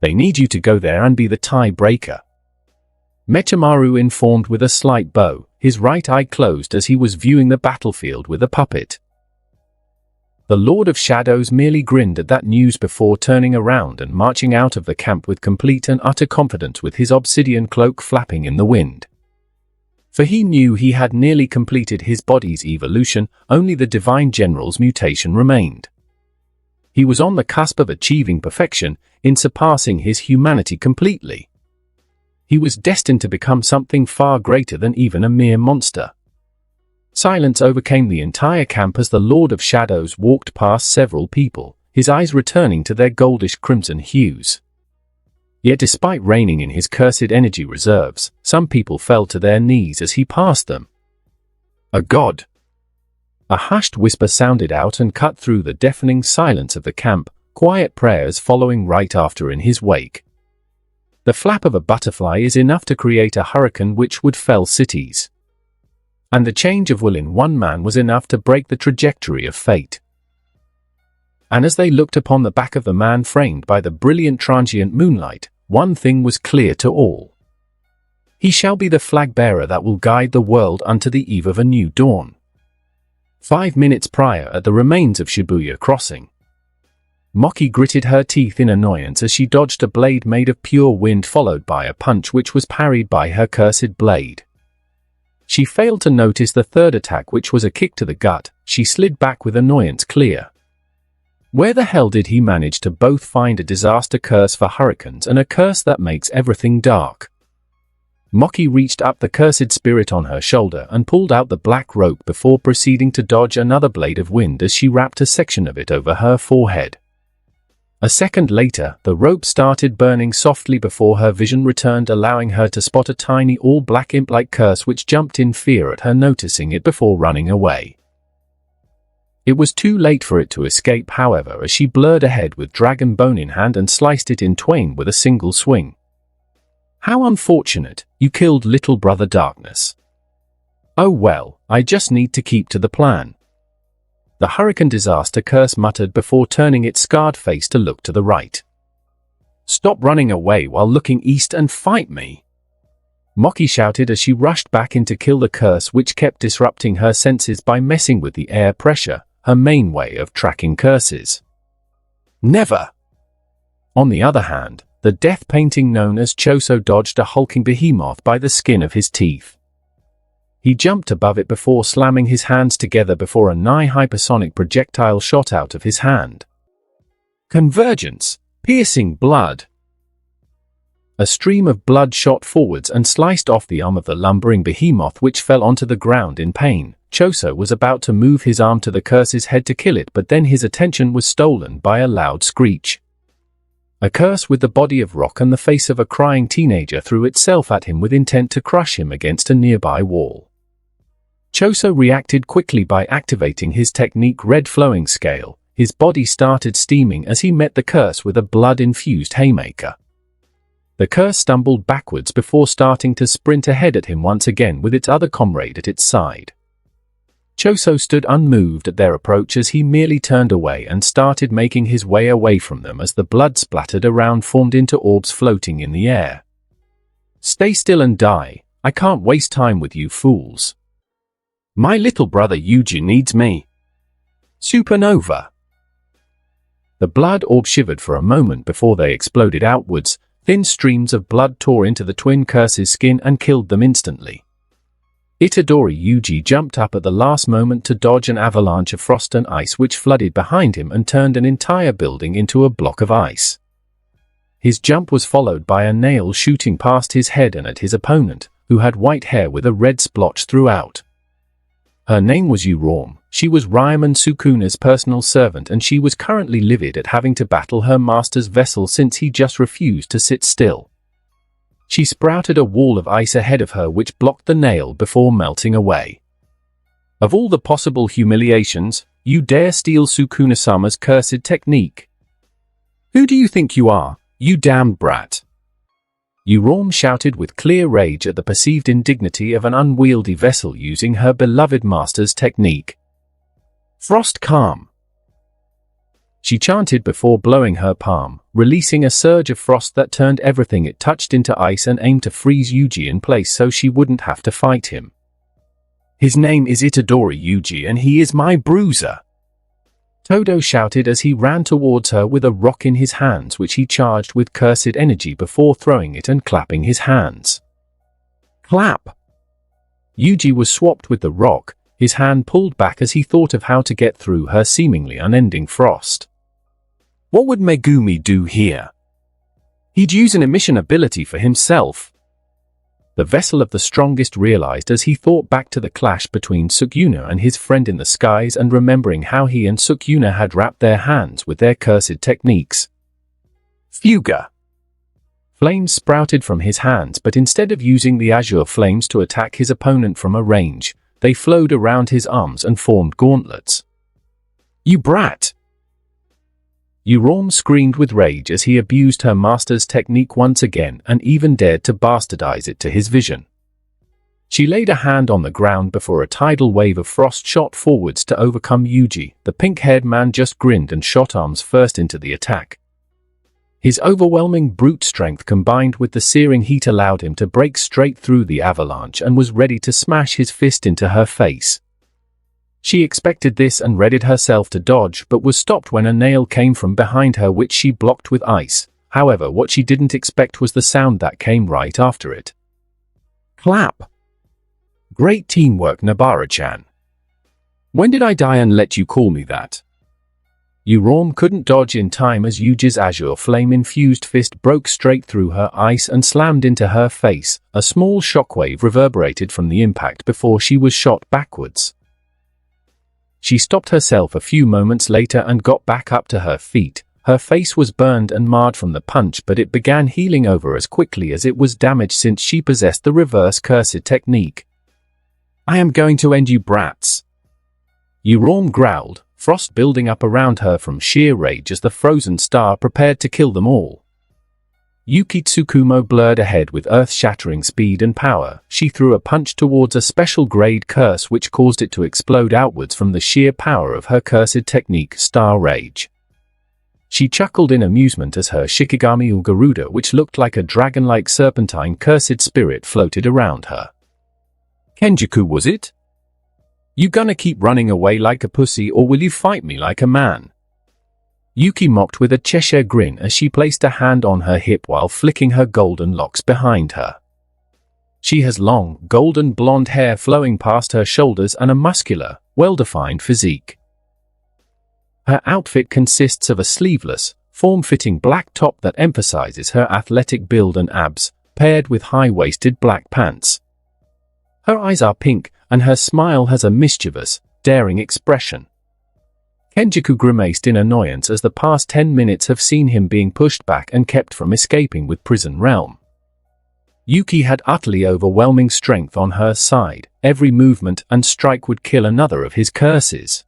They need you to go there and be the tie-breaker. Mechimaru informed with a slight bow, his right eye closed as he was viewing the battlefield with a puppet. The Lord of Shadows merely grinned at that news before turning around and marching out of the camp with complete and utter confidence, with his obsidian cloak flapping in the wind. For he knew he had nearly completed his body's evolution, only the Divine General's mutation remained. He was on the cusp of achieving perfection, in surpassing his humanity completely. He was destined to become something far greater than even a mere monster. Silence overcame the entire camp as the Lord of Shadows walked past several people, his eyes returning to their goldish crimson hues. Yet despite reigning in his cursed energy reserves, some people fell to their knees as he passed them. A god! A hushed whisper sounded out and cut through the deafening silence of the camp, quiet prayers following right after in his wake. The flap of a butterfly is enough to create a hurricane which would fell cities. And the change of will in one man was enough to break the trajectory of fate. And as they looked upon the back of the man framed by the brilliant transient moonlight, one thing was clear to all. He shall be the flag-bearer that will guide the world unto the eve of a new dawn. 5 minutes prior, at the remains of Shibuya Crossing, Moki gritted her teeth in annoyance as she dodged a blade made of pure wind followed by a punch which was parried by her cursed blade. She failed to notice the third attack, which was a kick to the gut. She slid back with annoyance clear. Where the hell did he manage to both find a disaster curse for hurricanes and a curse that makes everything dark? Moki reached up the cursed spirit on her shoulder and pulled out the black rope before proceeding to dodge another blade of wind as she wrapped a section of it over her forehead. A second later, the rope started burning softly before her vision returned, allowing her to spot a tiny all-black imp-like curse which jumped in fear at her noticing it before running away. It was too late for it to escape, however, as she blurred ahead with dragon bone in hand and sliced it in twain with a single swing. How unfortunate, you killed little brother Darkness. Oh well, I just need to keep to the plan. The hurricane disaster curse muttered before turning its scarred face to look to the right. Stop running away while looking east and fight me! Moki shouted as she rushed back in to kill the curse which kept disrupting her senses by messing with the air pressure, her main way of tracking curses. Never! On the other hand, The death painting known as Choso dodged a hulking behemoth by the skin of his teeth. He jumped above it before slamming his hands together before a nigh-hypersonic projectile shot out of his hand. Convergence. Piercing blood. A stream of blood shot forwards and sliced off the arm of the lumbering behemoth, which fell onto the ground in pain. Choso was about to move his arm to the curse's head to kill it, but then his attention was stolen by a loud screech. A curse with the body of rock and the face of a crying teenager threw itself at him with intent to crush him against a nearby wall. Choso reacted quickly by activating his technique Red Flowing Scale. His body started steaming as he met the curse with a blood-infused haymaker. The curse stumbled backwards before starting to sprint ahead at him once again with its other comrade at its side. Choso stood unmoved at their approach as he merely turned away and started making his way away from them as the blood splattered around formed into orbs floating in the air. "Stay still and die. I can't waste time with you fools. My little brother Yuji needs me." Supernova. The blood orb shivered for a moment before they exploded outwards. Thin streams of blood tore into the twin curses' skin and killed them instantly. Itadori Yuji jumped up at the last moment to dodge an avalanche of frost and ice which flooded behind him and turned an entire building into a block of ice. His jump was followed by a nail shooting past his head and at his opponent, who had white hair with a red splotch throughout. Her name was Urom. She was Ryman Sukuna's personal servant, and she was currently livid at having to battle her master's vessel since he just refused to sit still. She sprouted a wall of ice ahead of her which blocked the nail before melting away. "Of all the possible humiliations, you dare steal Sukuna-sama's cursed technique? Who do you think you are, you damned brat?" Urom shouted with clear rage at the perceived indignity of an unwieldy vessel using her beloved master's technique. "Frost calm," she chanted before blowing her palm, releasing a surge of frost that turned everything it touched into ice and aimed to freeze Yuji in place so she wouldn't have to fight him. "His name is Itadori Yuji and he is my bruiser," Todo shouted as he ran towards her with a rock in his hands which he charged with cursed energy before throwing it and clapping his hands. Clap! Yuji was swapped with the rock, his hand pulled back as he thought of how to get through her seemingly unending frost. What would Megumi do here? He'd use an emission ability for himself. The vessel of the strongest realized as he thought back to the clash between Sukuna and his friend in the skies and remembering how he and Sukuna had wrapped their hands with their cursed techniques. Fuga! Flames sprouted from his hands, but instead of using the azure flames to attack his opponent from a range, they flowed around his arms and formed gauntlets. You brat! Urom screamed with rage as he abused her master's technique once again and even dared to bastardize it to his vision. She laid a hand on the ground before a tidal wave of frost shot forwards to overcome Yuji. The pink-haired man just grinned and shot arms first into the attack. His overwhelming brute strength combined with the searing heat allowed him to break straight through the avalanche and was ready to smash his fist into her face. She expected this and readied herself to dodge, but was stopped when a nail came from behind her which she blocked with ice. However, what she didn't expect was the sound that came right after it. Clap! Great teamwork, Nabara-chan. When did I die and let you call me that? Urom couldn't dodge in time as Yuji's azure flame-infused fist broke straight through her ice and slammed into her face. A small shockwave reverberated from the impact before she was shot backwards. She stopped herself a few moments later and got back up to her feet. Her face was burned and marred from the punch, but it began healing over as quickly as it was damaged since she possessed the reverse cursed technique. I am going to end you brats. Urom growled, frost building up around her from sheer rage as the frozen star prepared to kill them all. Yuki Tsukumo blurred ahead with earth-shattering speed and power. She threw a punch towards a special-grade curse which caused it to explode outwards from the sheer power of her cursed technique, Star Rage. She chuckled in amusement as her Shikigami Garuda, which looked like a dragon-like serpentine cursed spirit, floated around her. Kenjaku, was it? You gonna keep running away like a pussy or will you fight me like a man? Yuki mocked with a Cheshire grin as she placed a hand on her hip while flicking her golden locks behind her. She has long, golden blonde hair flowing past her shoulders and a muscular, well-defined physique. Her outfit consists of a sleeveless, form-fitting black top that emphasizes her athletic build and abs, paired with high-waisted black pants. Her eyes are pink, and her smile has a mischievous, daring expression. Kenjiku grimaced in annoyance as the past 10 minutes have seen him being pushed back and kept from escaping with Prison Realm. Yuki had utterly overwhelming strength on her side. Every movement and strike would kill another of his curses.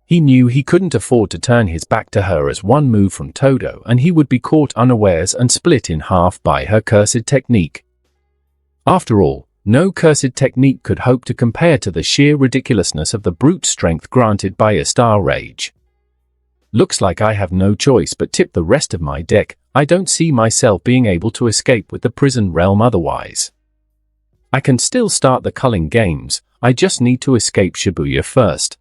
He knew he couldn't afford to turn his back to her, as one move from Todo and he would be caught unawares and split in half by her cursed technique. After all, no cursed technique could hope to compare to the sheer ridiculousness of the brute strength granted by a Star Rage. Looks like I have no choice but tip the rest of my deck. I don't see myself being able to escape with the Prison Realm otherwise. I can still start the culling games, I just need to escape Shibuya first.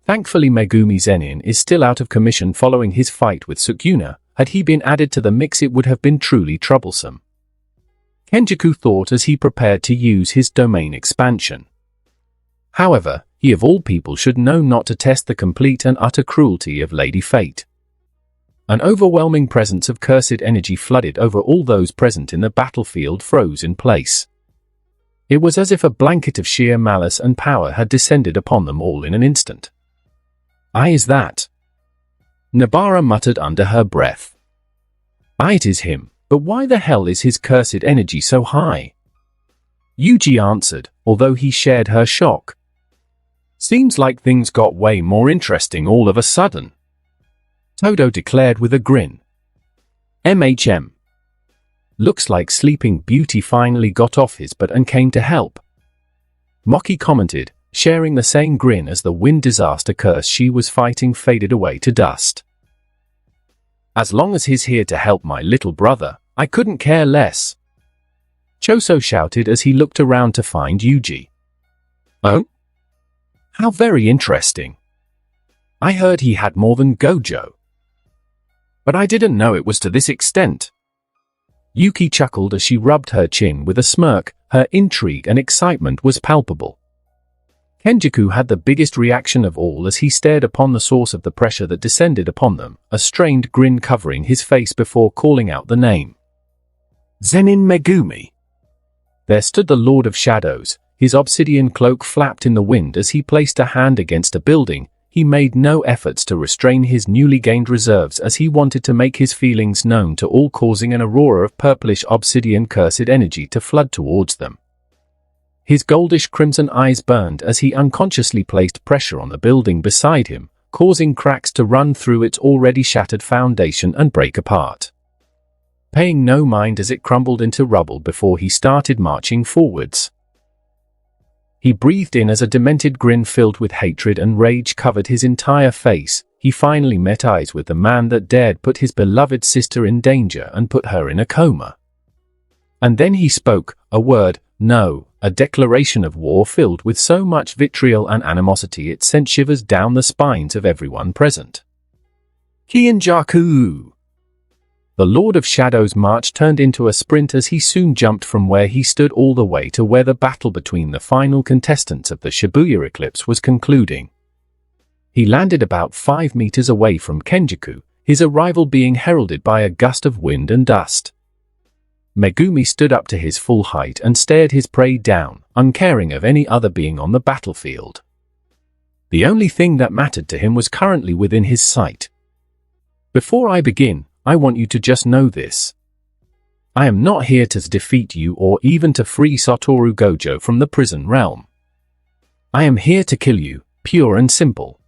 Thankfully Megumi Zenin is still out of commission following his fight with Sukuna. Had he been added to the mix it would have been truly troublesome. Kenjiku thought as he prepared to use his domain expansion. However, he of all people should know not to test the complete and utter cruelty of Lady Fate. An overwhelming presence of cursed energy flooded over all those present in the battlefield, froze in place. It was as if a blanket of sheer malice and power had descended upon them all in an instant. Is that? Nabara muttered under her breath. It is him, but why the hell is his cursed energy so high? Yuji answered, although he shared her shock. Seems like things got way more interesting all of a sudden. Todo declared with a grin. MHM. Looks like Sleeping Beauty finally got off his butt and came to help. Moki commented, sharing the same grin as the wind disaster curse she was fighting faded away to dust. As long as he's here to help my little brother, I couldn't care less. Choso shouted as he looked around to find Yuji. Oh? How very interesting. I heard he had more than Gojo. But I didn't know it was to this extent. Yuki chuckled as she rubbed her chin with a smirk. Her intrigue and excitement was palpable. Kenjiku had the biggest reaction of all as he stared upon the source of the pressure that descended upon them, a strained grin covering his face before calling out the name. Zenin Megumi. There stood the Lord of Shadows. His obsidian cloak flapped in the wind as he placed a hand against a building. He made no efforts to restrain his newly gained reserves as he wanted to make his feelings known to all, causing an aurora of purplish obsidian cursed energy to flood towards them. His goldish crimson eyes burned as he unconsciously placed pressure on the building beside him, causing cracks to run through its already shattered foundation and break apart. Paying no mind as it crumbled into rubble before he started marching forwards. He breathed in as a demented grin filled with hatred and rage covered his entire face. He finally met eyes with the man that dared put his beloved sister in danger and put her in a coma. And then he spoke, a word, no, a declaration of war filled with so much vitriol and animosity it sent shivers down the spines of everyone present. Kianjaku! The Lord of Shadows' march turned into a sprint as he soon jumped from where he stood all the way to where the battle between the final contestants of the Shibuya eclipse was concluding. He landed about 5 meters away from Kenjiku, his arrival being heralded by a gust of wind and dust. Megumi stood up to his full height and stared his prey down, uncaring of any other being on the battlefield. The only thing that mattered to him was currently within his sight. Before I begin, I want you to just know this. I am not here to defeat you or even to free Satoru Gojo from the prison realm. I am here to kill you, pure and simple.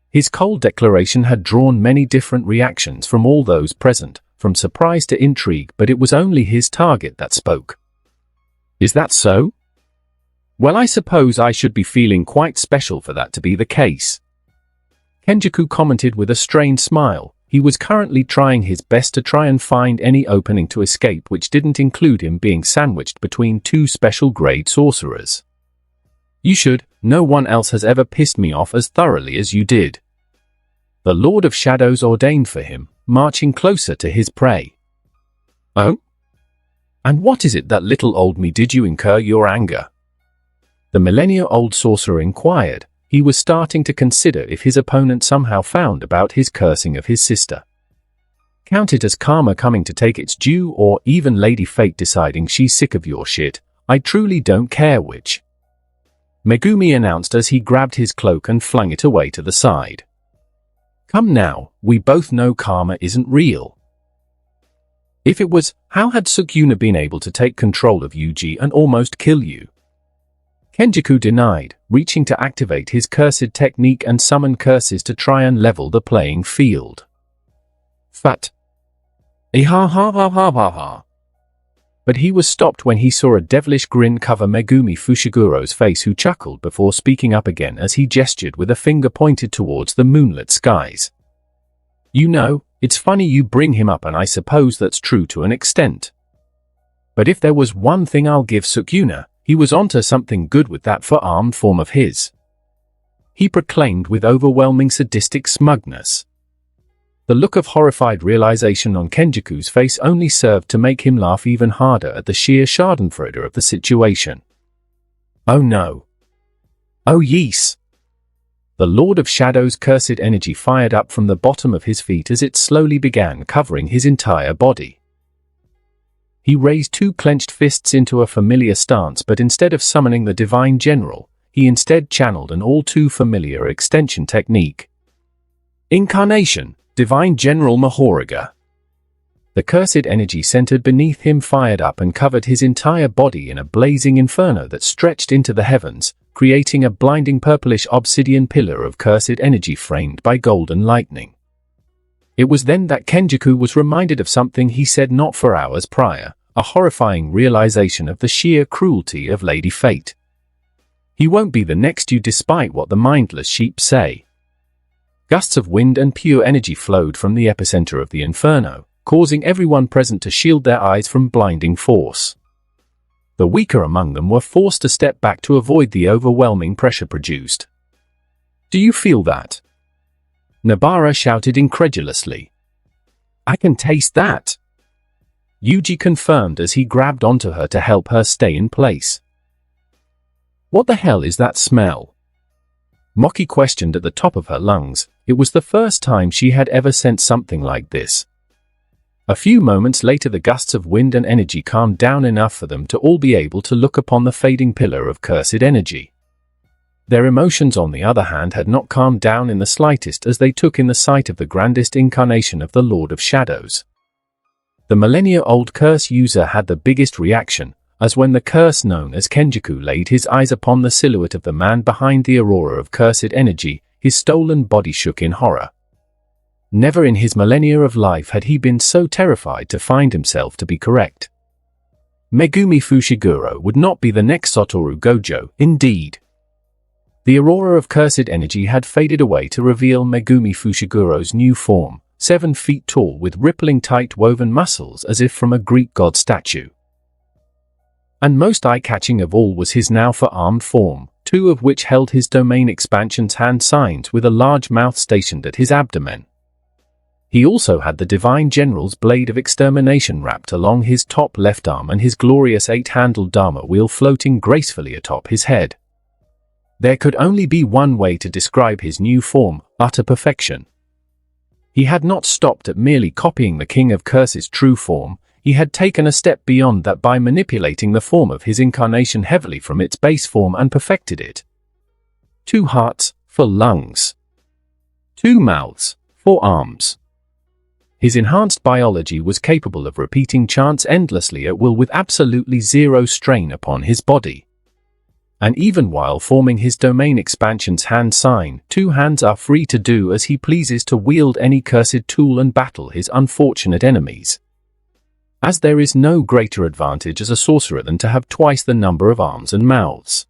His cold declaration had drawn many different reactions from all those present, from surprise to intrigue, but it was only his target that spoke. Is that so? Well, I suppose I should be feeling quite special for that to be the case. Kenjiku commented with a strained smile. He was currently trying his best to try and find any opening to escape which didn't include him being sandwiched between two special grade sorcerers. You should. No one else has ever pissed me off as thoroughly as you did. the Lord of Shadows ordained for him, marching closer to his prey. "Oh? And what is it that little old me did you incur your anger?" the millennia-old sorcerer inquired. He was starting to consider if his opponent somehow found about his cursing of his sister. Count it as karma coming to take its due, or even Lady Fate deciding she's sick of your shit. I truly don't care which. Megumi announced as he grabbed his cloak and flung it away to the side. Come now, we both know karma isn't real. If it was, how had Sukuna been able to take control of Yuji and almost kill you? Kenjaku denied, reaching to activate his cursed technique and summon curses to try and level the playing field. Fat. Ha. But he was stopped when he saw a devilish grin cover Megumi Fushiguro's face, who chuckled before speaking up again as he gestured with a finger pointed towards the moonlit skies. You know, it's funny you bring him up, and I suppose that's true to an extent. But if there was one thing I'll give Sukuna, he was onto something good with that forearmed form of his. He proclaimed with overwhelming sadistic smugness. The look of horrified realization on Kenjaku's face only served to make him laugh even harder at the sheer schadenfreude of the situation. Oh no. Oh yes. The Lord of Shadows' cursed energy fired up from the bottom of his feet as it slowly began covering his entire body. He raised two clenched fists into a familiar stance, but instead of summoning the Divine General, he instead channeled an all too familiar extension technique. Incarnation, Divine General Mahoraga. The cursed energy centered beneath him fired up and covered his entire body in a blazing inferno that stretched into the heavens, creating a blinding purplish obsidian pillar of cursed energy framed by golden lightning. It was then that Kenjaku was reminded of something he said not 4 hours prior, a horrifying realization of the sheer cruelty of Lady Fate. He won't be the next you, despite what the mindless sheep say. Gusts of wind and pure energy flowed from the epicenter of the inferno, causing everyone present to shield their eyes from blinding force. The weaker among them were forced to step back to avoid the overwhelming pressure produced. Do you feel that? Nabara shouted incredulously. I can taste that. Yuji confirmed as he grabbed onto her to help her stay in place. What the hell is that smell? Moki questioned at the top of her lungs. It was the first time she had ever sensed something like this. A few moments later, the gusts of wind and energy calmed down enough for them to all be able to look upon the fading pillar of cursed energy. Their emotions, on the other hand, had not calmed down in the slightest as they took in the sight of the grandest incarnation of the Lord of Shadows. The millennia-old curse user had the biggest reaction, as when the curse known as Kenjaku laid his eyes upon the silhouette of the man behind the aurora of cursed energy, his stolen body shook in horror. Never in his millennia of life had he been so terrified to find himself to be correct. Megumi Fushiguro would not be the next Satoru Gojo, indeed. The aurora of cursed energy had faded away to reveal Megumi Fushiguro's new form, 7 feet tall with rippling tight woven muscles as if from a Greek god statue. And most eye-catching of all was his now four-armed form, 2 of which held his domain expansion's hand signs with a large mouth stationed at his abdomen. He also had the Divine General's blade of extermination wrapped along his top left arm and his glorious 8-handled Dharma wheel floating gracefully atop his head. There could only be one way to describe his new form: utter perfection. He had not stopped at merely copying the King of Curse's true form. He had taken a step beyond that by manipulating the form of his incarnation heavily from its base form and perfected it. 2 hearts, 4 lungs. 2 mouths, 4 arms. His enhanced biology was capable of repeating chants endlessly at will with absolutely zero strain upon his body. And even while forming his domain expansion's hand sign, 2 hands are free to do as he pleases, to wield any cursed tool and battle his unfortunate enemies. As there is no greater advantage as a sorcerer than to have twice the number of arms and mouths.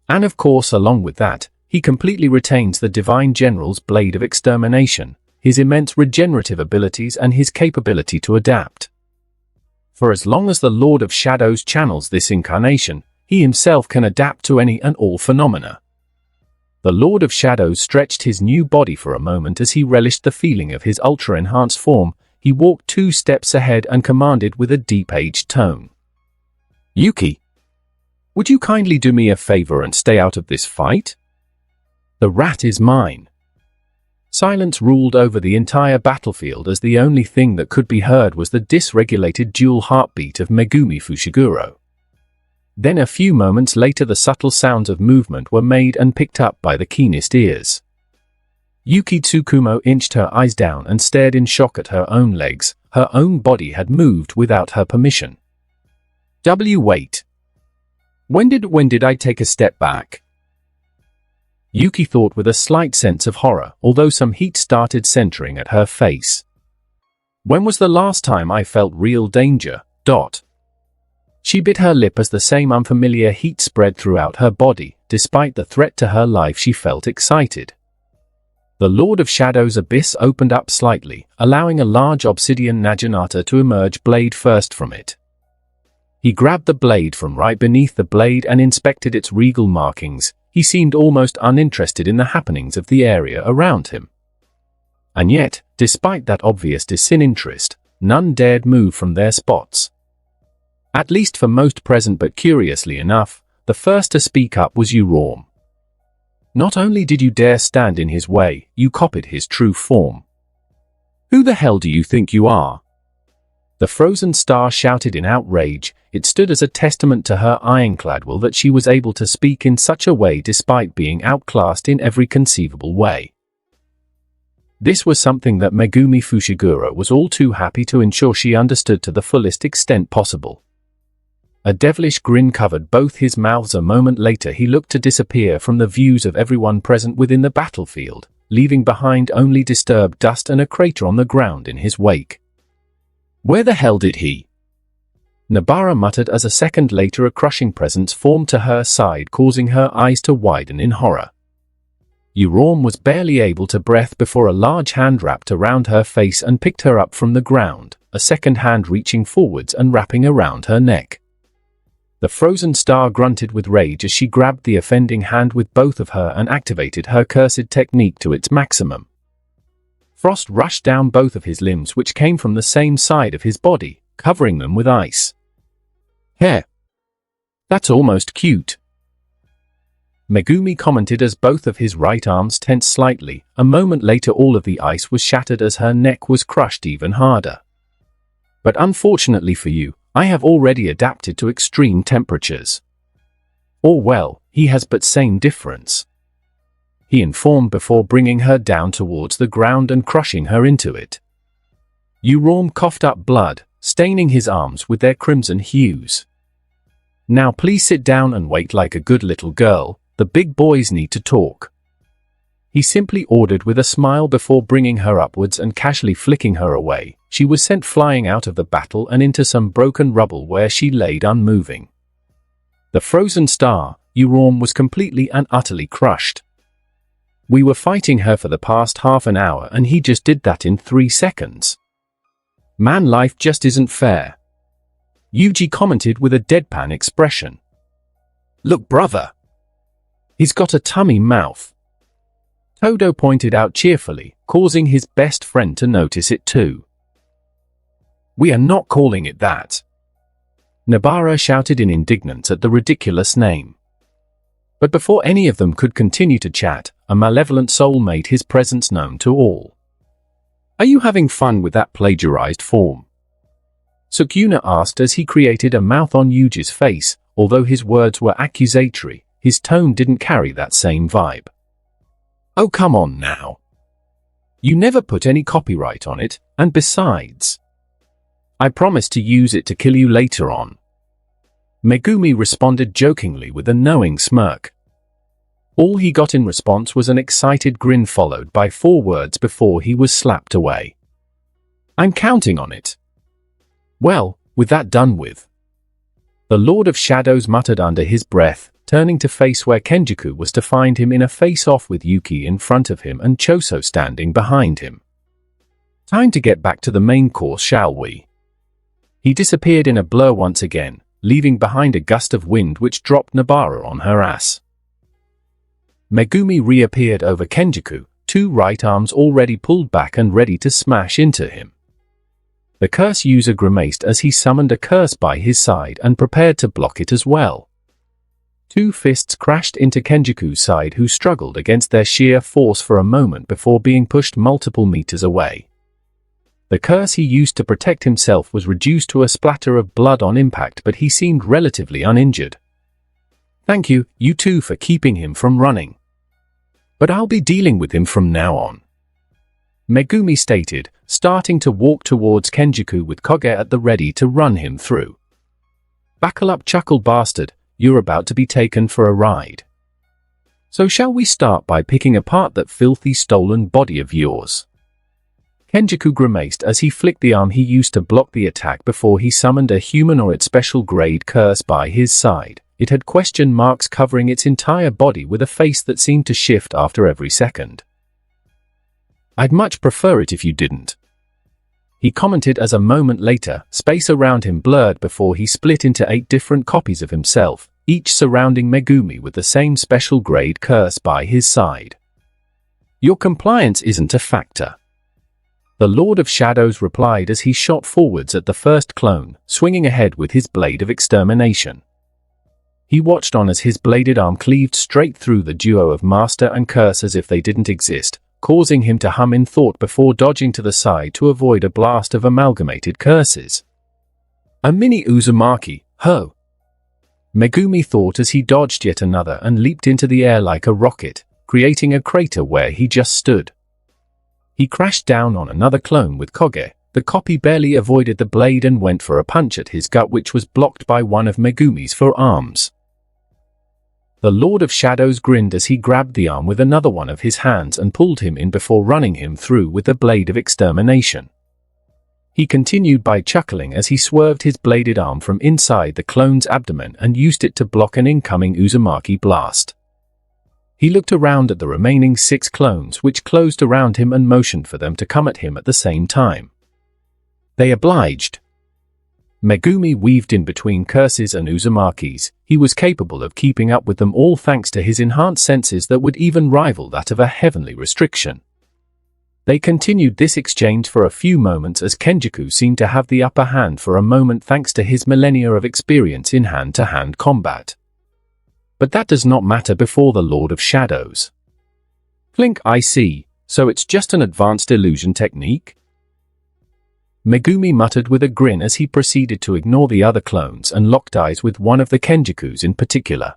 And of course, along with that, he completely retains the Divine General's blade of extermination, his immense regenerative abilities and his capability to adapt. For as long as the Lord of Shadows channels this incarnation, he himself can adapt to any and all phenomena. The Lord of Shadows stretched his new body for a moment as he relished the feeling of his ultra-enhanced form. He walked 2 steps ahead and commanded with a deep-aged tone. "Yuki, would you kindly do me a favor and stay out of this fight? The rat is mine." Silence ruled over the entire battlefield as the only thing that could be heard was the dysregulated dual heartbeat of Megumi Fushiguro. Then a few moments later the subtle sounds of movement were made and picked up by the keenest ears. Yuki Tsukumo inched her eyes down and stared in shock at her own legs. Her own body had moved without her permission. Wait. When did I take a step back? Yuki thought with a slight sense of horror, although some heat started centering at her face. When was the last time I felt real danger? She bit her lip as the same unfamiliar heat spread throughout her body. Despite the threat to her life, she felt excited. The Lord of Shadows' abyss opened up slightly, allowing a large obsidian naginata to emerge blade first from it. He grabbed the blade from right beneath the blade and inspected its regal markings. He seemed almost uninterested in the happenings of the area around him. And yet, despite that obvious disinterest, none dared move from their spots. At least for most present, but curiously enough, the first to speak up was Reborn. Not only did you dare stand in his way, you copied his true form. "Who the hell do you think you are?" The frozen star shouted in outrage. It stood as a testament to her ironclad will that she was able to speak in such a way despite being outclassed in every conceivable way. This was something that Megumi Fushiguro was all too happy to ensure she understood to the fullest extent possible. A devilish grin covered both his mouths. A moment later he looked to disappear from the views of everyone present within the battlefield, leaving behind only disturbed dust and a crater on the ground in his wake. "Where the hell did he?" Nobara muttered as a second later a crushing presence formed to her side, causing her eyes to widen in horror. Reborn was barely able to breathe before a large hand wrapped around her face and picked her up from the ground, a second hand reaching forwards and wrapping around her neck. The frozen star grunted with rage as she grabbed the offending hand with both of her and activated her cursed technique to its maximum. Frost rushed down both of his limbs, which came from the same side of his body, covering them with ice. "Heh. That's almost cute," Megumi commented as both of his right arms tensed slightly. A moment later all of the ice was shattered as her neck was crushed even harder. "But unfortunately for you, I have already adapted to extreme temperatures." "Or well, he has, but same difference," he informed before bringing her down towards the ground and crushing her into it. Reborn coughed up blood, staining his arms with their crimson hues. "Now please sit down and wait like a good little girl. The big boys need to talk," he simply ordered with a smile before bringing her upwards and casually flicking her away. She was sent flying out of the battle and into some broken rubble where she laid unmoving. The frozen star, Reborn, was completely and utterly crushed. "We were fighting her for the past half an hour and he just did that in 3 seconds. Man, life just isn't fair," Yuji commented with a deadpan expression. "Look, brother. He's got a tummy mouth," Todo pointed out cheerfully, causing his best friend to notice it too. "We are not calling it that," Nobara shouted in indignance at the ridiculous name. But before any of them could continue to chat, a malevolent soul made his presence known to all. "Are you having fun with that plagiarized form?" Sukuna asked as he created a mouth on Yuji's face. Although his words were accusatory, his tone didn't carry that same vibe. "Oh, come on now. You never put any copyright on it, and besides, I promised to use it to kill you later on," Megumi responded jokingly with a knowing smirk. All he got in response was an excited grin followed by 4 words before he was slapped away. "I'm counting on it." Well, with that done with, the Lord of Shadows muttered under his breath, turning to face where Kenjaku was to find him in a face-off with Yuki in front of him and Choso standing behind him. "Time to get back to the main course, shall we?" He disappeared in a blur once again, leaving behind a gust of wind which dropped Nobara on her ass. Megumi reappeared over Kenjaku, two right arms already pulled back and ready to smash into him. The curse user grimaced as he summoned a curse by his side and prepared to block it as well. Two fists crashed into Kenjaku's side, who struggled against their sheer force for a moment before being pushed multiple meters away. The curse he used to protect himself was reduced to a splatter of blood on impact, but he seemed relatively uninjured. "Thank you, you two, for keeping him from running. But I'll be dealing with him from now on," Megumi stated, starting to walk towards Kenjaku with Koge at the ready to run him through. "Buckle up, chuckle bastard, you're about to be taken for a ride. So shall we start by picking apart that filthy stolen body of yours?" Kenjaku grimaced as he flicked the arm he used to block the attack before he summoned a humanoid special grade curse by his side. It had question marks covering its entire body with a face that seemed to shift after every second. "I'd much prefer it if you didn't," he commented as a moment later, space around him blurred before he split into 8 different copies of himself, each surrounding Megumi with the same special grade curse by his side. "Your compliance isn't a factor," the Lord of Shadows replied as he shot forwards at the first clone, swinging ahead with his blade of extermination. He watched on as his bladed arm cleaved straight through the duo of master and curse as if they didn't exist, causing him to hum in thought before dodging to the side to avoid a blast of amalgamated curses. "A mini Uzumaki, ho!" Megumi thought as he dodged yet another and leaped into the air like a rocket, creating a crater where he just stood. He crashed down on another clone with Koge. The copy barely avoided the blade and went for a punch at his gut, which was blocked by one of Megumi's forearms. The Lord of Shadows grinned as he grabbed the arm with another one of his hands and pulled him in before running him through with the blade of extermination. He continued by chuckling as he swerved his bladed arm from inside the clone's abdomen and used it to block an incoming Uzumaki blast. He looked around at the remaining 6 clones, which closed around him, and motioned for them to come at him at the same time. They obliged. Megumi weaved in between curses and Uzumakis. He was capable of keeping up with them all thanks to his enhanced senses that would even rival that of a heavenly restriction. They continued this exchange for a few moments as Kenjaku seemed to have the upper hand for a moment thanks to his millennia of experience in hand-to-hand combat. But that does not matter before the Lord of Shadows. "Clink, I see, so it's just an advanced illusion technique?" Megumi muttered with a grin as he proceeded to ignore the other clones and locked eyes with one of the Kenjakus in particular.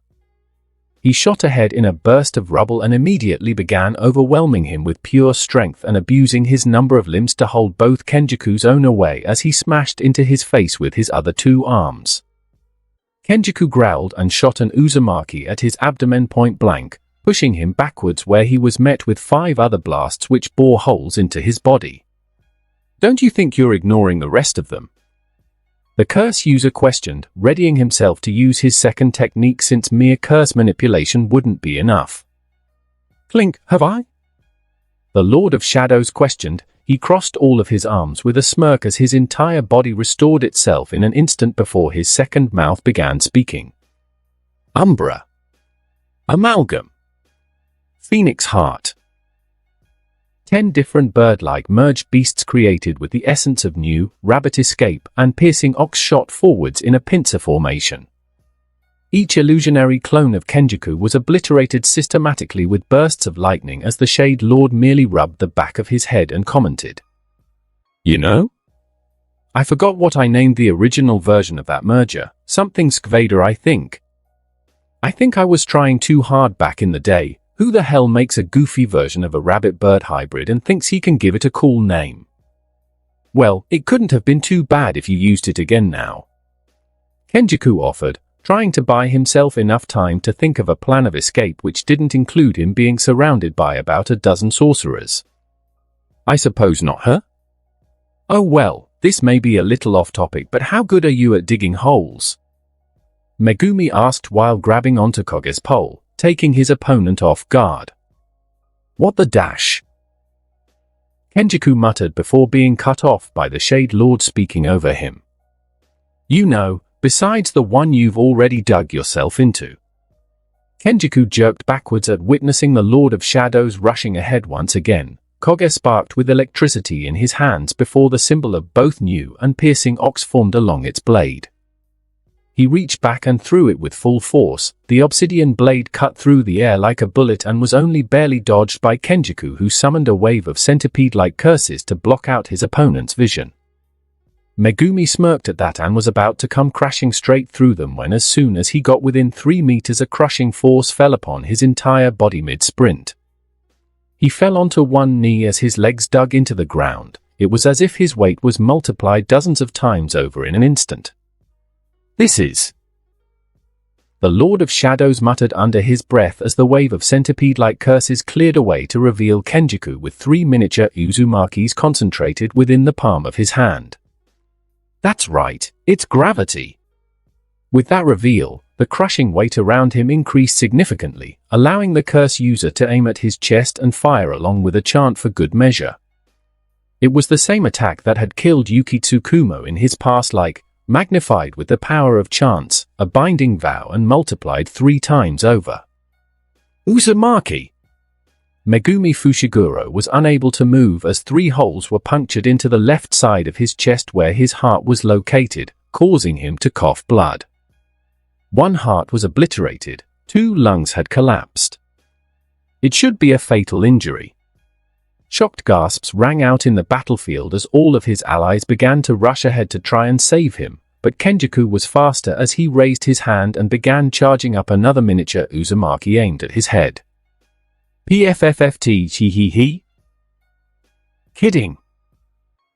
He shot ahead in a burst of rubble and immediately began overwhelming him with pure strength and abusing his number of limbs to hold both Kenjaku's own away as he smashed into his face with his other 2 arms. Kenjaku growled and shot an Uzumaki at his abdomen point blank, pushing him backwards where he was met with 5 other blasts which bore holes into his body. "Don't you think you're ignoring the rest of them?" the curse user questioned, readying himself to use his second technique since mere curse manipulation wouldn't be enough. "Clink, have I?" the Lord of Shadows questioned. He crossed all of his arms with a smirk as his entire body restored itself in an instant before his second mouth began speaking. "Umbra. Amalgam. Phoenix Heart." 10 different bird-like merged beasts created with the essence of new, rabbit escape, and piercing ox shot forwards in a pincer formation. Each illusionary clone of Kenjaku was obliterated systematically with bursts of lightning as the Shade Lord merely rubbed the back of his head and commented, "You know? I forgot what I named the original version of that merger. Something Skvader, I think. I think I was trying too hard back in the day. Who the hell makes a goofy version of a rabbit-bird hybrid and thinks he can give it a cool name? Well, it couldn't have been too bad if you used it again now," Kenjaku offered, trying to buy himself enough time to think of a plan of escape which didn't include him being surrounded by about a dozen sorcerers. "I suppose not, huh? Oh well, this may be a little off topic, but how good are you at digging holes?" Megumi asked while grabbing onto Koge's pole, taking his opponent off guard. "What the dash?" Kenjaku muttered before being cut off by the Shade Lord speaking over him. "You know, besides the one you've already dug yourself into." Kenjiku jerked backwards at witnessing the Lord of Shadows rushing ahead once again. Koge sparked with electricity in his hands before the symbol of both new and piercing ox formed along its blade. He reached back and threw it with full force. The obsidian blade cut through the air like a bullet and was only barely dodged by Kenjiku, who summoned a wave of centipede-like curses to block out his opponent's vision. Megumi smirked at that and was about to come crashing straight through them when, as soon as he got within 3 meters, a crushing force fell upon his entire body mid-sprint. He fell onto one knee as his legs dug into the ground. It was as if his weight was multiplied dozens of times over in an instant. "This is..." The Lord of Shadows muttered under his breath as the wave of centipede-like curses cleared away to reveal Kenjiku with 3 miniature Uzumakis concentrated within the palm of his hand. That's right, it's gravity. With that reveal, the crushing weight around him increased significantly, allowing the curse user to aim at his chest and fire along with a chant for good measure. It was the same attack that had killed Yuki Tsukumo in his past, like, magnified with the power of chants, a binding vow, and multiplied 3 times over. Uzumaki! Megumi Fushiguro was unable to move as 3 holes were punctured into the left side of his chest where his heart was located, causing him to cough blood. 1 heart was obliterated, 2 lungs had collapsed. It should be a fatal injury. Shocked gasps rang out in the battlefield as all of his allies began to rush ahead to try and save him, but Kenjiku was faster as he raised his hand and began charging up another miniature Uzumaki aimed at his head. PFFFT he. Kidding.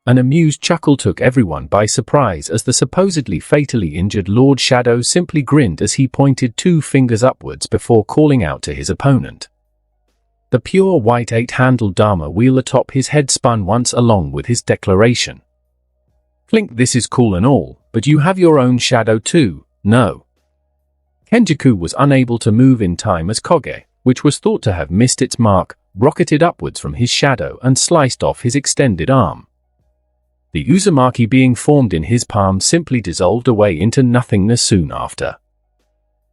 An amused chuckle took everyone by surprise as the supposedly fatally injured Lord Shadow simply grinned as he pointed 2 fingers upwards before calling out to his opponent. The pure white 8-handled Dharma wheel atop his head spun once along with his declaration. Clink, this is cool and all, but you have your own shadow too, no? Kenjiku was unable to move in time as Koge, which was thought to have missed its mark, rocketed upwards from his shadow and sliced off his extended arm. The Uzumaki being formed in his palm simply dissolved away into nothingness soon after.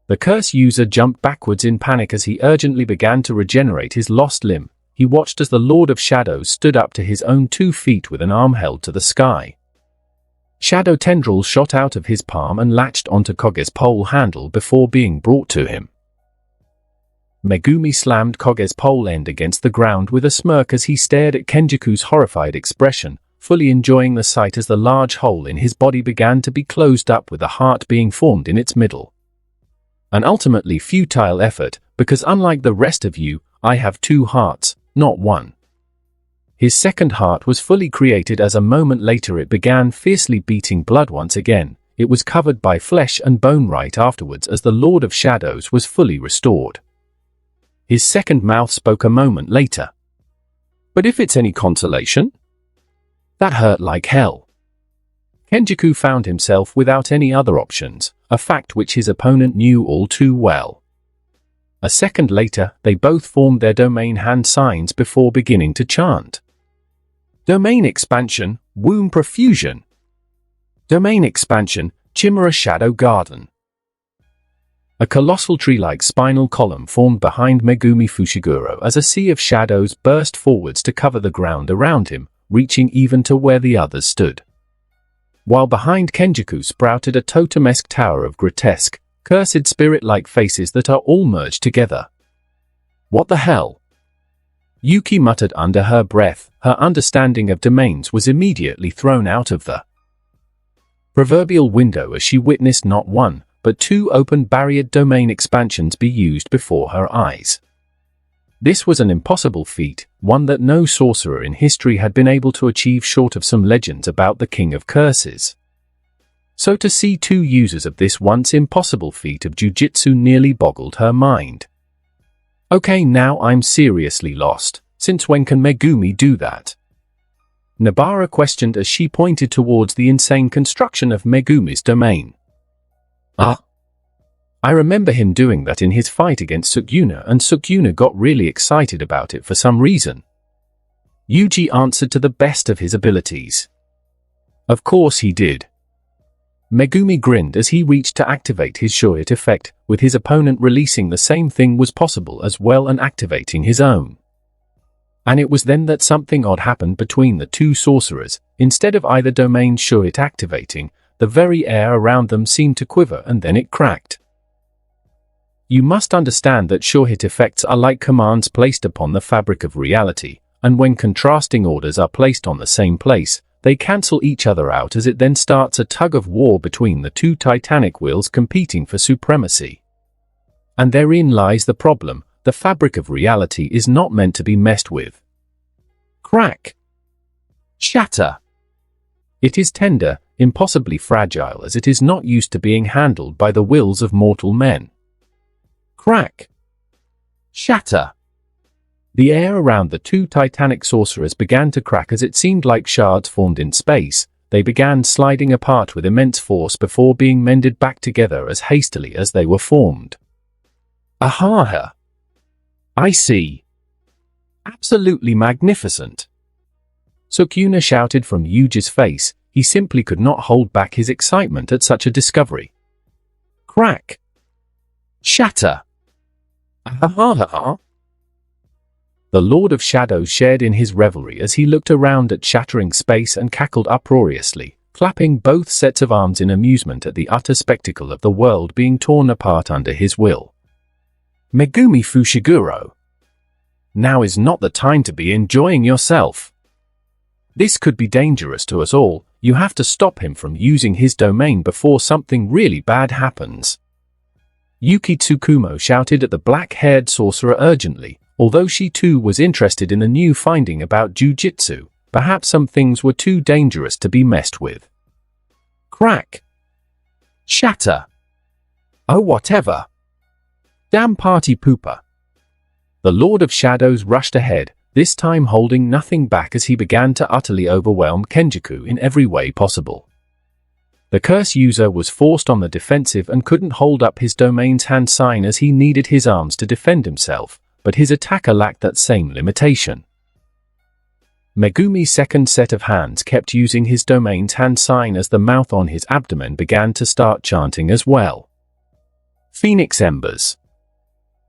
The curse user jumped backwards in panic as he urgently began to regenerate his lost limb. He watched as the Lord of Shadows stood up to his own 2 feet with an arm held to the sky. Shadow tendrils shot out of his palm and latched onto Koge's pole handle before being brought to him. Megumi slammed Koge's pole end against the ground with a smirk as he stared at Kenjiku's horrified expression, fully enjoying the sight as the large hole in his body began to be closed up with a heart being formed in its middle. An ultimately futile effort, because unlike the rest of you, I have 2 hearts, not 1. His second heart was fully created as a moment later it began fiercely beating blood once again. It was covered by flesh and bone right afterwards as the Lord of Shadows was fully restored. His second mouth spoke a moment later. But if it's any consolation? That hurt like hell. Kenjiku found himself without any other options, a fact which his opponent knew all too well. A second later, they both formed their domain hand signs before beginning to chant. Domain expansion, womb profusion. Domain expansion, Chimera Shadow Garden. A colossal tree-like spinal column formed behind Megumi Fushiguro as a sea of shadows burst forwards to cover the ground around him, reaching even to where the others stood. While behind Kenjiku sprouted a totemesque tower of grotesque, cursed spirit-like faces that are all merged together. What the hell? Yuki muttered under her breath. Her understanding of domains was immediately thrown out of the proverbial window as she witnessed not 1, but 2 open barriered domain expansions be used before her eyes. This was an impossible feat, one that no sorcerer in history had been able to achieve short of some legends about the King of Curses. So to see 2 users of this once impossible feat of Jujutsu nearly boggled her mind. Okay, now I'm seriously lost. Since when can Megumi do that? Nabara questioned as she pointed towards the insane construction of Megumi's domain. I remember him doing that in his fight against Sukuna, and Sukuna got really excited about it for some reason. Yuji answered to the best of his abilities. Of course he did. Megumi grinned as he reached to activate his Shorit effect, with his opponent releasing the same thing was possible as well and activating his own. And it was then that something odd happened between the two sorcerers. Instead of either domain's Shorit activating, the very air around them seemed to quiver and then it cracked. You must understand that Shorit effects are like commands placed upon the fabric of reality, and when contrasting orders are placed on the same place, they cancel each other out as it then starts a tug of war between the two titanic wheels competing for supremacy. And therein lies the problem. The fabric of reality is not meant to be messed with. Crack. Shatter. It is tender, impossibly fragile as it is not used to being handled by the wills of mortal men. Crack. Shatter. The air around the two titanic sorcerers began to crack as it seemed like shards formed in space. They began sliding apart with immense force before being mended back together as hastily as they were formed. Aha! I see. Absolutely magnificent. Sukuna shouted from Yuji's face. He simply could not hold back his excitement at such a discovery. Crack. Shatter. Aha! The Lord of Shadows shared in his revelry as he looked around at shattering space and cackled uproariously, clapping both sets of arms in amusement at the utter spectacle of the world being torn apart under his will. Megumi Fushiguro. Now is not the time to be enjoying yourself. This could be dangerous to us all. You have to stop him from using his domain before something really bad happens. Yuki Tsukumo shouted at the black-haired sorcerer urgently, although she too was interested in the new finding about Jujutsu. Perhaps some things were too dangerous to be messed with. Crack. Shatter. Oh, whatever. Damn party pooper. The Lord of Shadows rushed ahead, this time holding nothing back as he began to utterly overwhelm Kenjaku in every way possible. The curse user was forced on the defensive and couldn't hold up his domain's hand sign as he needed his arms to defend himself, but his attacker lacked that same limitation. Megumi's second set of hands kept using his domain's hand sign as the mouth on his abdomen began to start chanting as well. Phoenix Embers.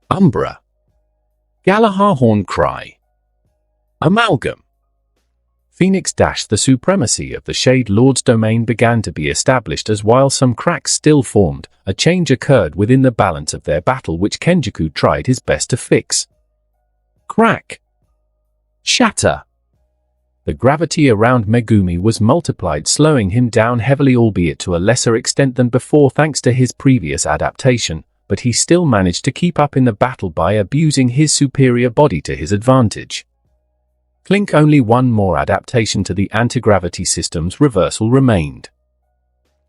Umbra. Galahar Horn Cry. Amalgam. Phoenix Dash. The supremacy of the Shade Lord's domain began to be established as while some cracks still formed, a change occurred within the balance of their battle which Kenjaku tried his best to fix. Crack. Shatter. The gravity around Megumi was multiplied, slowing him down heavily, albeit to a lesser extent than before thanks to his previous adaptation, but he still managed to keep up in the battle by abusing his superior body to his advantage. Clink. Only one more adaptation to the anti-gravity system's reversal remained.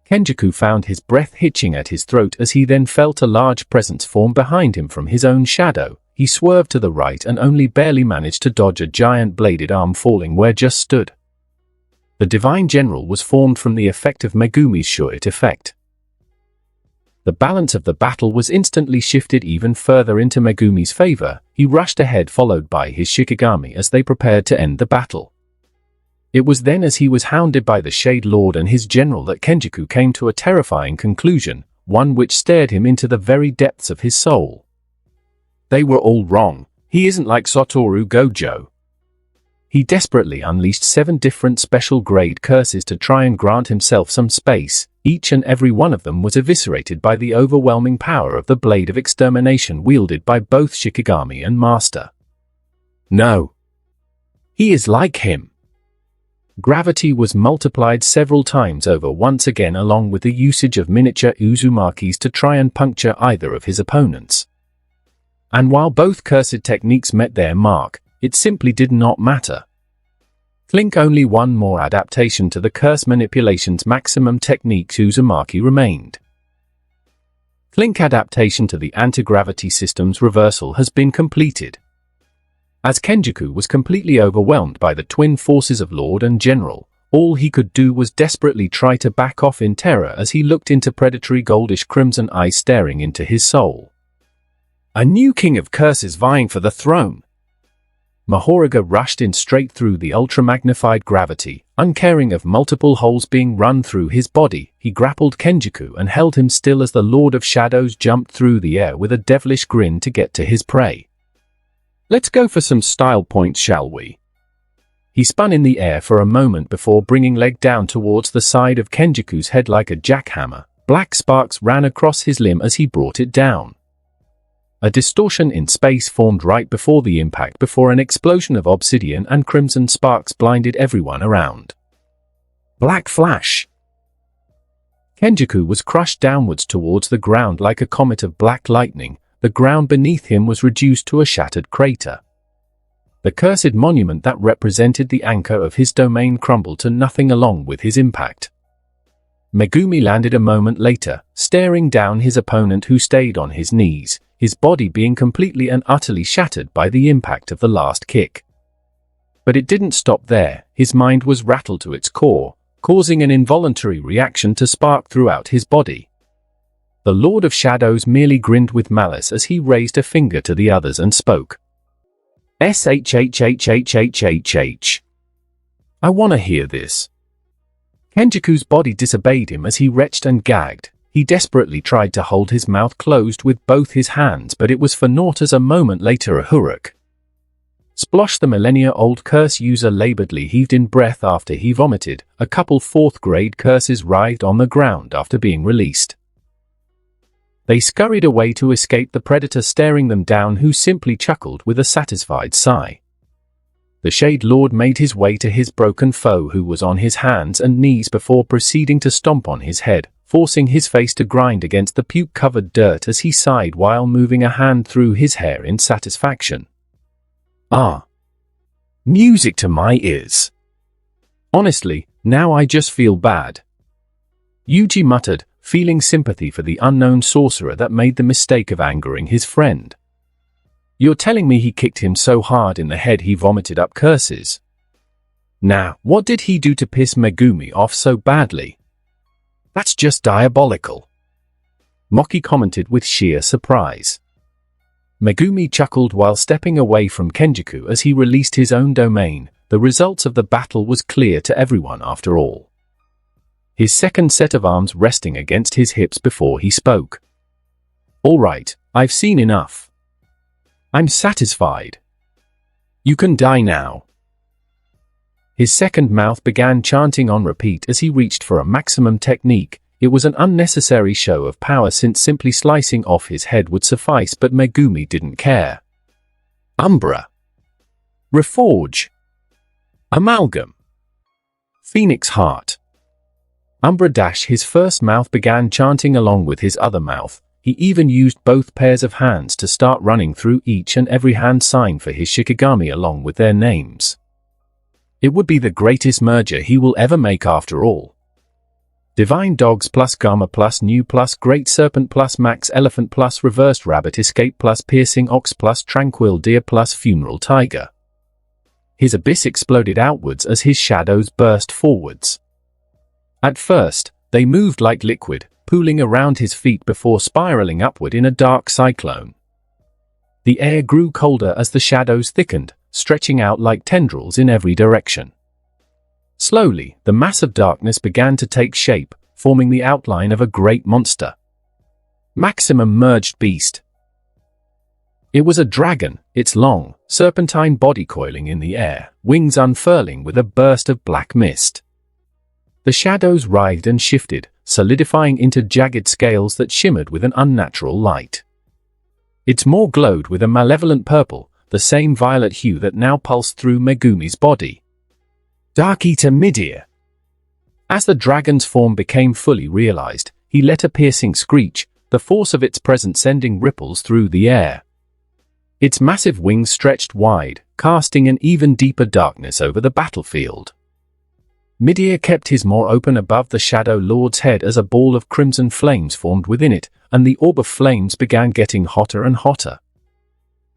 Kenjaku found his breath hitching at his throat as he then felt a large presence form behind him from his own shadow. He swerved to the right and only barely managed to dodge a giant bladed arm falling where just stood. The Divine General was formed from the effect of Megumi's Shorit effect. The balance of the battle was instantly shifted even further into Megumi's favor. He rushed ahead followed by his Shikigami as they prepared to end the battle. It was then as he was hounded by the Shade Lord and his general that Kenjaku came to a terrifying conclusion, one which stared him into the very depths of his soul. They were all wrong. He isn't like Satoru Gojo. He desperately unleashed 7 different special grade curses to try and grant himself some space. Each and every one of them was eviscerated by the overwhelming power of the blade of extermination wielded by both Shikigami and Master. No. He is like him. Gravity was multiplied several times over once again along with the usage of miniature Uzumakis to try and puncture either of his opponents. And while both cursed techniques met their mark, it simply did not matter. Clink. Only one more adaptation to the curse manipulation's maximum technique Uzumaki remained. Clink adaptation to the anti-gravity system's reversal has been completed. As Kenjaku was completely overwhelmed by the twin forces of Lord and General, all he could do was desperately try to back off in terror as he looked into predatory goldish crimson eyes staring into his soul. A new king of curses vying for the throne. Mahoraga rushed in straight through the ultra-magnified gravity, uncaring of multiple holes being run through his body. He grappled Kenjaku and held him still as the Lord of Shadows jumped through the air with a devilish grin to get to his prey. "Let's go for some style points, shall we?" He spun in the air for a moment before bringing leg down towards the side of Kenjaku's head like a jackhammer. Black sparks ran across his limb as he brought it down. A distortion in space formed right before the impact before an explosion of obsidian and crimson sparks blinded everyone around. Black flash! Kenjaku was crushed downwards towards the ground like a comet of black lightning. The ground beneath him was reduced to a shattered crater. The cursed monument that represented the anchor of his domain crumbled to nothing along with his impact. Megumi landed a moment later, staring down his opponent who stayed on his knees, his body being completely and utterly shattered by the impact of the last kick. But it didn't stop there. His mind was rattled to its core, causing an involuntary reaction to spark throughout his body. The Lord of Shadows merely grinned with malice as he raised a finger to the others and spoke. "SHHHHHHH. I wanna hear this." Kenjaku's body disobeyed him as he retched and gagged. He desperately tried to hold his mouth closed with both his hands, but it was for naught as a moment later a huruk. Splosh, the millennia-old curse user, laboredly heaved in breath after he vomited. A couple fourth-grade curses writhed on the ground after being released. They scurried away to escape the predator staring them down, who simply chuckled with a satisfied sigh. The Shade Lord made his way to his broken foe, who was on his hands and knees before proceeding to stomp on his head, forcing his face to grind against the puke-covered dirt as he sighed while moving a hand through his hair in satisfaction. "Ah. Music to my ears. Honestly, now I just feel bad," Yuji muttered, feeling sympathy for the unknown sorcerer that made the mistake of angering his friend. "You're telling me he kicked him so hard in the head he vomited up curses? Nah, what did he do to piss Megumi off so badly? That's just diabolical," Moki commented with sheer surprise. Megumi chuckled while stepping away from Kenjaku as he released his own domain. The results of the battle was clear to everyone after all. His second set of arms resting against his hips before he spoke. "All right, I've seen enough. I'm satisfied. You can die now." His second mouth began chanting on repeat as he reached for a maximum technique. It was an unnecessary show of power since simply slicing off his head would suffice, but Megumi didn't care. Umbra. Reforge. Amalgam. Phoenix Heart. Umbra dash. His first mouth began chanting along with his other mouth. He even used both pairs of hands to start running through each and every hand sign for his Shikigami along with their names. It would be the greatest merger he will ever make after all. Divine Dogs plus Gamma plus New plus Great Serpent plus Max Elephant plus Reversed Rabbit Escape plus Piercing Ox plus Tranquil Deer plus Funeral Tiger. His abyss exploded outwards as his shadows burst forwards. At first, they moved like liquid, pooling around his feet before spiraling upward in a dark cyclone. The air grew colder as the shadows thickened, stretching out like tendrils in every direction. Slowly, the mass of darkness began to take shape, forming the outline of a great monster. Maximum merged beast. It was a dragon, its long, serpentine body coiling in the air, wings unfurling with a burst of black mist. The shadows writhed and shifted, solidifying into jagged scales that shimmered with an unnatural light. Its maw glowed with a malevolent purple, the same violet hue that now pulsed through Megumi's body. Dark Eater Midir. As the dragon's form became fully realized, he let a piercing screech, the force of its presence sending ripples through the air. Its massive wings stretched wide, casting an even deeper darkness over the battlefield. Midir kept his maw open above the Shadow Lord's head as a ball of crimson flames formed within it, and the orb of flames began getting hotter and hotter.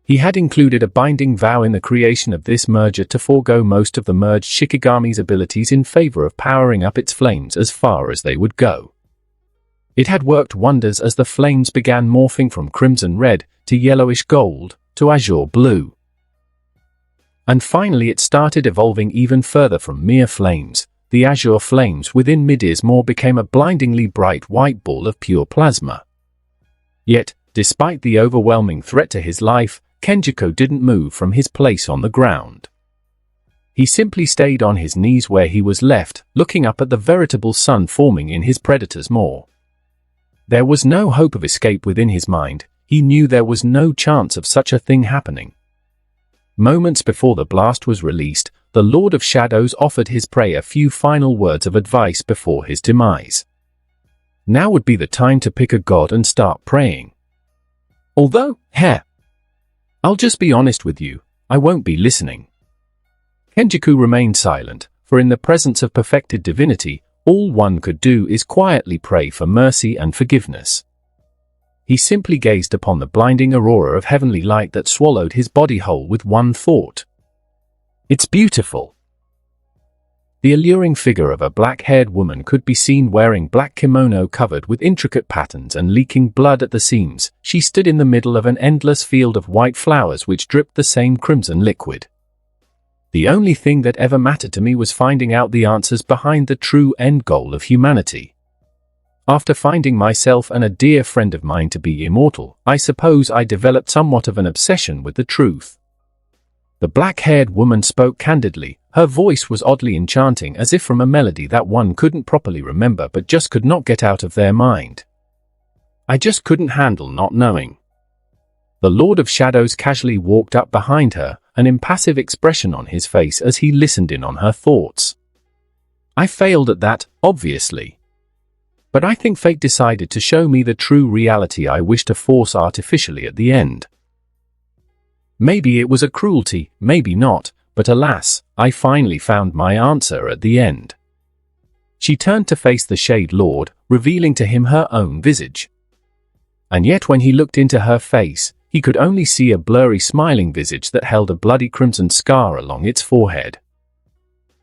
He had included a binding vow in the creation of this merger to forego most of the merged Shikigami's abilities in favor of powering up its flames as far as they would go. It had worked wonders as the flames began morphing from crimson red to yellowish gold to azure blue. And finally it started evolving even further from mere flames. The azure flames within Midir's maw became a blindingly bright white ball of pure plasma. Yet, despite the overwhelming threat to his life, Kenjaku didn't move from his place on the ground. He simply stayed on his knees where he was left, looking up at the veritable sun forming in his predator's maw. There was no hope of escape within his mind. He knew there was no chance of such a thing happening. Moments before the blast was released, the Lord of Shadows offered his prey a few final words of advice before his demise. Now would be the time to pick a god and start praying. Although, I'll just be honest with you, I won't be listening. Kenjaku remained silent, for in the presence of perfected divinity, all one could do is quietly pray for mercy and forgiveness. He simply gazed upon the blinding aurora of heavenly light that swallowed his body whole with one thought. It's beautiful. The alluring figure of a black-haired woman could be seen wearing black kimono covered with intricate patterns and leaking blood at the seams. She stood in the middle of an endless field of white flowers which dripped the same crimson liquid. The only thing that ever mattered to me was finding out the answers behind the true end goal of humanity. After finding myself and a dear friend of mine to be immortal, I suppose I developed somewhat of an obsession with the truth. The black-haired woman spoke candidly. Her voice was oddly enchanting, as if from a melody that one couldn't properly remember but just could not get out of their mind. I just couldn't handle not knowing. The Lord of Shadows casually walked up behind her, an impassive expression on his face as he listened in on her thoughts. I failed at that, obviously. But I think fate decided to show me the true reality I wished to force artificially at the end. Maybe it was a cruelty, maybe not, but alas, I finally found my answer at the end. She turned to face the Shade Lord, revealing to him her own visage. And yet when he looked into her face, he could only see a blurry smiling visage that held a bloody crimson scar along its forehead.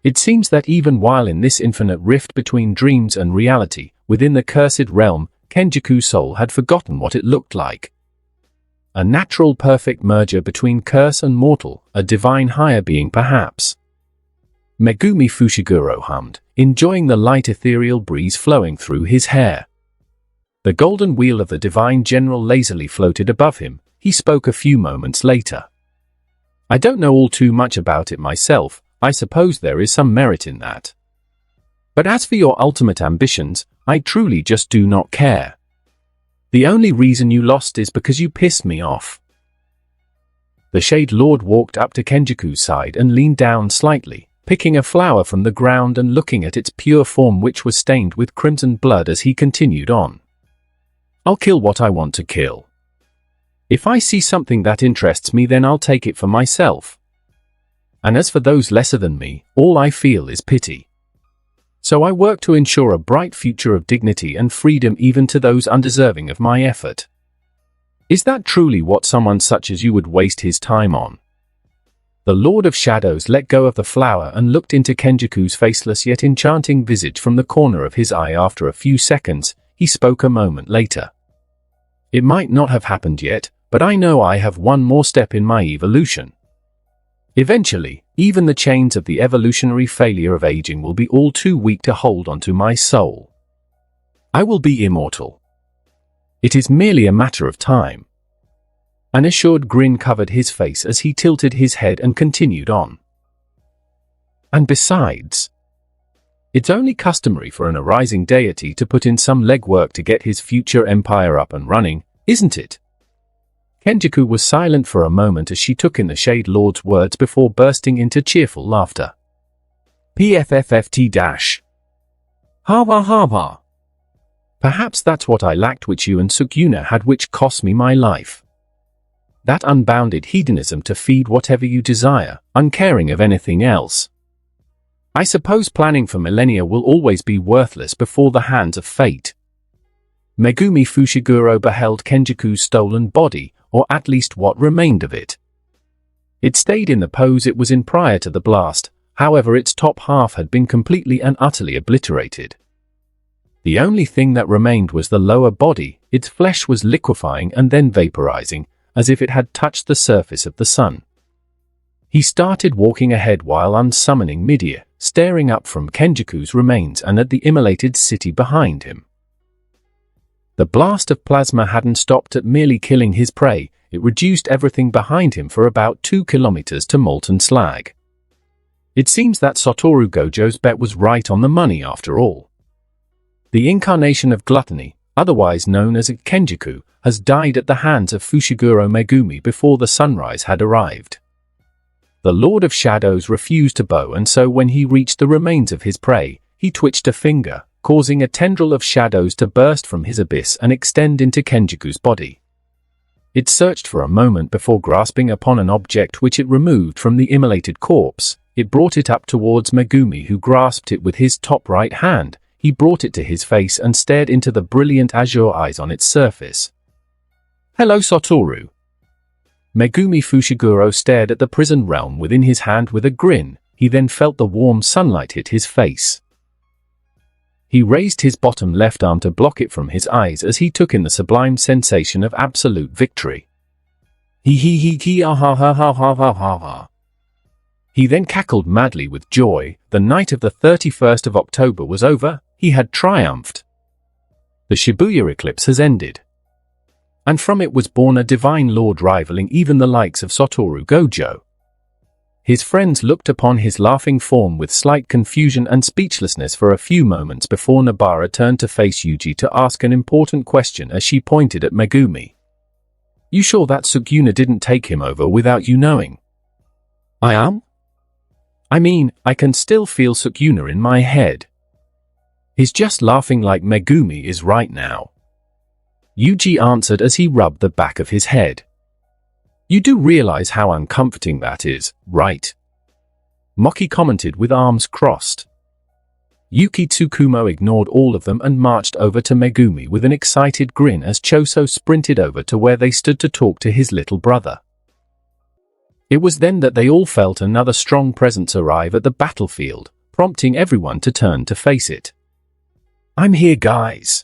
It seems that even while in this infinite rift between dreams and reality, within the cursed realm, Kenjaku's soul had forgotten what it looked like. A natural perfect merger between curse and mortal, a divine higher being perhaps. Megumi Fushiguro hummed, enjoying the light ethereal breeze flowing through his hair. The golden wheel of the divine general lazily floated above him. He spoke a few moments later. I don't know all too much about it myself. I suppose there is some merit in that. But as for your ultimate ambitions, I truly just do not care. The only reason you lost is because you pissed me off. The Shade Lord walked up to Kenjaku's side and leaned down slightly, picking a flower from the ground and looking at its pure form which was stained with crimson blood as he continued on. I'll kill what I want to kill. If I see something that interests me, then I'll take it for myself. And as for those lesser than me, all I feel is pity. So I work to ensure a bright future of dignity and freedom even to those undeserving of my effort. Is that truly what someone such as you would waste his time on? The Lord of Shadows let go of the flower and looked into Kenjaku's faceless yet enchanting visage from the corner of his eye. After a few seconds, he spoke a moment later. It might not have happened yet, but I know I have one more step in my evolution. Eventually, even the chains of the evolutionary failure of aging will be all too weak to hold onto my soul. I will be immortal. It is merely a matter of time. An assured grin covered his face as he tilted his head and continued on. And besides, it's only customary for an arising deity to put in some legwork to get his future empire up and running, isn't it? Kenjaku was silent for a moment as she took in the Shade Lord's words before bursting into cheerful laughter. PFFFT-. Hava hava. Perhaps that's what I lacked which you and Sukuna had, which cost me my life. That unbounded hedonism to feed whatever you desire, uncaring of anything else. I suppose planning for millennia will always be worthless before the hands of fate. Megumi Fushiguro beheld Kenjaku's stolen body, or at least what remained of it. It stayed in the pose it was in prior to the blast, however its top half had been completely and utterly obliterated. The only thing that remained was the lower body. Its flesh was liquefying and then vaporizing, as if it had touched the surface of the sun. He started walking ahead while unsummoning midair, staring up from Kenjaku's remains and at the immolated city behind him. The blast of plasma hadn't stopped at merely killing his prey, it reduced everything behind him for about 2 kilometers to molten slag. It seems that Satoru Gojo's bet was right on the money after all. The incarnation of gluttony, otherwise known as a Kenjaku, has died at the hands of Fushiguro Megumi before the sunrise had arrived. The Lord of Shadows refused to bow, and so when he reached the remains of his prey, he twitched a finger, causing a tendril of shadows to burst from his abyss and extend into Kenjaku's body. It searched for a moment before grasping upon an object which it removed from the immolated corpse. It brought it up towards Megumi, who grasped it with his top right hand. He brought it to his face and stared into the brilliant azure eyes on its surface. "Hello, Satoru." Megumi Fushiguro stared at the prison realm within his hand with a grin. He then felt the warm sunlight hit his face. He raised his bottom left arm to block it from his eyes as he took in the sublime sensation of absolute victory. Ah ha ha ha ha ha ha ha. He then cackled madly with joy. The night of the 31st of October was over. He had triumphed. The Shibuya eclipse has ended. And from it was born a divine lord rivaling even the likes of Satoru Gojo. His friends looked upon his laughing form with slight confusion and speechlessness for a few moments before Nobara turned to face Yuji to ask an important question as she pointed at Megumi. "You sure that Sukuna didn't take him over without you knowing?" "I am? I mean, I can still feel Sukuna in my head. He's just laughing like Megumi is right now." Yuji answered as he rubbed the back of his head. "You do realize how uncomforting that is, right?" Moki commented with arms crossed. Yuki Tsukumo ignored all of them and marched over to Megumi with an excited grin as Choso sprinted over to where they stood to talk to his little brother. It was then that they all felt another strong presence arrive at the battlefield, prompting everyone to turn to face it. "I'm here, guys.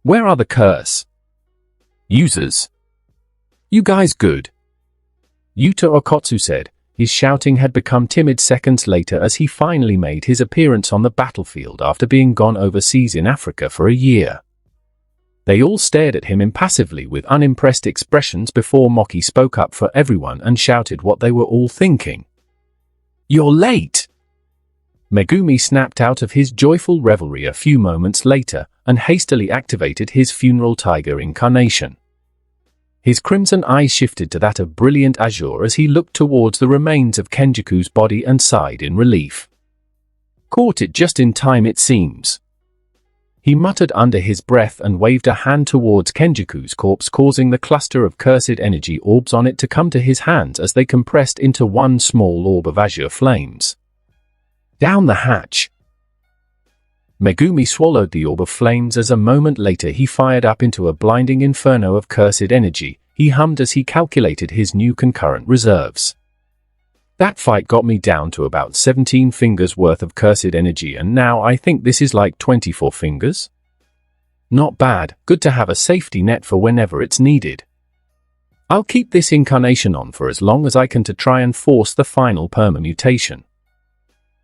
Where are the curse users? You guys good?" Yuta Okotsu said. His shouting had become timid seconds later as he finally made his appearance on the battlefield after being gone overseas in Africa for a year. They all stared at him impassively with unimpressed expressions before Moki spoke up for everyone and shouted what they were all thinking. "You're late!" Megumi snapped out of his joyful revelry a few moments later and hastily activated his funeral tiger incarnation. His crimson eyes shifted to that of brilliant azure as he looked towards the remains of Kenjaku's body and sighed in relief. "Caught it just in time, it seems." He muttered under his breath and waved a hand towards Kenjaku's corpse, causing the cluster of cursed energy orbs on it to come to his hands as they compressed into one small orb of azure flames. "Down the hatch." Megumi swallowed the orb of flames as a moment later he fired up into a blinding inferno of cursed energy. He hummed as he calculated his new concurrent reserves. "That fight got me down to about 17 fingers worth of cursed energy, and now I think this is like 24 fingers. Not bad, good to have a safety net for whenever it's needed. I'll keep this incarnation on for as long as I can to try and force the final permutation."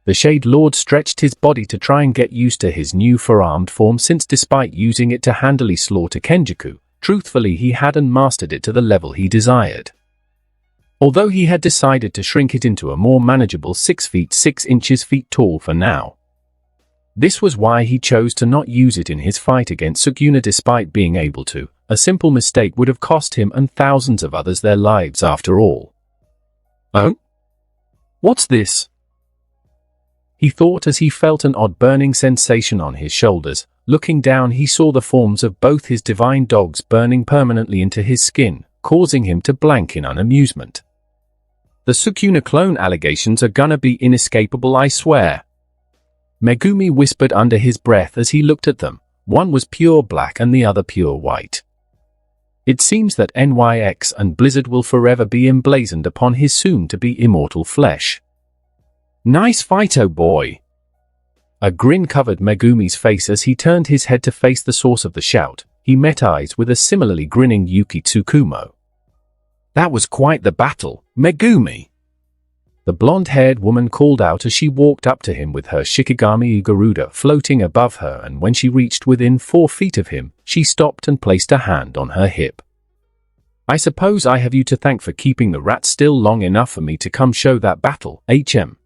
The Shade Lord stretched his body to try and get used to his new four-armed form, since despite using it to handily slaughter Kenjaku, truthfully he hadn't mastered it to the level he desired. Although he had decided to shrink it into a more manageable 6 feet 6 inches tall for now. This was why he chose to not use it in his fight against Sukuna despite being able to. A simple mistake would have cost him and thousands of others their lives after all. "Oh? What's this?" he thought as he felt an odd burning sensation on his shoulders. Looking down, he saw the forms of both his divine dogs burning permanently into his skin, causing him to blank in unamusement. "The Sukuna clone allegations are gonna be inescapable, I swear," Megumi whispered under his breath as he looked at them. One was pure black and the other pure white. It seems that NYX and Blizzard will forever be emblazoned upon his soon-to-be immortal flesh. "Nice fight, oh boy." A grin covered Megumi's face as he turned his head to face the source of the shout. He met eyes with a similarly grinning Yuki Tsukumo. "That was quite the battle, Megumi." The blonde-haired woman called out as she walked up to him with her Shikigami Garuda floating above her, and when she reached within 4 feet of him, she stopped and placed a hand on her hip. I suppose I have you to thank for keeping the rat still long enough for me to come show that battle, HM.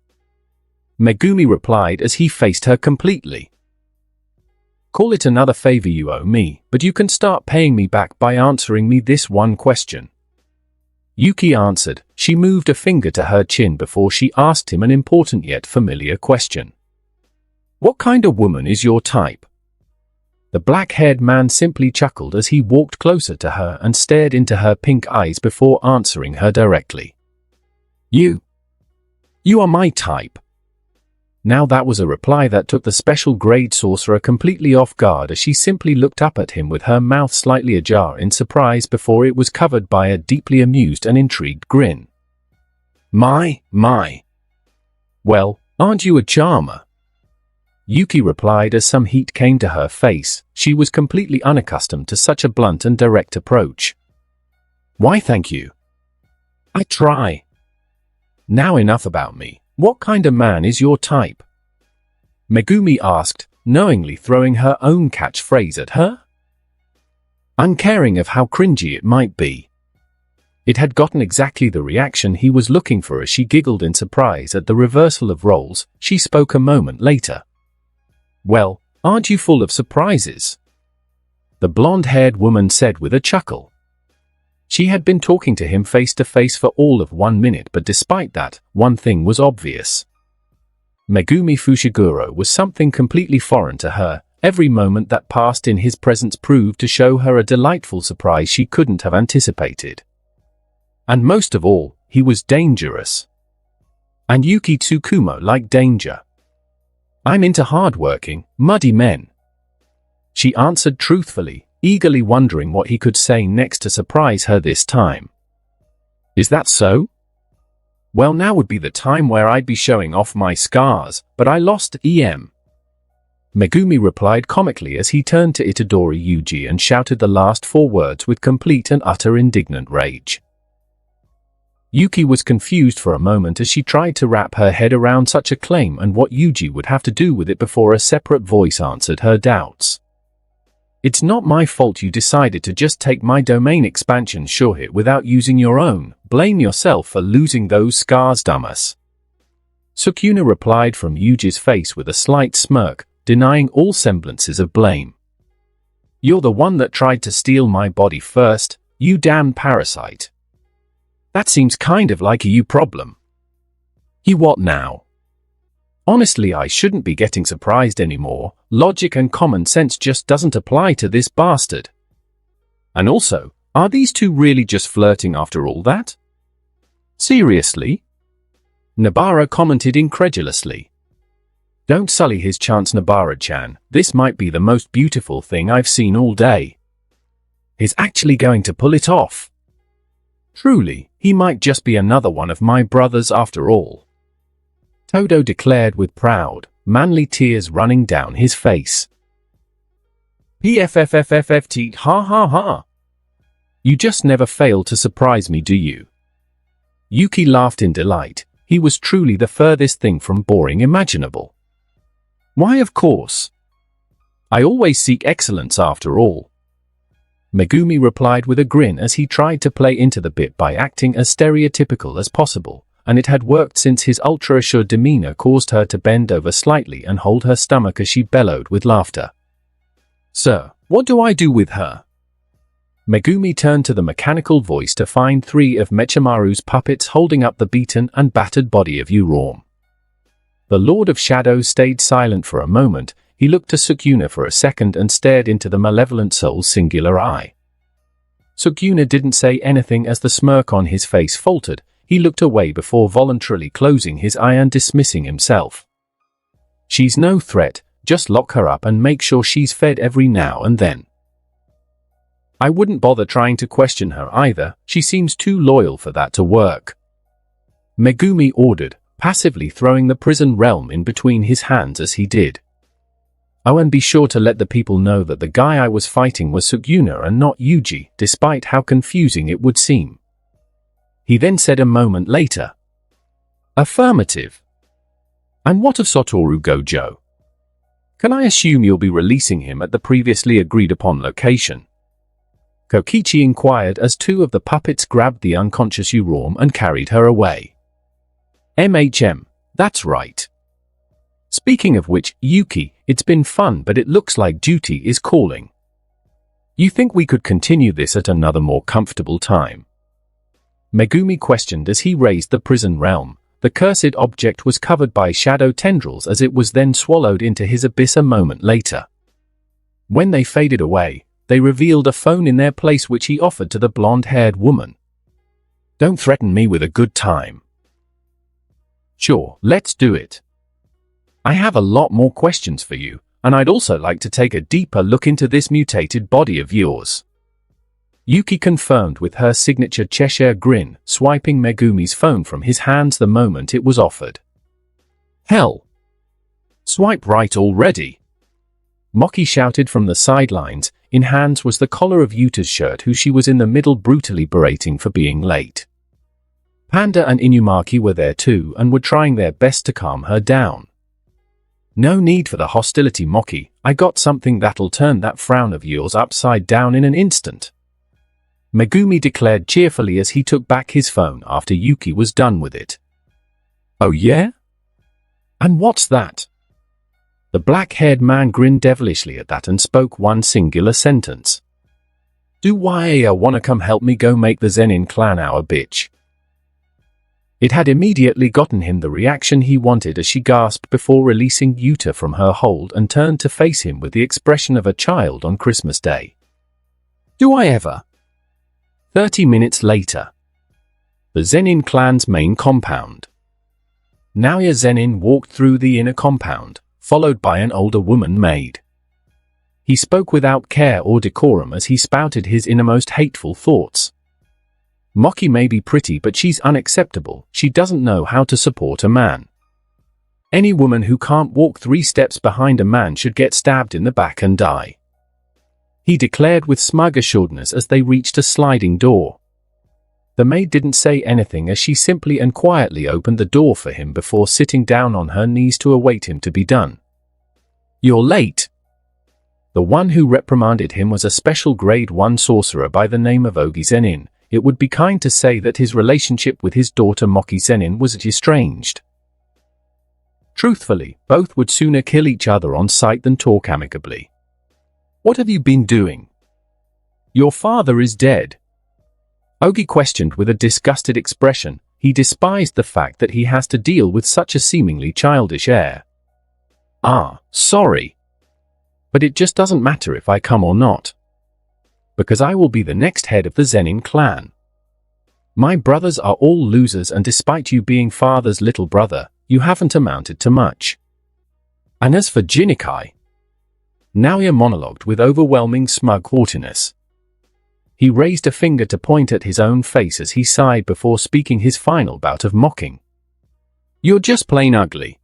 Megumi replied as he faced her completely. Call it another favor you owe me, but you can start paying me back by answering me this one question. Yuki answered. She moved a finger to her chin before she asked him an important yet familiar question. What kind of woman is your type? The black-haired man simply chuckled as he walked closer to her and stared into her pink eyes before answering her directly. You are my type. Now that was a reply that took the special grade sorcerer completely off guard, as she simply looked up at him with her mouth slightly ajar in surprise before it was covered by a deeply amused and intrigued grin. My. Well, aren't you a charmer? Yuki replied as some heat came to her face. She was completely unaccustomed to such a blunt and direct approach. Why, thank you. I try. Now enough about me. What kind of man is your type? Megumi asked, knowingly throwing her own catchphrase at her. Uncaring of how cringy it might be. It had gotten exactly the reaction he was looking for as she giggled in surprise at the reversal of roles. She spoke a moment later. Well, aren't you full of surprises? The blonde-haired woman said with a chuckle. She had been talking to him face to face for all of 1 minute, but despite that, one thing was obvious. Megumi Fushiguro was something completely foreign to her. Every moment that passed in his presence proved to show her a delightful surprise she couldn't have anticipated. And most of all, he was dangerous. And Yuki Tsukumo liked danger. I'm into hard-working, muddy men. She answered truthfully, eagerly wondering what he could say next to surprise her this time. Is that so? Well, now would be the time where I'd be showing off my scars, but I lost EM. Megumi replied comically as he turned to Itadori Yuji and shouted the last 4 words with complete and utter indignant rage. Yuki was confused for a moment as she tried to wrap her head around such a claim and what Yuji would have to do with it before a separate voice answered her doubts. It's not my fault you decided to just take my domain expansion sure hit without using your own. Blame yourself for losing those scars, dumbass. Sukuna replied from Yuji's face with a slight smirk, denying all semblances of blame. You're the one that tried to steal my body first, you damn parasite. That seems kind of like a you problem. You what now? Honestly, I shouldn't be getting surprised anymore. Logic and common sense just doesn't apply to this bastard. And also, are these two really just flirting after all that? Seriously? Nabara commented incredulously. Don't sully his chance, Nabara-chan. This might be the most beautiful thing I've seen all day. He's actually going to pull it off. Truly, he might just be another one of my brothers after all. Todo declared with proud, manly tears running down his face. PFFFFFT, ha ha ha. You just never fail to surprise me, do you? Yuki laughed in delight. He was truly the furthest thing from boring imaginable. Why, of course. I always seek excellence after all. Megumi replied with a grin as he tried to play into the bit by acting as stereotypical as possible. And it had worked since his ultra-assured demeanor caused her to bend over slightly and hold her stomach as she bellowed with laughter. Sir, what do I do with her? Megumi turned to the mechanical voice to find 3 of Mechimaru's puppets holding up the beaten and battered body of Urom. The Lord of Shadows stayed silent for a moment. He looked to Sukuna for a second and stared into the malevolent soul's singular eye. Sukuna didn't say anything as the smirk on his face faltered. He looked away before voluntarily closing his eye and dismissing himself. She's no threat, just lock her up and make sure she's fed every now and then. I wouldn't bother trying to question her either, she seems too loyal for that to work. Megumi ordered, passively throwing the prison realm in between his hands as he did. Oh, and be sure to let the people know that the guy I was fighting was Sukuna and not Yuji, despite how confusing it would seem. He then said a moment later, Affirmative. And what of Satoru Gojo? Can I assume you'll be releasing him at the previously agreed upon location? Kokichi inquired as two of the puppets grabbed the unconscious Urom and carried her away. That's right. Speaking of which, Yuki, it's been fun, but it looks like duty is calling. You think we could continue this at another more comfortable time? Megumi questioned as he raised the prison realm. The cursed object was covered by shadow tendrils as it was then swallowed into his abyss a moment later. When they faded away, they revealed a phone in their place which he offered to the blonde-haired woman. Don't threaten me with a good time. Sure, let's do it. I have a lot more questions for you, and I'd also like to take a deeper look into this mutated body of yours. Yuki confirmed with her signature Cheshire grin, swiping Megumi's phone from his hands the moment it was offered. Hell! Swipe right already! Moki shouted from the sidelines. In hands was the collar of Yuta's shirt, who she was in the middle brutally berating for being late. Panda and Inumaki were there too and were trying their best to calm her down. No need for the hostility, Moki. I got something that'll turn that frown of yours upside down in an instant. Megumi declared cheerfully as he took back his phone after Yuki was done with it. Oh yeah? And what's that? The black-haired man grinned devilishly at that and spoke one singular sentence. Do why wanna come help me go make the Zenin clan our bitch? It had immediately gotten him the reaction he wanted as she gasped before releasing Yuta from her hold and turned to face him with the expression of a child on Christmas Day. Do I ever? 30 minutes later. The Zenin clan's main compound. Naoya Zenin walked through the inner compound, followed by an older woman maid. He spoke without care or decorum as he spouted his innermost hateful thoughts. Moki may be pretty, but she's unacceptable. She doesn't know how to support a man. Any woman who can't walk 3 steps behind a man should get stabbed in the back and die. He declared with smug assuredness as they reached a sliding door. The maid didn't say anything as she simply and quietly opened the door for him before sitting down on her knees to await him to be done. You're late. The one who reprimanded him was a special grade 1 sorcerer by the name of Ogi Zenin. It would be kind to say that his relationship with his daughter Moki Zenin was estranged. Truthfully, both would sooner kill each other on sight than talk amicably. What have you been doing? Your father is dead. Ogi questioned with a disgusted expression. He despised the fact that he has to deal with such a seemingly childish heir. Ah, sorry. But it just doesn't matter if I come or not. Because I will be the next head of the Zenin clan. My brothers are all losers, and despite you being father's little brother, you haven't amounted to much. And as for Jinikai, Naoya monologued with overwhelming smug haughtiness. He raised a finger to point at his own face as he sighed before speaking his final bout of mocking. You're just plain ugly.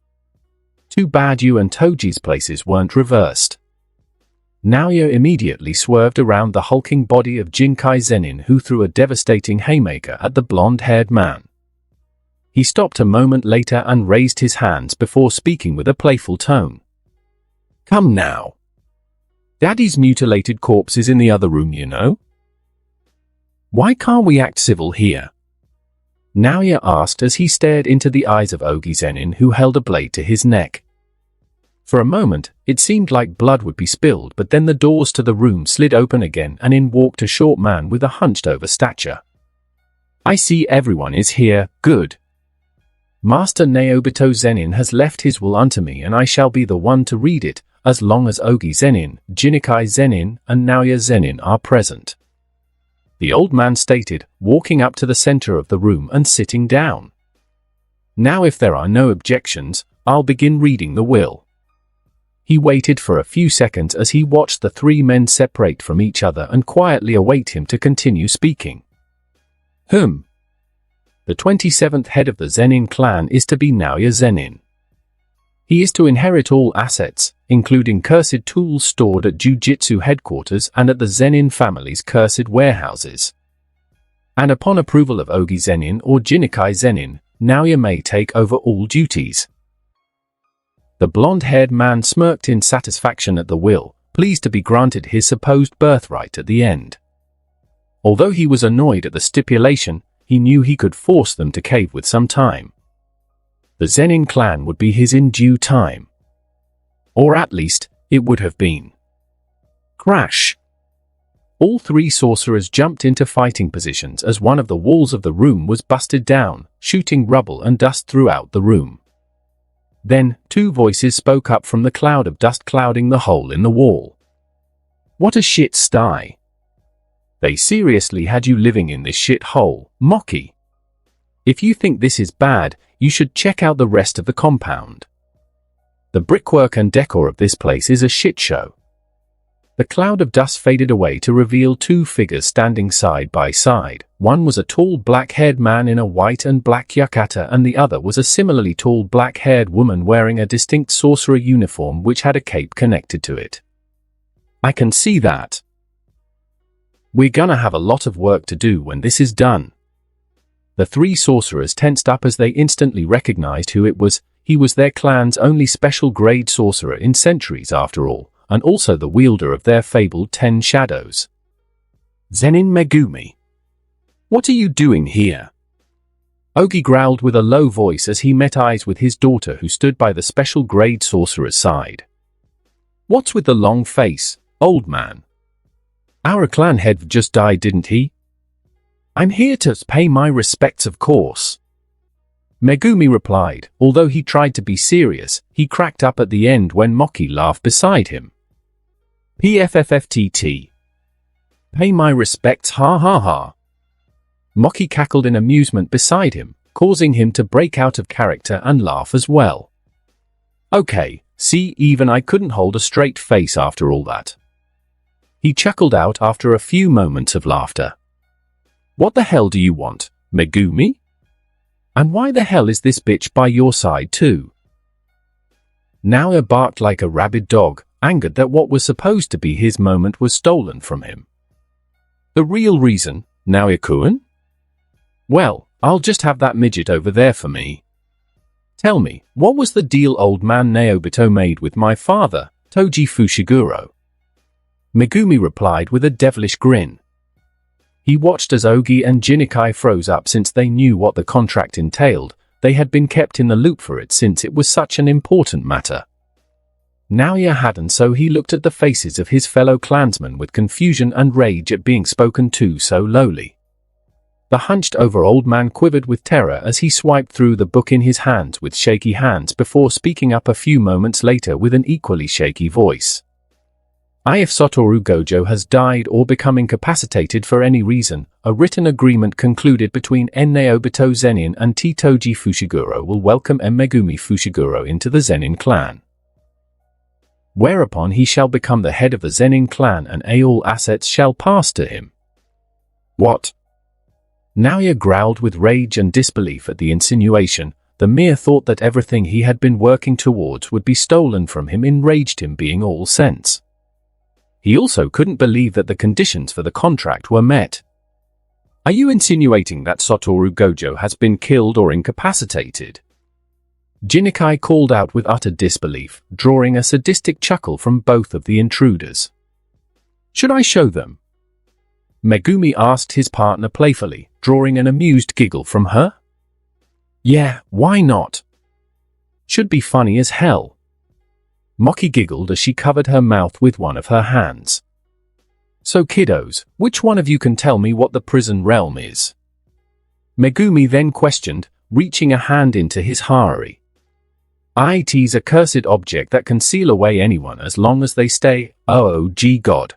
Too bad you and Toji's places weren't reversed. Naoya immediately swerved around the hulking body of Jinkai Zenin, who threw a devastating haymaker at the blonde-haired man. He stopped a moment later and raised his hands before speaking with a playful tone. Come now. Daddy's mutilated corpse is in the other room, you know. Why can't we act civil here? Naoya asked as he stared into the eyes of Ogi Zenin, who held a blade to his neck. For a moment, it seemed like blood would be spilled, but then the doors to the room slid open again and in walked a short man with a hunched-over stature. I see everyone is here, good. Master Naobito Zenin has left his will unto me, and I shall be the one to read it, as long as Ogi Zenin, Jinikai Zenin, and Naoya Zenin are present. The old man stated, walking up to the center of the room and sitting down. Now if there are no objections, I'll begin reading the will. He waited for a few seconds as he watched the 3 men separate from each other and quietly await him to continue speaking. The 27th head of the Zenin clan is to be Naoya Zenin. He is to inherit all assets, including cursed tools stored at Jujutsu headquarters and at the Zenin family's cursed warehouses. And upon approval of Ogi Zenin or Jinikai Zenin, Naoya may take over all duties." The blonde-haired man smirked in satisfaction at the will, pleased to be granted his supposed birthright at the end. Although he was annoyed at the stipulation, he knew he could force them to cave with some time. The Zenin clan would be his in due time. Or at least, it would have been. Crash! All three sorcerers jumped into fighting positions as one of the walls of the room was busted down, shooting rubble and dust throughout the room. Then, two voices spoke up from the cloud of dust clouding the hole in the wall. "What a shit sty! They seriously had you living in this shit hole, Moki. If you think this is bad, you should check out the rest of the compound. The brickwork and decor of this place is a shit show." The cloud of dust faded away to reveal two figures standing side by side. One was a tall black-haired man in a white and black yukata, and the other was a similarly tall black-haired woman wearing a distinct sorcerer uniform which had a cape connected to it. "I can see that. We're gonna have a lot of work to do when this is done." The three sorcerers tensed up as they instantly recognized who it was. He was their clan's only special grade sorcerer in centuries after all, and also the wielder of their fabled 10 shadows. "Zenin Megumi. What are you doing here?" Ogi growled with a low voice as he met eyes with his daughter who stood by the special grade sorcerer's side. "What's with the long face, old man? Our clan head just died, didn't he?" "I'm here to pay my respects, of course," Megumi replied. Although he tried to be serious, he cracked up at the end when Moki laughed beside him. "PFFFTT. Pay my respects, ha ha ha." Moki cackled in amusement beside him, causing him to break out of character and laugh as well. "Okay, see, even I couldn't hold a straight face after all that," he chuckled out after a few moments of laughter. "What the hell do you want, Megumi? And why the hell is this bitch by your side too?" Naoya barked like a rabid dog, angered that what was supposed to be his moment was stolen from him. "The real reason, Naoya-kun? Well, I'll just have that midget over there for me. Tell me, what was the deal old man Naobito made with my father, Toji Fushiguro?" Megumi replied with a devilish grin. He watched as Ogi and Jinikai froze up since they knew what the contract entailed. They had been kept in the loop for it since it was such an important matter. Naoya hadn't, so he looked at the faces of his fellow clansmen with confusion and rage at being spoken to so lowly. The hunched-over old man quivered with terror as he swiped through the book in his hands with shaky hands before speaking up a few moments later with an equally shaky voice. If Satoru Gojo has died or become incapacitated for any reason, a written agreement concluded between Naobito Zenin and Toji Fushiguro will welcome Megumi Fushiguro into the Zenin clan. Whereupon he shall become the head of the Zenin clan and all assets shall pass to him. What? Naoya growled with rage and disbelief at the insinuation. The mere thought that everything he had been working towards would be stolen from him enraged him beyond all sense. He also couldn't believe that the conditions for the contract were met. "Are you insinuating that Satoru Gojo has been killed or incapacitated?" Jinikai called out with utter disbelief, drawing a sadistic chuckle from both of the intruders. "Should I show them?" Megumi asked his partner playfully, drawing an amused giggle from her. "Yeah, why not? Should be funny as hell." Moki giggled as she covered her mouth with one of her hands. "So kiddos, which one of you can tell me what the prison realm is?" Megumi then questioned, reaching a hand into his harari. "It's a cursed object that can seal away anyone as long as they stay, oh gee god."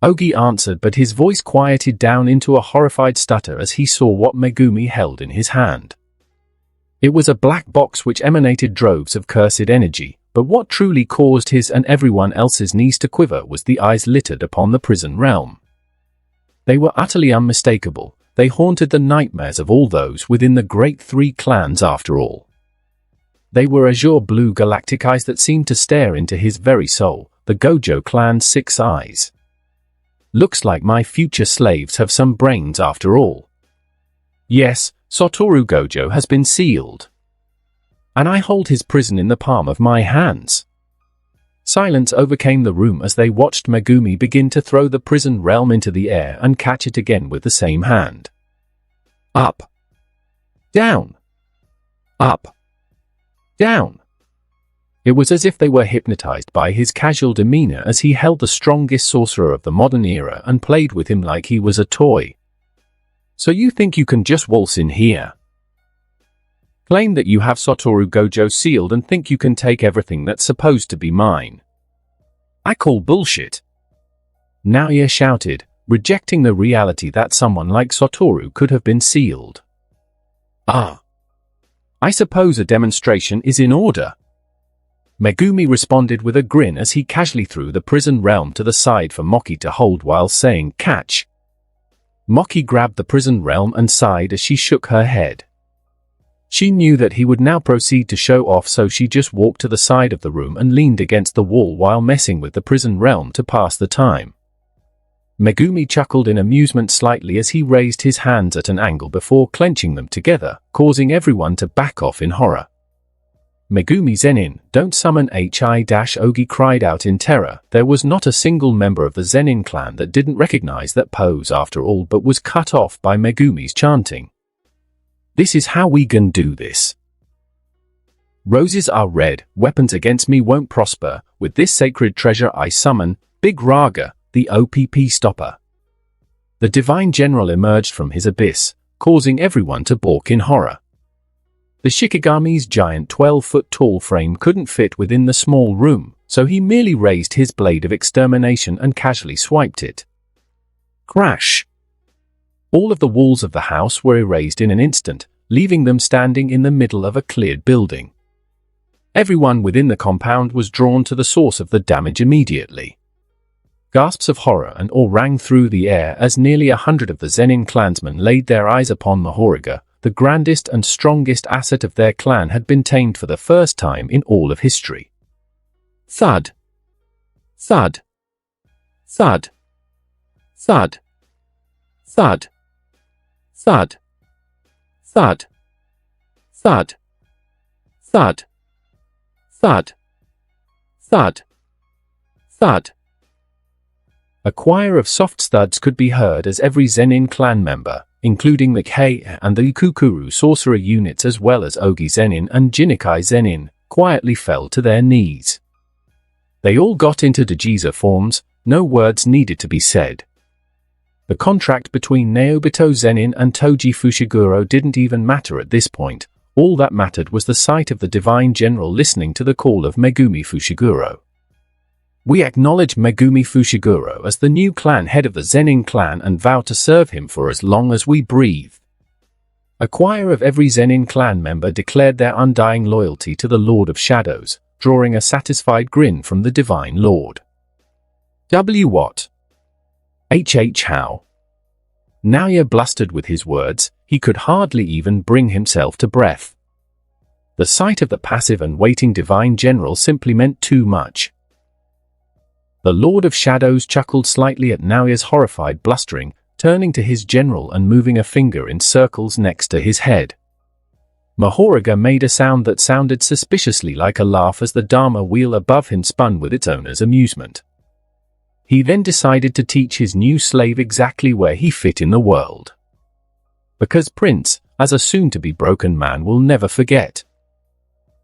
Ogi answered, but his voice quieted down into a horrified stutter as he saw what Megumi held in his hand. It was a black box which emanated droves of cursed energy, but what truly caused his and everyone else's knees to quiver was the eyes littered upon the prison realm. They were utterly unmistakable. They haunted the nightmares of all those within the great three clans after all. They were azure blue galactic eyes that seemed to stare into his very soul, the Gojo clan's 6 eyes. "Looks like my future slaves have some brains after all." Yes, Satoru Gojo has been sealed, and I hold his prison in the palm of my hands. Silence overcame the room as they watched Megumi begin to throw the prison realm into the air and catch it again with the same hand. Up. Down. Up. Down. It was as if they were hypnotized by his casual demeanor as he held the strongest sorcerer of the modern era and played with him like he was a toy. So you think you can just waltz in here? Claim that you have Satoru Gojo sealed and think you can take everything that's supposed to be mine. I call bullshit. Naoya shouted, rejecting the reality that someone like Satoru could have been sealed. Ah. I suppose a demonstration is in order. Megumi responded with a grin as he casually threw the prison realm to the side for Moki to hold while saying, "Catch." Moki grabbed the prison realm and sighed as she shook her head. She knew that he would now proceed to show off, so she just walked to the side of the room and leaned against the wall while messing with the prison realm to pass the time. Megumi chuckled in amusement slightly as he raised his hands at an angle before clenching them together, causing everyone to back off in horror. "Megumi Zenin, don't summon Ogi cried out in terror. There was not a single member of the Zenin clan that didn't recognize that pose after all, but was cut off by Megumi's chanting. "This is how we gon' do this. Roses are red, weapons against me won't prosper. With this sacred treasure I summon Big Raga, the OPP stopper." The Divine General emerged from his abyss, causing everyone to balk in horror. The Shikigami's giant 12-foot-tall frame couldn't fit within the small room, so he merely raised his blade of extermination and casually swiped it. Crash! All of the walls of the house were erased in an instant, leaving them standing in the middle of a cleared building. Everyone within the compound was drawn to the source of the damage immediately. Gasps of horror and awe rang through the air as nearly 100 of the Zenin clansmen laid their eyes upon Mahoriga. The grandest and strongest asset of their clan had been tamed for the first time in all of history. Thud. Thud. Thud. Thud. Thud. Thud. Thud. Thud. Thud. Thud. Thud. Thud. A choir of soft thuds could be heard as every Zenin clan member, including the Kei and the Kukuru sorcerer units as well as Ogi Zenin and Jinikai Zenin, quietly fell to their knees. They all got into Dajiza forms, no words needed to be said. The contract between Naobito Zenin and Toji Fushiguro didn't even matter at this point. All that mattered was the sight of the Divine General listening to the call of Megumi Fushiguro. "We acknowledge Megumi Fushiguro as the new clan head of the Zenin clan and vow to serve him for as long as we breathe." A choir of every Zenin clan member declared their undying loyalty to the Lord of Shadows, drawing a satisfied grin from the Divine Lord. "W what? How?" Naoya blustered with his words. He could hardly even bring himself to breath. The sight of the passive and waiting Divine General simply meant too much. The Lord of Shadows chuckled slightly at Naoya's horrified blustering, turning to his general and moving a finger in circles next to his head. Mahoriga made a sound that sounded suspiciously like a laugh as the Dharma wheel above him spun with its owner's amusement. He then decided to teach his new slave exactly where he fit in the world. Because Prince, as a soon-to-be broken man, will never forget.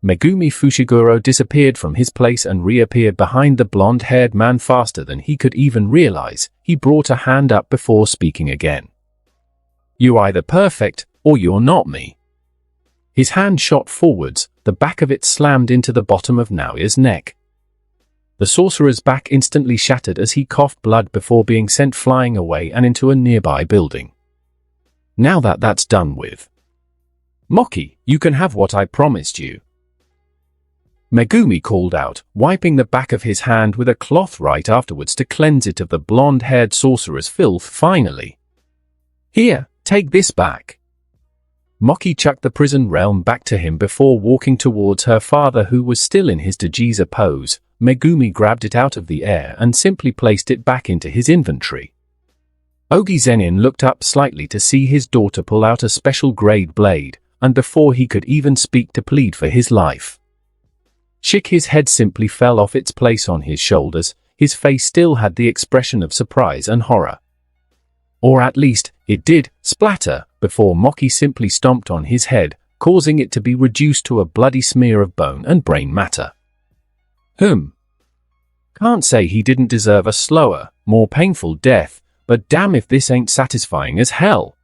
Megumi Fushiguro disappeared from his place and reappeared behind the blonde-haired man faster than he could even realize. He brought a hand up before speaking again. "You're either perfect, or you're not me." His hand shot forwards, the back of it slammed into the bottom of Naoya's neck. The sorcerer's back instantly shattered as he coughed blood before being sent flying away and into a nearby building. "Now that's done with, Moki, you can have what I promised you," Megumi called out, wiping the back of his hand with a cloth right afterwards to cleanse it of the blonde-haired sorcerer's filth. "Finally. Here, take this back." Moki chucked the prison realm back to him before walking towards her father, who was still in his Dajiza pose. Megumi grabbed it out of the air and simply placed it back into his inventory. Ogi Zenin looked up slightly to see his daughter pull out a special grade blade, and before he could even speak to plead for his life, his head simply fell off its place on his shoulders. His face still had the expression of surprise and horror. Or at least, it did splatter, before Moki simply stomped on his head, causing it to be reduced to a bloody smear of bone and brain matter. Can't say he didn't deserve a slower, more painful death, but damn if this ain't satisfying as hell.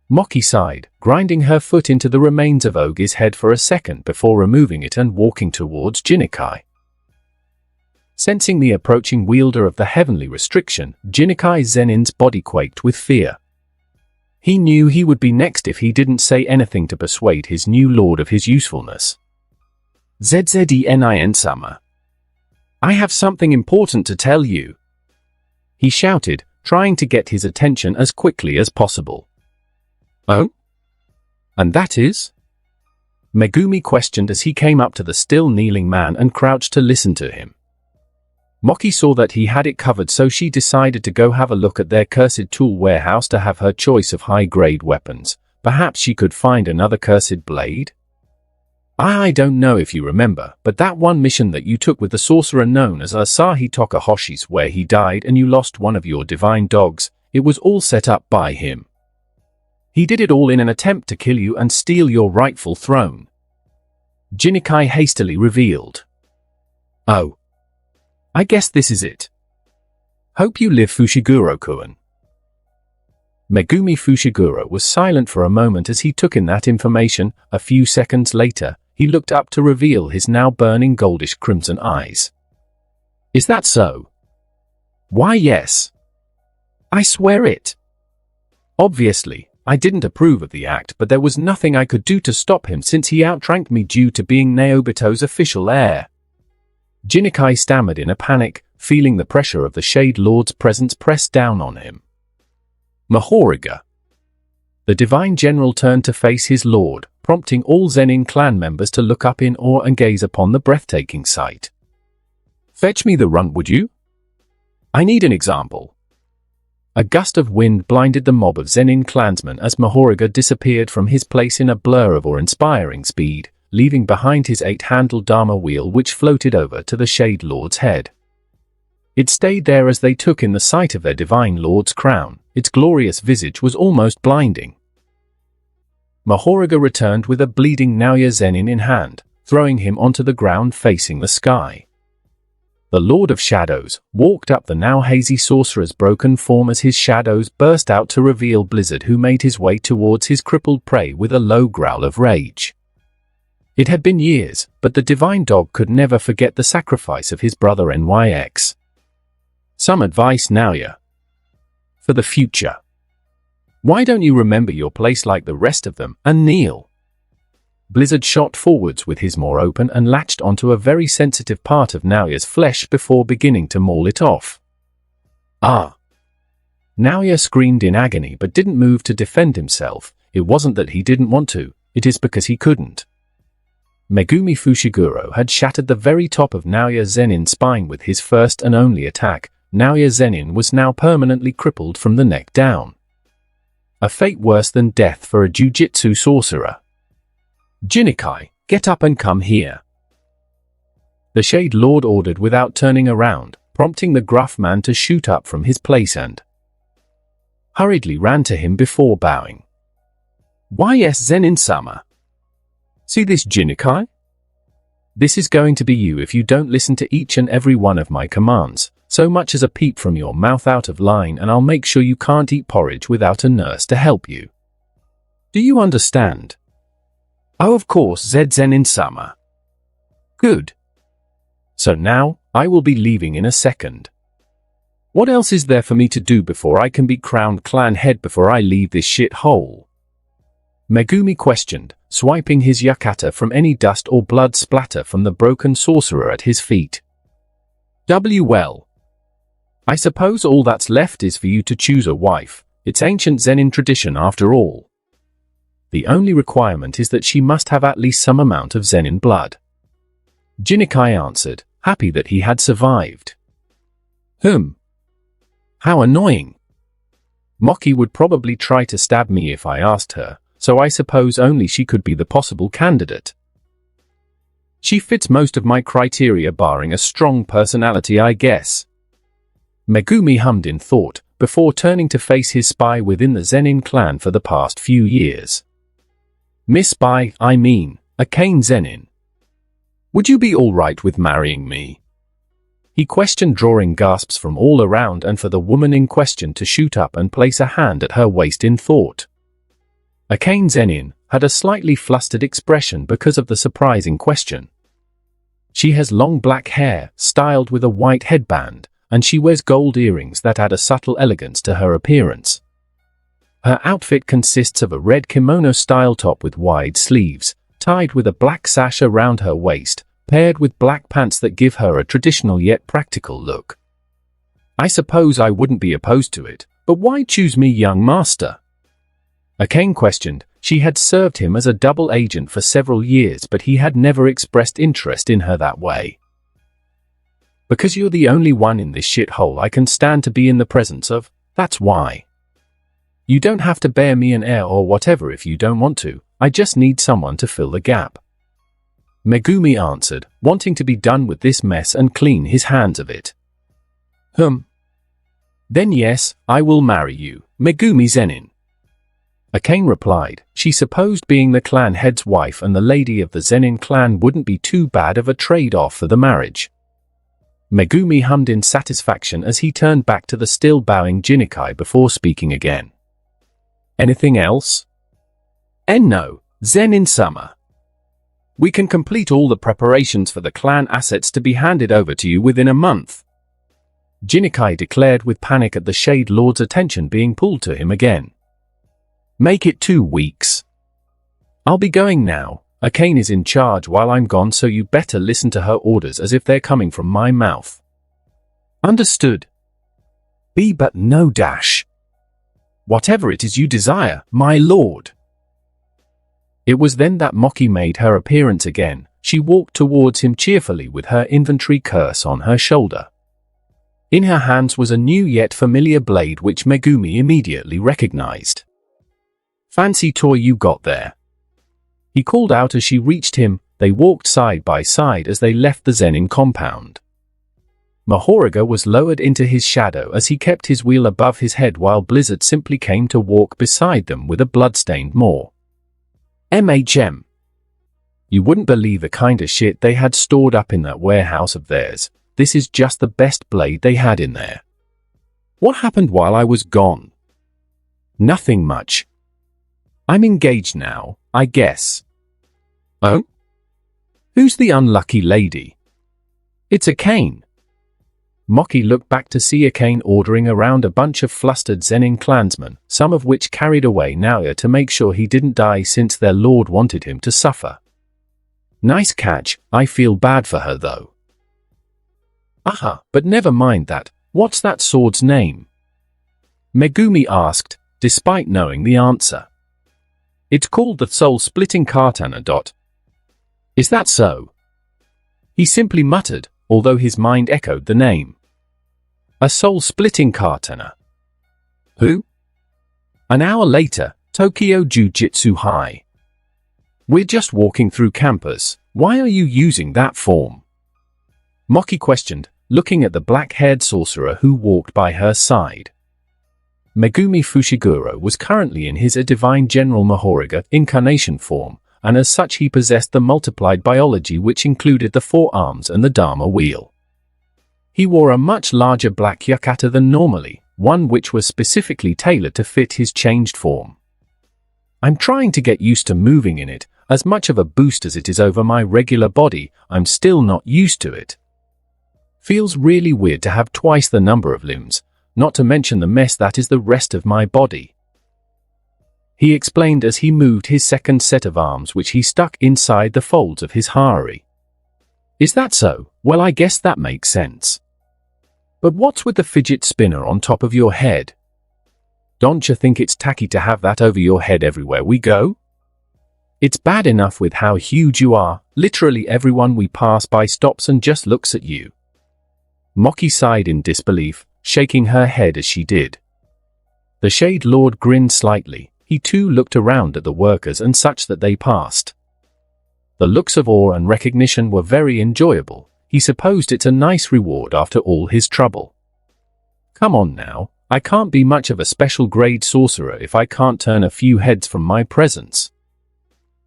Moki sighed, grinding her foot into the remains of Ogi's head for a second before removing it and walking towards Jinikai. Sensing the approaching wielder of the heavenly restriction, Jinikai Zenin's body quaked with fear. He knew he would be next if he didn't say anything to persuade his new lord of his usefulness. ZZENIN-sama. I have something important to tell you, he shouted, trying to get his attention as quickly as possible. Oh? And that is? Megumi questioned as he came up to the still kneeling man and crouched to listen to him. Moki saw that he had it covered, so she decided to go have a look at their cursed tool warehouse to have her choice of high-grade weapons. Perhaps she could find another cursed blade? I don't know if you remember, but that one mission that you took with the sorcerer known as Asahi Takahoshi's, where he died and you lost one of your divine dogs, it was all set up by him. He did it all in an attempt to kill you and steal your rightful throne, Jinikai hastily revealed. Oh. I guess this is it. Hope you live, Fushiguro-kun. Megumi Fushiguro was silent for a moment as he took in that information. A few seconds later, he looked up to reveal his now burning goldish crimson eyes. Is that so? Why, yes. I swear it. Obviously, I didn't approve of the act, but there was nothing I could do to stop him since he outranked me due to being Naobito's official heir. Jinikai stammered in a panic, feeling the pressure of the Shade Lord's presence press down on him. Mahoriga. The Divine General turned to face his lord, prompting all Zenin clan members to look up in awe and gaze upon the breathtaking sight. Fetch me the runt, would you? I need an example. A gust of wind blinded the mob of Zenin clansmen as Mahoriga disappeared from his place in a blur of awe-inspiring speed, leaving behind his 8-handled Dharma wheel which floated over to the Shade Lord's head. It stayed there as they took in the sight of their Divine Lord's crown. Its glorious visage was almost blinding. Mahoriga returned with a bleeding Naoya Zenin in hand, throwing him onto the ground facing the sky. The Lord of Shadows walked up the now hazy sorcerer's broken form as his shadows burst out to reveal Blizzard, who made his way towards his crippled prey with a low growl of rage. It had been years, but the divine dog could never forget the sacrifice of his brother NYX. Some advice, Naoya. For the future. Why don't you remember your place like the rest of them and kneel? Blizzard shot forwards with his maw open and latched onto a very sensitive part of Naoya's flesh before beginning to maul it off. Ah! Naoya screamed in agony but didn't move to defend himself. It wasn't that he didn't want to, it is because he couldn't. Megumi Fushiguro had shattered the very top of Naoya Zenin's spine with his first and only attack. Naoya Zenin was now permanently crippled from the neck down. A fate worse than death for a Jujutsu sorcerer. Jinikai, get up and come here. The Shade Lord ordered without turning around, prompting the gruff man to shoot up from his place and hurriedly ran to him before bowing. Why yes, Zenin-sama. See this, Jinikai? This is going to be you if you don't listen to each and every one of my commands, so much as a peep from your mouth out of line, and I'll make sure you can't eat porridge without a nurse to help you. Do you understand? Oh, of course, Zenin-sama. Good. So now, I will be leaving in a second. What else is there for me to do before I can be crowned clan head before I leave this shithole? Megumi questioned, swiping his yukata from any dust or blood splatter from the broken sorcerer at his feet. Well. I suppose all that's left is for you to choose a wife. It's ancient Zenin tradition after all. The only requirement is that she must have at least some amount of Zenin blood. Jinikai answered, happy that he had survived. How annoying. Moki would probably try to stab me if I asked her, so I suppose only she could be the possible candidate. She fits most of my criteria barring a strong personality, I guess. Megumi hummed in thought, before turning to face his spy within the Zenin clan for the past few years. Miss Spy, I mean, Akane Zenin. Would you be alright with marrying me? He questioned, drawing gasps from all around and for the woman in question to shoot up and place a hand at her waist in thought. Akane Zenin had a slightly flustered expression because of the surprising question. She has long black hair, styled with a white headband, and she wears gold earrings that add a subtle elegance to her appearance. Her outfit consists of a red kimono-style top with wide sleeves, tied with a black sash around her waist, paired with black pants that give her a traditional yet practical look. I suppose I wouldn't be opposed to it, but why choose me, young master? Akane questioned. She had served him as a double agent for several years, but he had never expressed interest in her that way. Because you're the only one in this shithole I can stand to be in the presence of, that's why. You don't have to bear me an heir or whatever if you don't want to, I just need someone to fill the gap. Megumi answered, wanting to be done with this mess and clean his hands of it. Then yes, I will marry you, Megumi Zenin. Akane replied. She supposed being the clan head's wife and the lady of the Zenin clan wouldn't be too bad of a trade-off for the marriage. Megumi hummed in satisfaction as he turned back to the still bowing Jinikai before speaking again. Anything else? No, Zenin Summer. We can complete all the preparations for the clan assets to be handed over to you within a month. Jinikai declared with panic at the Shade Lord's attention being pulled to him again. Make it 2 weeks. I'll be going now. Akane is in charge while I'm gone, so you better listen to her orders as if they're coming from my mouth. Understood. Be but no dash. Whatever it is you desire, my lord. It was then that Moki made her appearance again. She walked towards him cheerfully with her inventory curse on her shoulder. In her hands was a new yet familiar blade which Megumi immediately recognized. Fancy toy you got there, he called out as she reached him. They walked side by side as they left the Zenin compound. Mahoraga was lowered into his shadow as he kept his wheel above his head while Blizzard simply came to walk beside them with a bloodstained maw. MHM. You wouldn't believe the kind of shit they had stored up in that warehouse of theirs. This is just the best blade they had in there. What happened while I was gone? Nothing much. I'm engaged now, I guess. Oh? Who's the unlucky lady? It's Akane. Moki looked back to see Akane ordering around a bunch of flustered Zenin clansmen, some of which carried away Naoya to make sure he didn't die since their lord wanted him to suffer. Nice catch, I feel bad for her though. Aha, but never mind that. What's that sword's name? Megumi asked, despite knowing the answer. It's called the soul-splitting katana. Is that so? He simply muttered, although his mind echoed the name. A soul-splitting katana. Who? An hour later, Tokyo Jujutsu High. We're just walking through campus. Why are you using that form? Moki questioned, looking at the black-haired sorcerer who walked by her side. Megumi Fushiguro was currently in his Divine General Mahoraga incarnation form, and as such he possessed the multiplied biology which included the 4 arms and the Dharma wheel. He wore a much larger black yukata than normally, one which was specifically tailored to fit his changed form. I'm trying to get used to moving in it. As much of a boost as it is over my regular body, I'm still not used to it. Feels really weird to have twice the number of limbs, not to mention the mess that is the rest of my body. He explained as he moved his second set of arms which he stuck inside the folds of his hari. Is that so? Well, I guess that makes sense. But what's with the fidget spinner on top of your head? Don't you think it's tacky to have that over your head everywhere we go? It's bad enough with how huge you are. Literally everyone we pass by stops and just looks at you. Moki sighed in disbelief, shaking her head as she did. The Shade Lord grinned slightly. He too looked around at the workers and such that they passed. The looks of awe and recognition were very enjoyable. He supposed it's a nice reward after all his trouble. Come on now, I can't be much of a special grade sorcerer if I can't turn a few heads from my presence.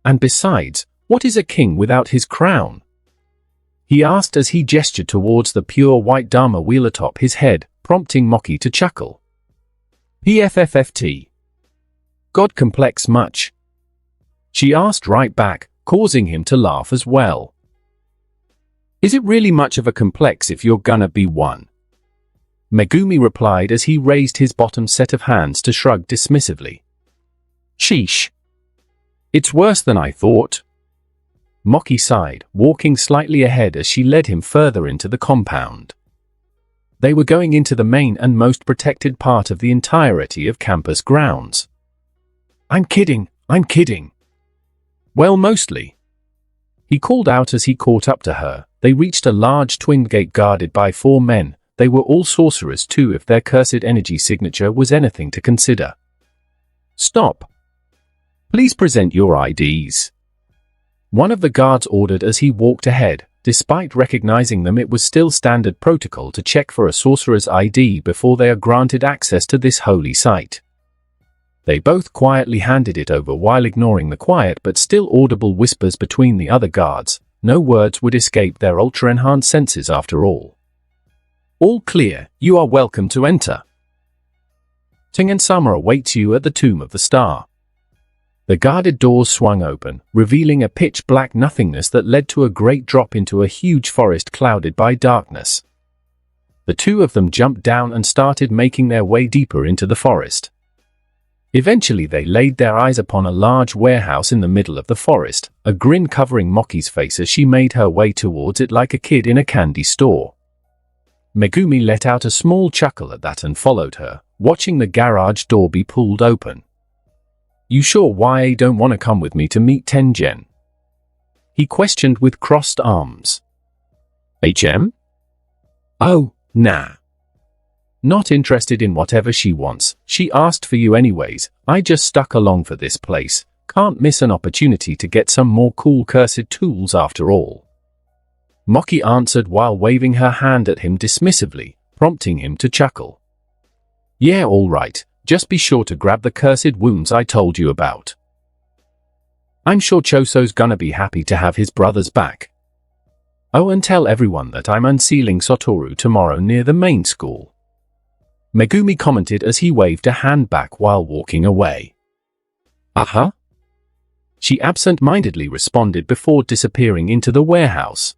And besides, what is a king without his crown? He asked as he gestured towards the pure white Dharma wheel atop his head, prompting Moki to chuckle. PFFFT. God complex much? She asked right back, causing him to laugh as well. Is it really much of a complex if you're gonna be one? Megumi replied as he raised his bottom set of hands to shrug dismissively. Sheesh. It's worse than I thought. Moki sighed, walking slightly ahead as she led him further into the compound. They were going into the main and most protected part of the entirety of campus grounds. I'm kidding. Well, mostly. He called out as he caught up to her. They reached a large twin gate guarded by 4 men. They were all sorcerers too if their cursed energy signature was anything to consider. Stop. Please present your IDs. One of the guards ordered as he walked ahead. Despite recognizing them, it was still standard protocol to check for a sorcerer's ID before they are granted access to this holy site. They both quietly handed it over while ignoring the quiet but still audible whispers between the other guards. No words would escape their ultra-enhanced senses after all. All clear, you are welcome to enter. Tengen-sama awaits you at the Tomb of the Star. The guarded doors swung open, revealing a pitch-black nothingness that led to a great drop into a huge forest clouded by darkness. The two of them jumped down and started making their way deeper into the forest. Eventually they laid their eyes upon a large warehouse in the middle of the forest, a grin covering Moki's face as she made her way towards it like a kid in a candy store. Megumi let out a small chuckle at that and followed her, watching the garage door be pulled open. You sure why don't want to come with me to meet Tengen? He questioned with crossed arms. HM? Oh, nah. Not interested in whatever she wants. She asked for you anyways. I just stuck along for this place. Can't miss an opportunity to get some more cool cursed tools after all. Moki answered while waving her hand at him dismissively, prompting him to chuckle. Yeah, all right. Just be sure to grab the cursed wounds I told you about. I'm sure Choso's gonna be happy to have his brothers back. Oh, and tell everyone that I'm unsealing Satoru tomorrow near the main school. Megumi commented as he waved a hand back while walking away. Uh-huh. She absent-mindedly responded before disappearing into the warehouse.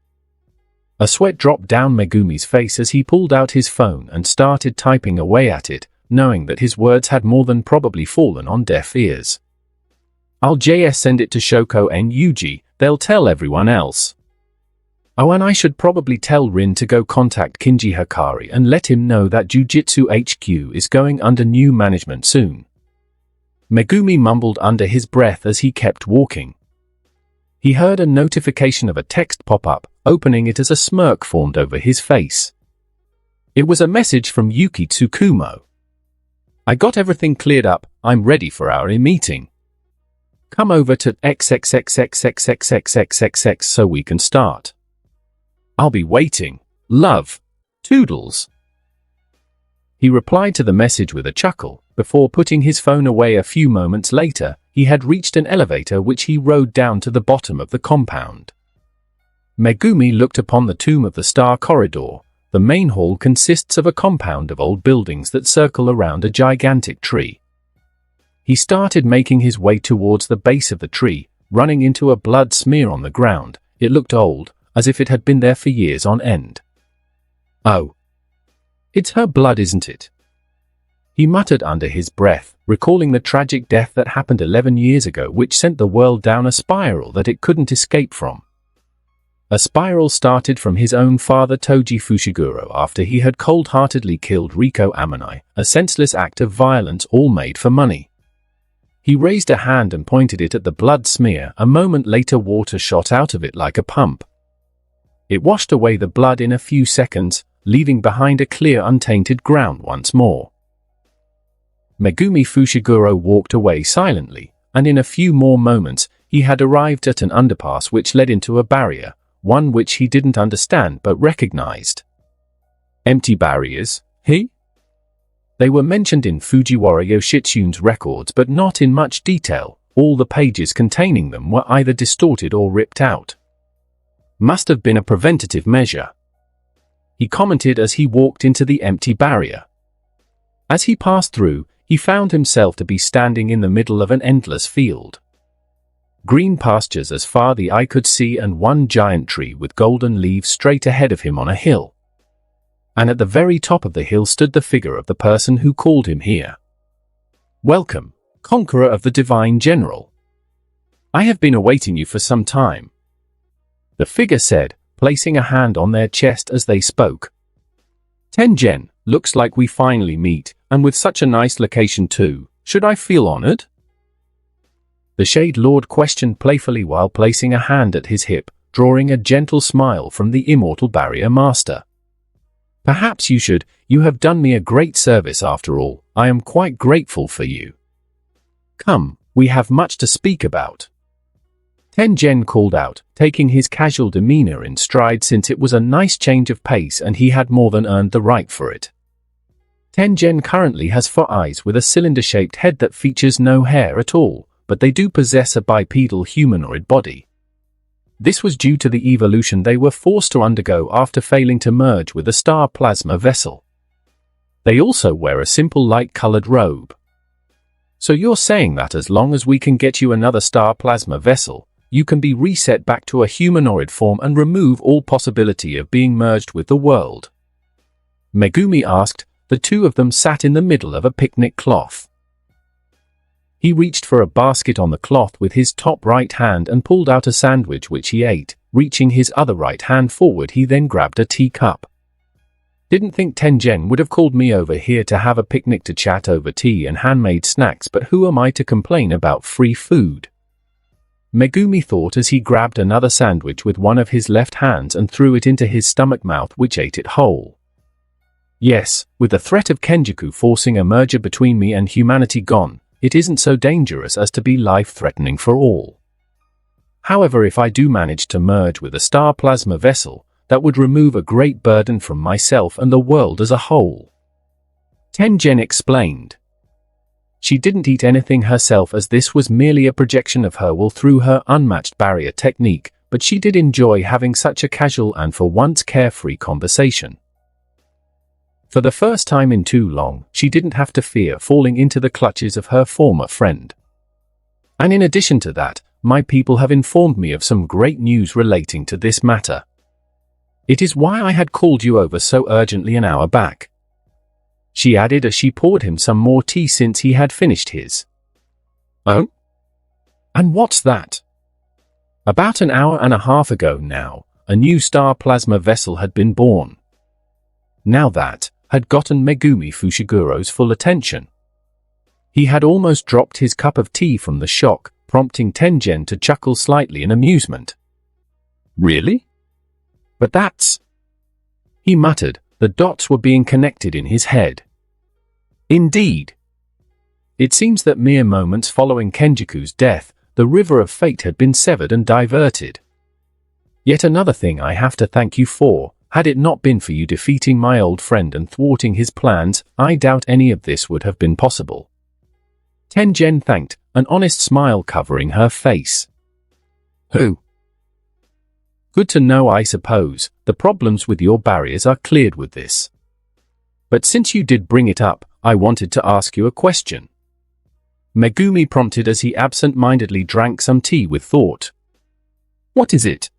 A sweat dropped down Megumi's face as he pulled out his phone and started typing away at it, knowing that his words had more than probably fallen on deaf ears. I'll just send it to Shoko and Yuji, they'll tell everyone else. Oh, and I should probably tell Rin to go contact Kinji Hikari and let him know that Jujutsu HQ is going under new management soon. Megumi mumbled under his breath as he kept walking. He heard a notification of a text pop up, opening it as a smirk formed over his face. It was a message from Yuki Tsukumo. I got everything cleared up, I'm ready for our meeting. Come over to XXXXXXXXXX so we can start. I'll be waiting. Love. Toodles. He replied to the message with a chuckle. Before putting his phone away a few moments later, he had reached an elevator which he rode down to the bottom of the compound. Megumi looked upon the Tomb of the Star corridor. The main hall consists of a compound of old buildings that circle around a gigantic tree. He started making his way towards the base of the tree, running into a blood smear on the ground. It looked old, as if it had been there for years on end. Oh. It's her blood, isn't it? He muttered under his breath, recalling the tragic death that happened 11 years ago which sent the world down a spiral that it couldn't escape from. A spiral started from his own father Toji Fushiguro after he had cold-heartedly killed Riko Amanai, a senseless act of violence all made for money. He raised a hand and pointed it at the blood smear. A moment later water shot out of it like a pump. It washed away the blood in a few seconds, leaving behind a clear untainted ground once more. Megumi Fushiguro walked away silently, and in a few more moments, he had arrived at an underpass which led into a barrier, one which he didn't understand but recognized. Empty barriers, he? They were mentioned in Fujiwara Yoshitsune's records but not in much detail. All the pages containing them were either distorted or ripped out. Must have been a preventative measure, he commented as he walked into the empty barrier. As he passed through, he found himself to be standing in the middle of an endless field. Green pastures as far the eye could see and one giant tree with golden leaves straight ahead of him on a hill. And at the very top of the hill stood the figure of the person who called him here. Welcome, conqueror of the divine general. I have been awaiting you for some time, the figure said, placing a hand on their chest as they spoke. Tengen, looks like we finally meet, and with such a nice location too. Should I feel honored? The Shade Lord questioned playfully while placing a hand at his hip, drawing a gentle smile from the immortal barrier master. Perhaps you should. You have done me a great service after all. I am quite grateful for you. Come, we have much to speak about, Tengen called out, taking his casual demeanor in stride since it was a nice change of pace and he had more than earned the right for it. Tengen currently has 4 eyes with a cylinder-shaped head that features no hair at all, but they do possess a bipedal humanoid body. This was due to the evolution they were forced to undergo after failing to merge with a star plasma vessel. They also wear a simple light-colored robe. So you're saying that as long as we can get you another star plasma vessel, you can be reset back to a humanoid form and remove all possibility of being merged with the world? Megumi asked. The two of them sat in the middle of a picnic cloth. He reached for a basket on the cloth with his top right hand and pulled out a sandwich which he ate. Reaching his other right hand forward, he then grabbed a teacup. Didn't think Tengen would have called me over here to have a picnic to chat over tea and handmade snacks, but who am I to complain about free food? Megumi thought as he grabbed another sandwich with one of his left hands and threw it into his stomach mouth, which ate it whole. Yes, with the threat of Kenjaku forcing a merger between me and humanity gone, it isn't so dangerous as to be life-threatening for all. However, if I do manage to merge with a star plasma vessel, that would remove a great burden from myself and the world as a whole, Tengen explained. She didn't eat anything herself as this was merely a projection of her will through her unmatched barrier technique, but she did enjoy having such a casual and for once carefree conversation. For the first time in too long, she didn't have to fear falling into the clutches of her former friend. And in addition to that, my people have informed me of some great news relating to this matter. It is why I had called you over so urgently an hour back, she added as she poured him some more tea since he had finished his. Oh? And what's that? About an hour and a half ago now, a new star plasma vessel had been born. Now that had gotten Megumi Fushiguro's full attention. He had almost dropped his cup of tea from the shock, prompting Tengen to chuckle slightly in amusement. Really? But that's... he muttered. The dots were being connected in his head. Indeed. It seems that mere moments following Kenjaku's death, the river of fate had been severed and diverted. Yet another thing I have to thank you for. Had it not been for you defeating my old friend and thwarting his plans, I doubt any of this would have been possible. Tengen thanked, an honest smile covering her face. Who? Good to know, I suppose. The problems with your barriers are cleared with this. But since you did bring it up, I wanted to ask you a question. Megumi prompted as he absent-mindedly drank some tea with thought. What is it?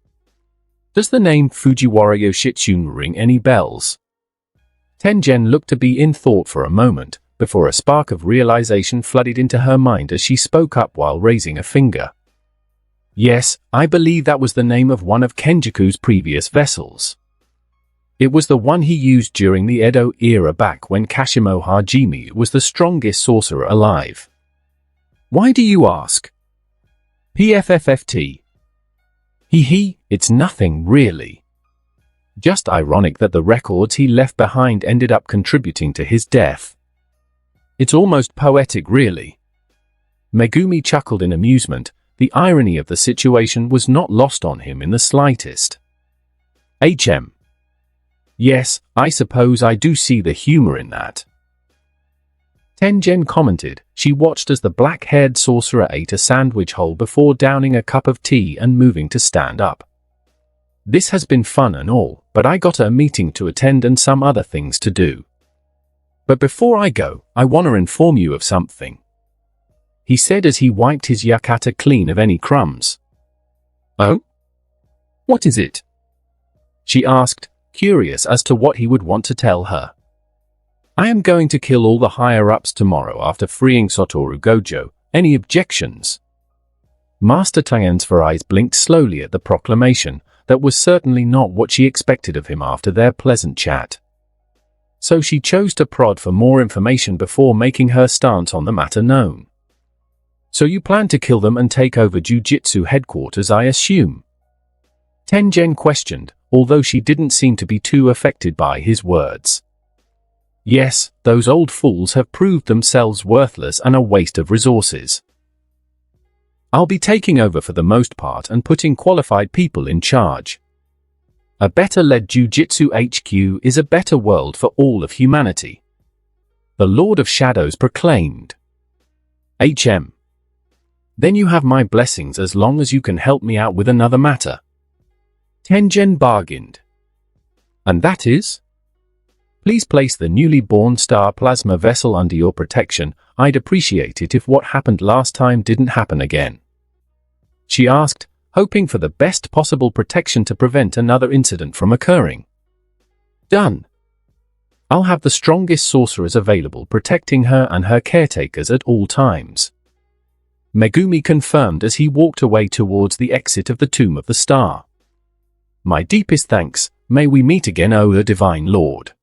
Does the name Fujiwara Yoshitsune ring any bells? Tengen looked to be in thought for a moment, before a spark of realization flooded into her mind as she spoke up while raising a finger. Yes, I believe that was the name of one of Kenjaku's previous vessels. It was the one he used during the Edo era back when Kashimo Hajime was the strongest sorcerer alive. Why do you ask? PFFFT. It's nothing really. Just ironic that the records he left behind ended up contributing to his death. It's almost poetic, really. Megumi chuckled in amusement. The irony of the situation was not lost on him in the slightest. Yes, I suppose I do see the humor in that. Tengen commented. She watched as the black-haired sorcerer ate a sandwich whole before downing a cup of tea and moving to stand up. This has been fun and all, but I got a meeting to attend and some other things to do. But before I go, I want to inform you of something, he said as he wiped his yukata clean of any crumbs. Oh? What is it? She asked, curious as to what he would want to tell her. I am going to kill all the higher-ups tomorrow after freeing Satoru Gojo. Any objections? Master Tengen's eyes blinked slowly at the proclamation. That was certainly not what she expected of him after their pleasant chat. So she chose to prod for more information before making her stance on the matter known. So you plan to kill them and take over Jujutsu headquarters, I assume? Tengen questioned, although she didn't seem to be too affected by his words. Yes, those old fools have proved themselves worthless and a waste of resources. I'll be taking over for the most part and putting qualified people in charge. A better-led Jujutsu HQ is a better world for all of humanity. The Lord of Shadows proclaimed. Then you have my blessings as long as you can help me out with another matter. Tengen bargained. And that is? Please place the newly born star plasma vessel under your protection. I'd appreciate it if what happened last time didn't happen again. She asked, hoping for the best possible protection to prevent another incident from occurring. Done. I'll have the strongest sorcerers available protecting her and her caretakers at all times. Megumi confirmed as he walked away towards the exit of the Tomb of the Star. My deepest thanks, may we meet again, O the Divine Lord.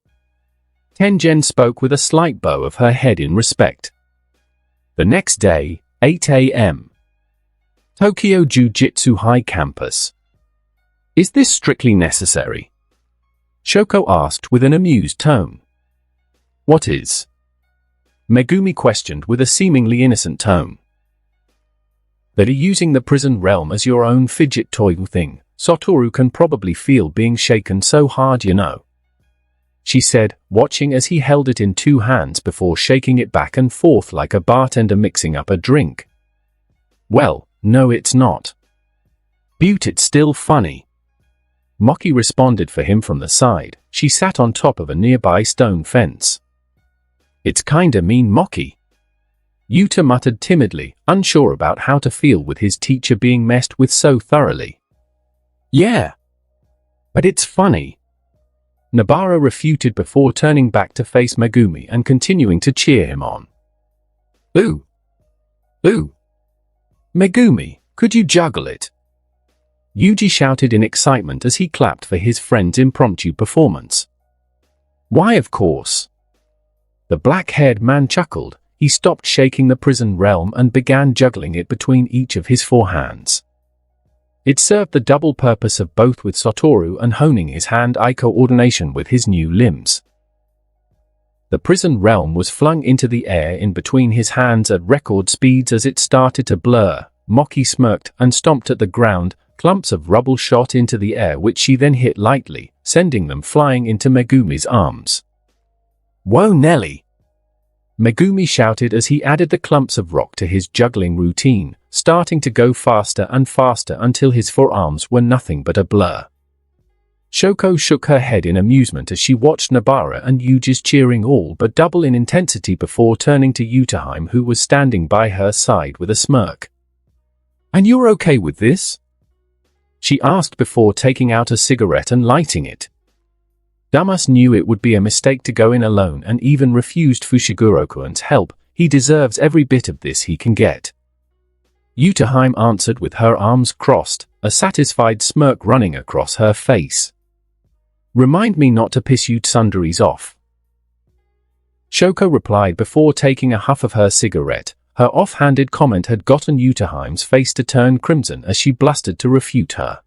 Tengen spoke with a slight bow of her head in respect. The next day, 8 a.m. Tokyo Jujutsu High Campus. Is this strictly necessary? Shoko asked with an amused tone. What is? Megumi questioned with a seemingly innocent tone. That using the prison realm as your own fidget toy thing, Satoru can probably feel being shaken so hard, you know. She said, watching as he held it in two hands before shaking it back and forth like a bartender mixing up a drink. Well, no it's not. But it's still funny. Moki responded for him from the side. She sat on top of a nearby stone fence. It's kinda mean, Moki. Yuta muttered timidly, unsure about how to feel with his teacher being messed with so thoroughly. Yeah. But it's funny. Nobara refuted before turning back to face Megumi and continuing to cheer him on. Ooh. Ooh. Megumi, could you juggle it? Yuji shouted in excitement as he clapped for his friend's impromptu performance. Why, of course. The black-haired man chuckled. He stopped shaking the prison realm and began juggling it between each of his four hands. It served the double purpose of both with Satoru and honing his hand-eye coordination with his new limbs. The prison realm was flung into the air in between his hands at record speeds as it started to blur. Moki smirked and stomped at the ground. Clumps of rubble shot into the air which she then hit lightly, sending them flying into Megumi's arms. Whoa, Nelly! Megumi shouted as he added the clumps of rock to his juggling routine, starting to go faster and faster until his forearms were nothing but a blur. Shoko shook her head in amusement as she watched Nobara and Yuji's cheering all but double in intensity before turning to Yutaheim, who was standing by her side with a smirk. And you're okay with this? She asked before taking out a cigarette and lighting it. Damas knew it would be a mistake to go in alone and even refused Fushiguro-kun's help. He deserves every bit of this he can get. Yutaheim answered with her arms crossed, a satisfied smirk running across her face. Remind me not to piss you tsunderies off. Shoko replied before taking a huff of her cigarette. Her off-handed comment had gotten Yutaheim's face to turn crimson as she blustered to refute her.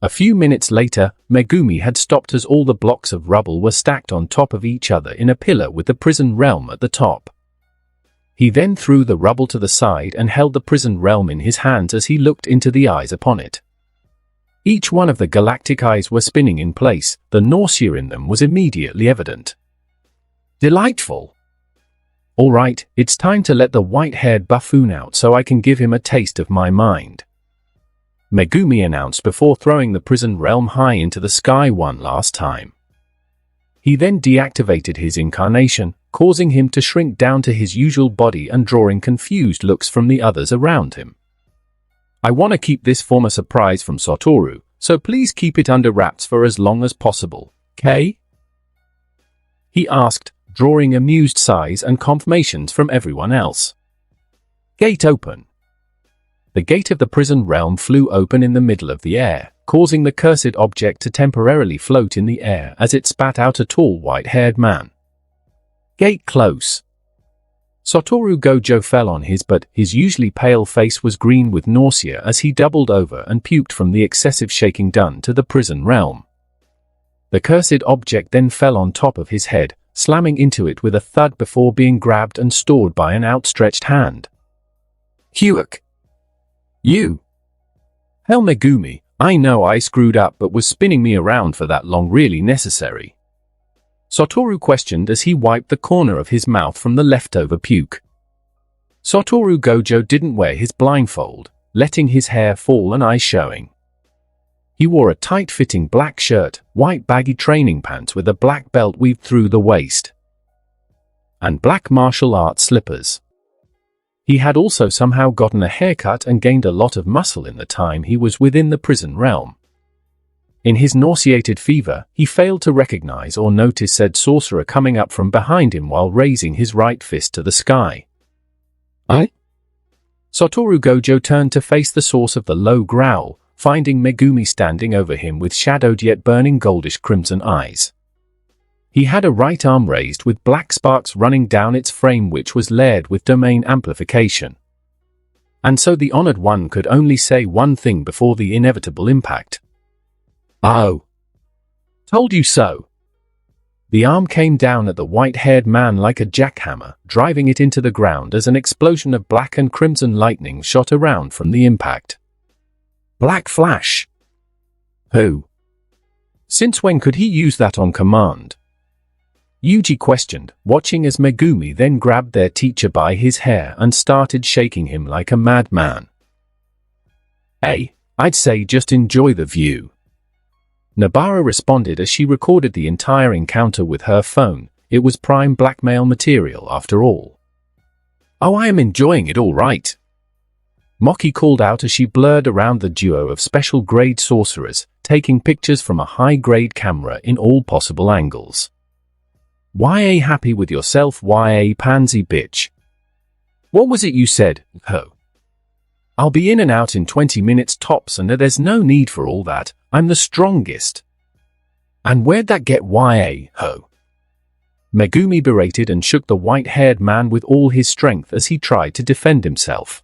A few minutes later, Megumi had stopped as all the blocks of rubble were stacked on top of each other in a pillar with the prison realm at the top. He then threw the rubble to the side and held the prison realm in his hands as he looked into the eyes upon it. Each one of the galactic eyes were spinning in place. The nausea in them was immediately evident. Delightful. All right, it's time to let the white-haired buffoon out so I can give him a taste of my mind, Megumi announced before throwing the prison realm high into the sky one last time. He then deactivated his incarnation, causing him to shrink down to his usual body and drawing confused looks from the others around him. I want to keep this form a surprise from Satoru, so please keep it under wraps for as long as possible, okay? He asked, drawing amused sighs and confirmations from everyone else. Gate open. The gate of the prison realm flew open in the middle of the air, causing the cursed object to temporarily float in the air as it spat out a tall white-haired man. Gate close. Satoru Gojo fell on his butt. His usually pale face was green with nausea as he doubled over and puked from the excessive shaking done to the prison realm. The cursed object then fell on top of his head, slamming into it with a thud before being grabbed and stored by an outstretched hand. Hyuk. You. Hell Megumi, I know I screwed up, but was spinning me around for that long really necessary? Satoru questioned as he wiped the corner of his mouth from the leftover puke. Satoru Gojo didn't wear his blindfold, letting his hair fall and eyes showing. He wore a tight-fitting black shirt, white baggy training pants with a black belt weaved through the waist, and black martial arts slippers. He had also somehow gotten a haircut and gained a lot of muscle in the time he was within the prison realm. In his nauseated fever, he failed to recognize or notice said sorcerer coming up from behind him while raising his right fist to the sky. Satoru Gojo turned to face the source of the low growl, finding Megumi standing over him with shadowed yet burning goldish crimson eyes. He had a right arm raised with black sparks running down its frame, which was layered with domain amplification. And so the honored one could only say one thing before the inevitable impact. Oh. Told you so. The arm came down at the white-haired man like a jackhammer, driving it into the ground as an explosion of black and crimson lightning shot around from the impact. Black flash. Who? Since when could he use that on command? Yuji questioned, watching as Megumi then grabbed their teacher by his hair and started shaking him like a madman. Hey, I'd say just enjoy the view. Nabara responded as she recorded the entire encounter with her phone. It was prime blackmail material after all. Oh, I am enjoying it all right. Moki called out as she blurred around the duo of special-grade sorcerers, taking pictures from a high-grade camera in all possible angles. YA happy with yourself, YA pansy bitch. What was it you said, ho? I'll be in and out in 20 minutes tops and there's no need for all that, I'm the strongest. And where'd that get, YA, ho? Megumi berated and shook the white-haired man with all his strength as he tried to defend himself.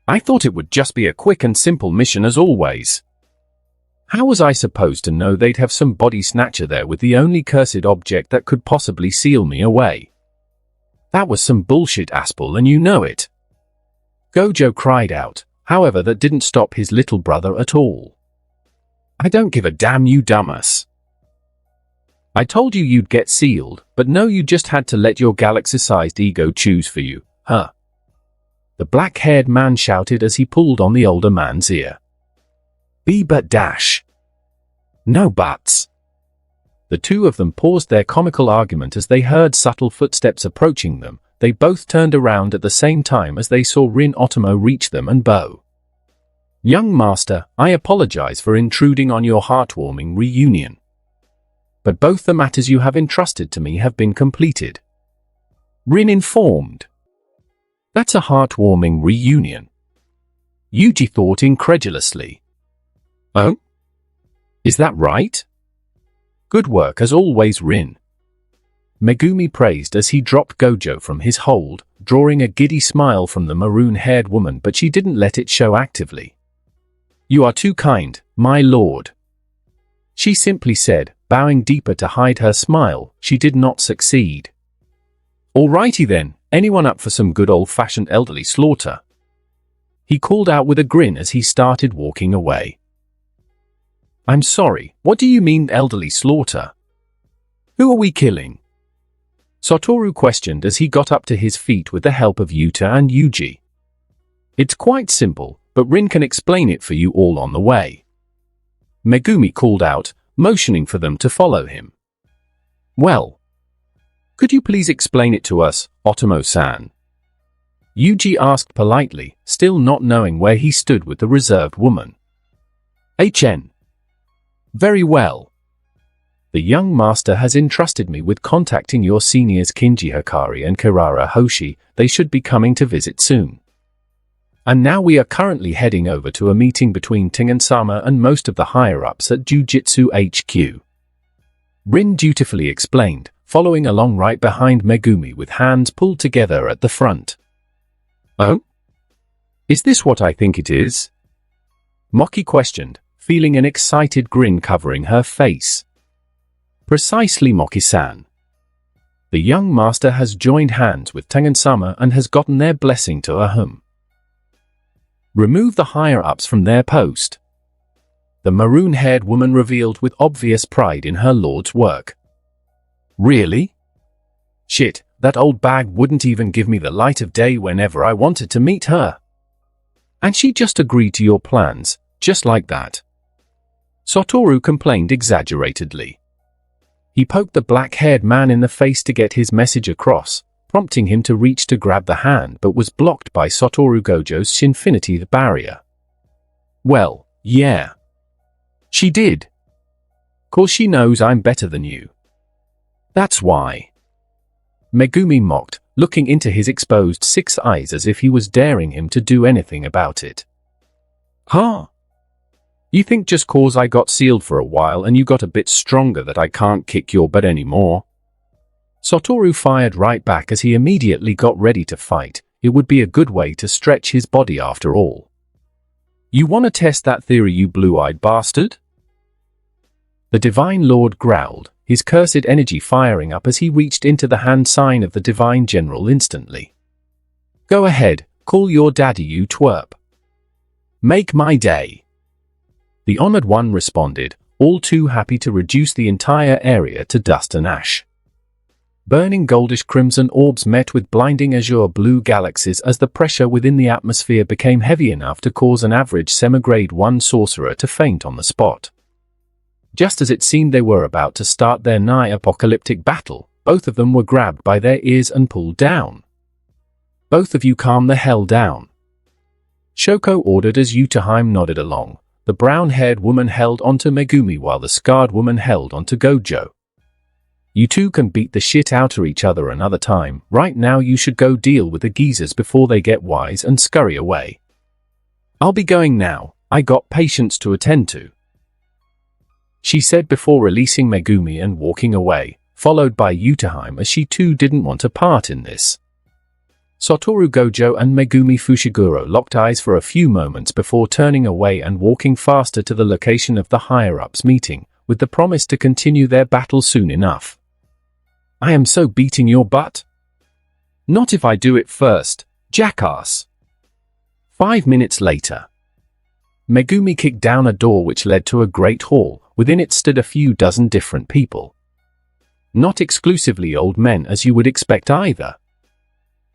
I thought it would just be a quick and simple mission as always. How was I supposed to know they'd have some body snatcher there with the only cursed object that could possibly seal me away? That was some bullshit, Aspel, and you know it. Gojo cried out, however that didn't stop his little brother at all. I don't give a damn, you dumbass. I told you you'd get sealed, but no, you just had to let your galaxy-sized ego choose for you, huh? The black-haired man shouted as he pulled on the older man's ear. But dash. No buts. The two of them paused their comical argument as they heard subtle footsteps approaching them. They both turned around at the same time as they saw Rin Otomo reach them and bow. Young master, I apologize for intruding on your heartwarming reunion. But both the matters you have entrusted to me have been completed. Rin informed. That's a heartwarming reunion. Yuji thought incredulously. Oh? Is that right? Good work as always, Rin. Megumi praised as he dropped Gojo from his hold, drawing a giddy smile from the maroon-haired woman, but she didn't let it show actively. You are too kind, my lord. She simply said, bowing deeper to hide her smile. She did not succeed. Alrighty then, Anyone up for some good old-fashioned elderly slaughter? He called out with a grin as he started walking away. I'm sorry, what do you mean elderly slaughter? Who are we killing? Satoru questioned as he got up to his feet with the help of Yuta and Yuji. It's quite simple, but Rin can explain it for you all on the way. Megumi called out, motioning for them to follow him. Well, could you please explain it to us, Otomo-san? Yuji asked politely, still not knowing where he stood with the reserved woman. HN. Very well. The young master has entrusted me with contacting your seniors Kinji Hikari and Kirara Hoshi. They should be coming to visit soon. And now we are currently heading over to a meeting between Tengen-sama and most of the higher-ups at Jujutsu HQ. Rin dutifully explained, following along right behind Megumi with hands pulled together at the front. Oh? Is this what I think it is? Moki questioned, feeling an excited grin covering her face. Precisely, Moki-san. The young master has joined hands with Tengen-sama and has gotten their blessing to Ahum. Remove the higher-ups from their post. The maroon-haired woman revealed with obvious pride in her lord's work. Really? Shit, that old bag wouldn't even give me the light of day whenever I wanted to meet her. And she just agreed to your plans, just like that. Satoru complained exaggeratedly. He poked the black-haired man in the face to get his message across, prompting him to reach to grab the hand but was blocked by Satoru Gojo's Shinfinity barrier. Well, yeah. She did. 'Cause she knows I'm better than you. That's why. Megumi mocked, looking into his exposed 6 eyes as if he was daring him to do anything about it. Huh? You think just 'cause I got sealed for a while and you got a bit stronger that I can't kick your butt anymore? Satoru fired right back as he immediately got ready to fight. It would be a good way to stretch his body after all. You want to test that theory, you blue-eyed bastard? The Divine Lord growled, his cursed energy firing up as he reached into the hand sign of the Divine General instantly. Go ahead, call your daddy, you twerp. Make my day. The honored one responded, all too happy to reduce the entire area to dust and ash. Burning goldish crimson orbs met with blinding azure blue galaxies as the pressure within the atmosphere became heavy enough to cause an average semi-grade 1 sorcerer to faint on the spot. Just as it seemed they were about to start their nigh-apocalyptic battle, both of them were grabbed by their ears and pulled down. Both of you calm the hell down. Shoko ordered as Yutaheim nodded along. The brown-haired woman held onto Megumi while the scarred woman held onto Gojo. You two can beat the shit out of each other another time. Right now you should go deal with the geezers before they get wise and scurry away. I'll be going now. I got patients to attend to. She said before releasing Megumi and walking away, followed by Yutaheim as she too didn't want a part in this. Satoru Gojo and Megumi Fushiguro locked eyes for a few moments before turning away and walking faster to the location of the higher-ups meeting, with the promise to continue their battle soon enough. I am so beating your butt? Not if I do it first, jackass. 5 minutes later. Megumi kicked down a door which led to a great hall. Within it stood a few dozen different people. Not exclusively old men as you would expect either.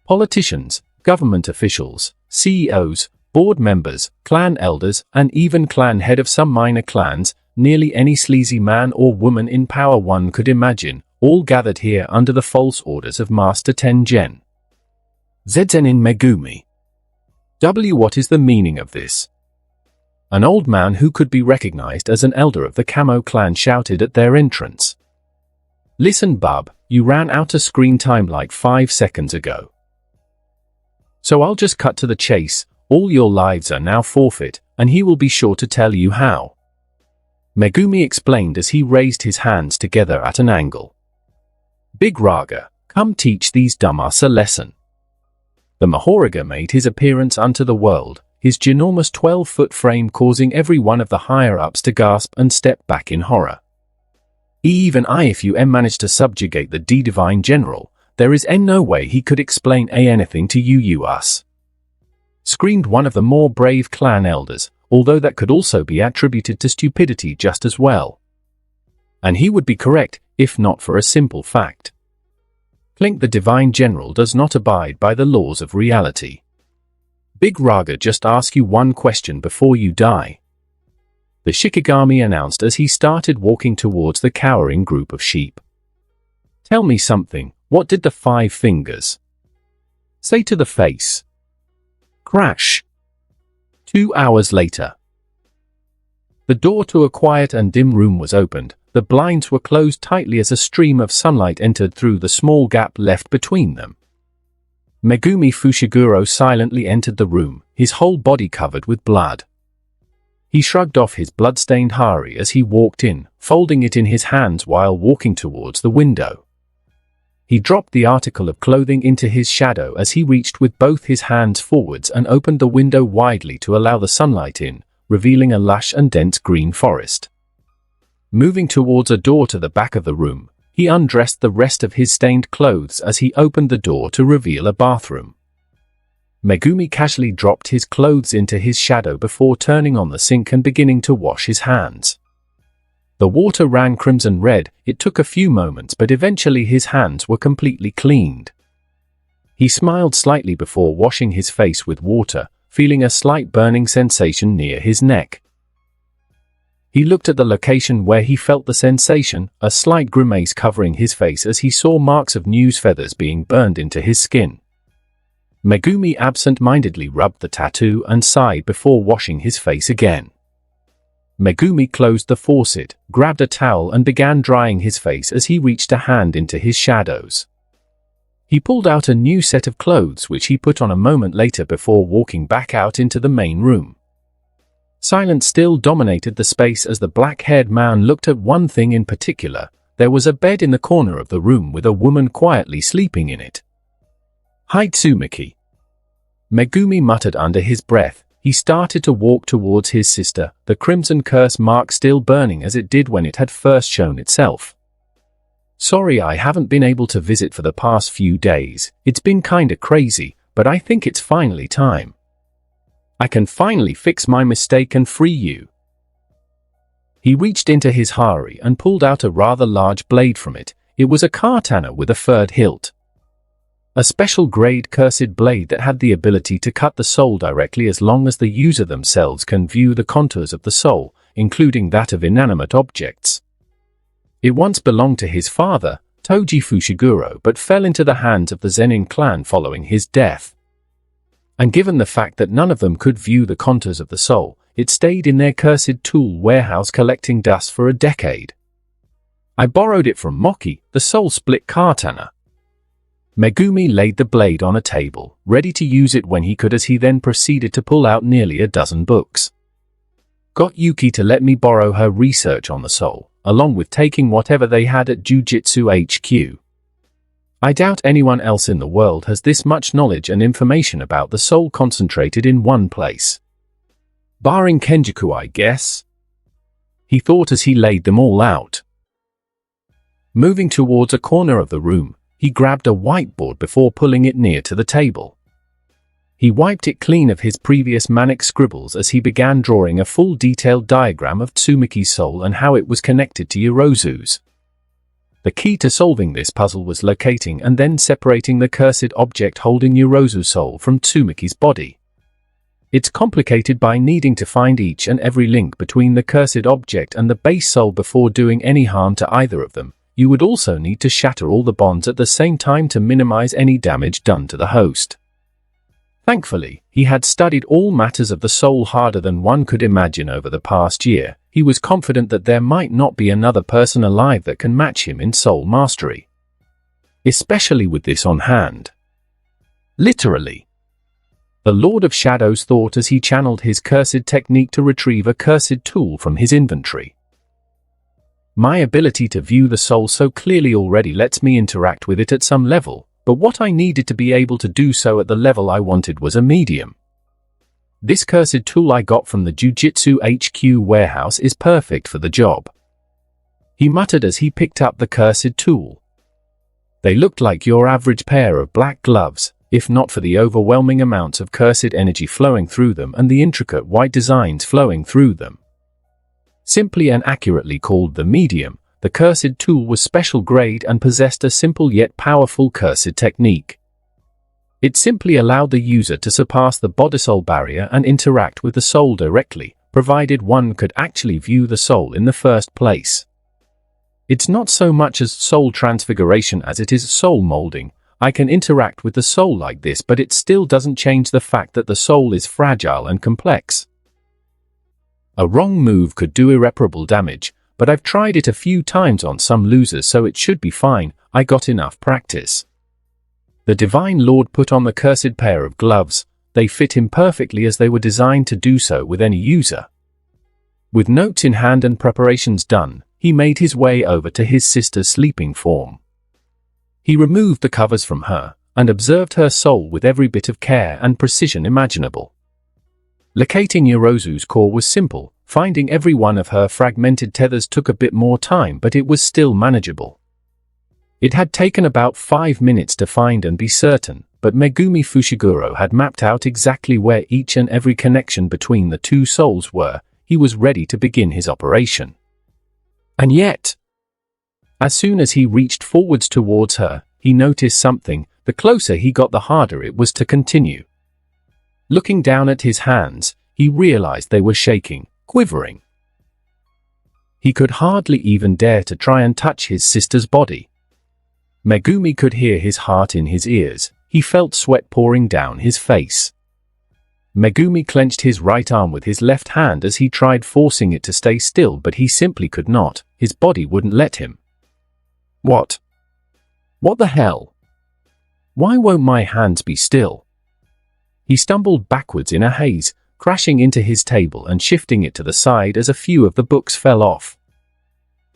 Politicians, government officials, CEOs, board members, clan elders, and even clan head of some minor clans, nearly any sleazy man or woman in power one could imagine, all gathered here under the false orders of Master Tengen. Zen in Megumi. What is the meaning of this? An old man who could be recognized as an elder of the Camo clan shouted at their entrance. Listen, bub, you ran out of screen time like 5 seconds ago. So I'll just cut to the chase. All your lives are now forfeit, and he will be sure to tell you how. Megumi explained as he raised his hands together at an angle. Big Raga, come teach these dumbass a lesson. The Mahoraga made his appearance unto the world, his ginormous 12-foot frame causing every one of the higher-ups to gasp and step back in horror. Even if you managed to subjugate the D-Divine General, There is no way he could explain anything to us, screamed one of the more brave clan elders, although that could also be attributed to stupidity just as well. And he would be correct, if not for a simple fact. Clink the Divine General does not abide by the laws of reality. Big Raga just ask you one question before you die. The Shikigami announced as he started walking towards the cowering group of sheep. Tell me something, what did the 5 fingers say to the face? Crash. 2 hours later. The door to a quiet and dim room was opened. The blinds were closed tightly as a stream of sunlight entered through the small gap left between them. Megumi Fushiguro silently entered the room, his whole body covered with blood. He shrugged off his blood-stained hari as he walked in, folding it in his hands while walking towards the window. He dropped the article of clothing into his shadow as he reached with both his hands forwards and opened the window widely to allow the sunlight in, revealing a lush and dense green forest. Moving towards a door to the back of the room, he undressed the rest of his stained clothes as he opened the door to reveal a bathroom. Megumi casually dropped his clothes into his shadow before turning on the sink and beginning to wash his hands. The water ran crimson red. It took a few moments, but eventually his hands were completely cleaned. He smiled slightly before washing his face with water, feeling a slight burning sensation near his neck. He looked at the location where he felt the sensation, a slight grimace covering his face as he saw marks of news feathers being burned into his skin. Megumi absent-mindedly rubbed the tattoo and sighed before washing his face again. Megumi closed the faucet, grabbed a towel and began drying his face as he reached a hand into his shadows. He pulled out a new set of clothes which he put on a moment later before walking back out into the main room. Silence still dominated the space as the black-haired man looked at one thing in particular. There was a bed in the corner of the room with a woman quietly sleeping in it. "Hi Tsumiki," Megumi muttered under his breath. He started to walk towards his sister, the crimson curse mark still burning as it did when it had first shown itself. "Sorry I haven't been able to visit for the past few days. It's been kinda crazy, but I think it's finally time. I can finally fix my mistake and free you." He reached into his hari and pulled out a rather large blade from it. It was a katana with a furred hilt. A special grade cursed blade that had the ability to cut the soul directly as long as the user themselves can view the contours of the soul, including that of inanimate objects. It once belonged to his father, Toji Fushiguro, but fell into the hands of the Zenin clan following his death. And given the fact that none of them could view the contours of the soul, it stayed in their cursed tool warehouse collecting dust for a decade. I borrowed it from Moki, the soul-split katana. Megumi laid the blade on a table, ready to use it when he could, as he then proceeded to pull out nearly a dozen books. Got Yuki to let me borrow her research on the soul, along with taking whatever they had at Jujutsu HQ. I doubt anyone else in the world has this much knowledge and information about the soul concentrated in one place. Barring Kenjaku, I guess, he thought as he laid them all out. Moving towards a corner of the room, he grabbed a whiteboard before pulling it near to the table. He wiped it clean of his previous manic scribbles as he began drawing a full detailed diagram of Tsumiki's soul and how it was connected to Yorozu's. The key to solving this puzzle was locating and then separating the cursed object holding Yorozu's soul from Tsumiki's body. It's complicated by needing to find each and every link between the cursed object and the base soul before doing any harm to either of them. You would also need to shatter all the bonds at the same time to minimize any damage done to the host. Thankfully, he had studied all matters of the soul harder than one could imagine over the past year. He was confident that there might not be another person alive that can match him in soul mastery. Especially with this on hand. Literally. The Lord of Shadows thought as he channeled his cursed technique to retrieve a cursed tool from his inventory. My ability to view the soul so clearly already lets me interact with it at some level, but what I needed to be able to do so at the level I wanted was a medium. This cursed tool I got from the Jujutsu HQ warehouse is perfect for the job. He muttered as he picked up the cursed tool. They looked like your average pair of black gloves, if not for the overwhelming amounts of cursed energy flowing through them and the intricate white designs flowing through them. Simply and accurately called the medium, the cursed tool was special grade and possessed a simple yet powerful cursed technique. It simply allowed the user to surpass the body-soul barrier and interact with the soul directly, provided one could actually view the soul in the first place. It's not so much as soul transfiguration as it is soul molding. I can interact with the soul like this, but it still doesn't change the fact that the soul is fragile and complex. A wrong move could do irreparable damage, but I've tried it a few times on some losers, so it should be fine. I got enough practice. The Divine Lord put on the cursed pair of gloves. They fit him perfectly as they were designed to do so with any user. With notes in hand and preparations done, he made his way over to his sister's sleeping form. He removed the covers from her, and observed her soul with every bit of care and precision imaginable. Locating Yorozu's core was simple. Finding every one of her fragmented tethers took a bit more time, but it was still manageable. It had taken about 5 minutes to find and be certain, but Megumi Fushiguro had mapped out exactly where each and every connection between the two souls were. He was ready to begin his operation. And yet, as soon as he reached forwards towards her, he noticed something. The closer he got, the harder it was to continue. Looking down at his hands, he realized they were shaking, quivering. He could hardly even dare to try and touch his sister's body. Megumi could hear his heart in his ears. He felt sweat pouring down his face. Megumi clenched his right arm with his left hand as he tried forcing it to stay still, but he simply could not. His body wouldn't let him. What? What the hell? Why won't my hands be still? He stumbled backwards in a haze, crashing into his table and shifting it to the side as a few of the books fell off.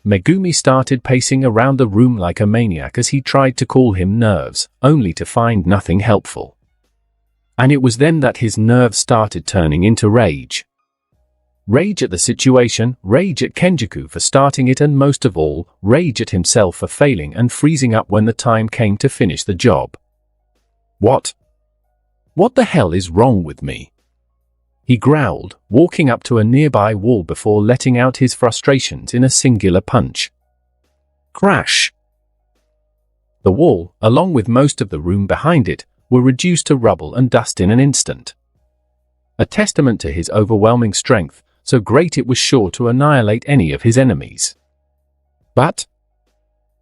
Megumi started pacing around the room like a maniac as he tried to call him nerves, only to find nothing helpful. And it was then that his nerves started turning into rage. Rage at the situation, rage at Kenjaku for starting it, and most of all, rage at himself for failing and freezing up when the time came to finish the job. What? What the hell is wrong with me? He growled, walking up to a nearby wall before letting out his frustrations in a singular punch. Crash! The wall, along with most of the room behind it, were reduced to rubble and dust in an instant. A testament to his overwhelming strength, so great it was sure to annihilate any of his enemies. But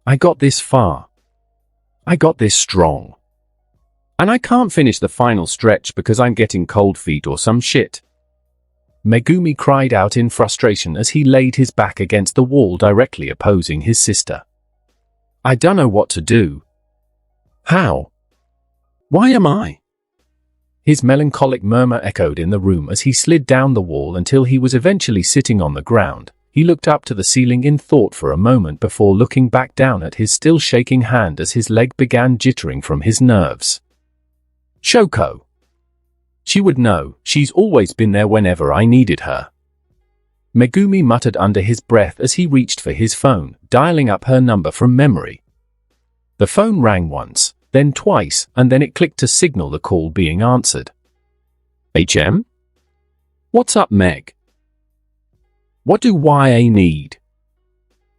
I got this far. I got this strong. And I can't finish the final stretch because I'm getting cold feet or some shit. Megumi cried out in frustration as he laid his back against the wall directly opposing his sister. I don't know what to do. How? Why am I? His melancholic murmur echoed in the room as he slid down the wall until he was eventually sitting on the ground. He looked up to the ceiling in thought for a moment before looking back down at his still shaking hand as his leg began jittering from his nerves. Shoko. She would know. She's always been there whenever I needed her. Megumi muttered under his breath as he reached for his phone, dialing up her number from memory. The phone rang once, then twice, and then it clicked to signal the call being answered. HM? What's up, Meg? What do YA need?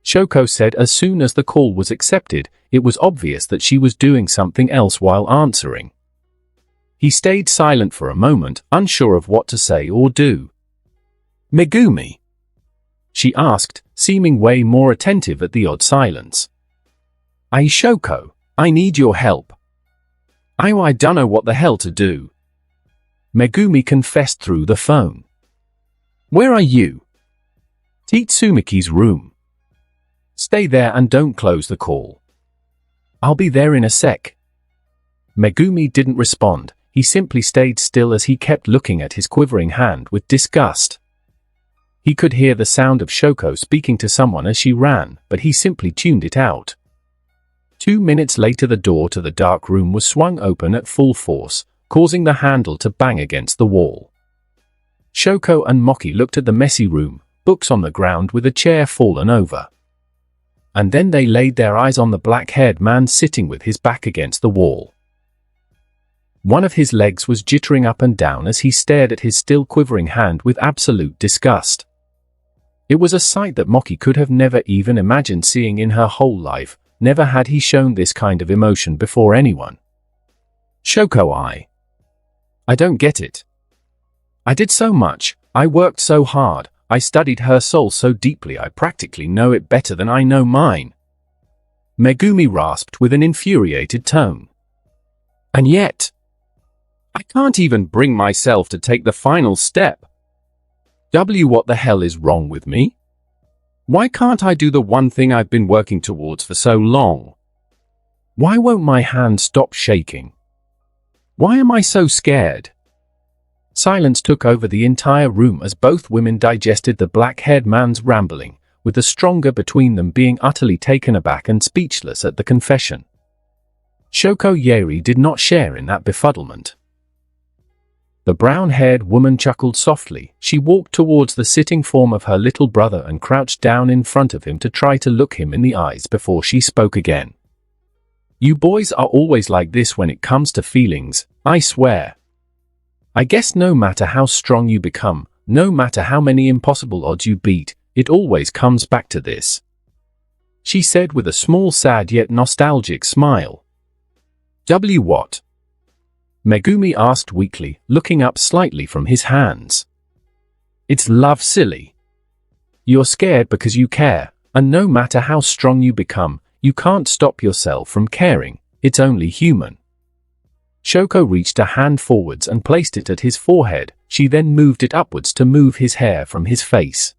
Shoko said as soon as the call was accepted. It was obvious that she was doing something else while answering. He stayed silent for a moment, unsure of what to say or do. Megumi? She asked, seeming way more attentive at the odd silence. Shoko, I need your help. I don't know what the hell to do. Megumi confessed through the phone. Where are you? Tsumiki's room. Stay there and don't close the call. I'll be there in a sec. Megumi didn't respond. He simply stayed still as he kept looking at his quivering hand with disgust. He could hear the sound of Shoko speaking to someone as she ran, but he simply tuned it out. 2 minutes later, the door to the dark room was swung open at full force, causing the handle to bang against the wall. Shoko and Moki looked at the messy room, books on the ground with a chair fallen over. and then they laid their eyes on the black-haired man sitting with his back against the wall. One of his legs was jittering up and down as he stared at his still quivering hand with absolute disgust. It was a sight that Moki could have never even imagined seeing in her whole life. Never had he shown this kind of emotion before anyone. Shoko, I don't get it. I did so much, I worked so hard, I studied her soul so deeply I practically know it better than I know mine. Megumi rasped with an infuriated tone. And yet, I can't even bring myself to take the final step. What the hell is wrong with me? Why can't I do the one thing I've been working towards for so long? Why won't my hand stop shaking? Why am I so scared? Silence took over the entire room as both women digested the black-haired man's rambling, with the stronger between them being utterly taken aback and speechless at the confession. Shoko Yeri did not share in that befuddlement. The brown-haired woman chuckled softly. She walked towards the sitting form of her little brother and crouched down in front of him to try to look him in the eyes before she spoke again. You boys are always like this when it comes to feelings, I swear. I guess no matter how strong you become, no matter how many impossible odds you beat, it always comes back to this. She said with a small sad yet nostalgic smile. What? Megumi asked weakly, looking up slightly from his hands. It's love, silly. You're scared because you care, and no matter how strong you become, you can't stop yourself from caring. It's only human. Shoko reached a hand forwards and placed it at his forehead. She then moved it upwards to move his hair from his face.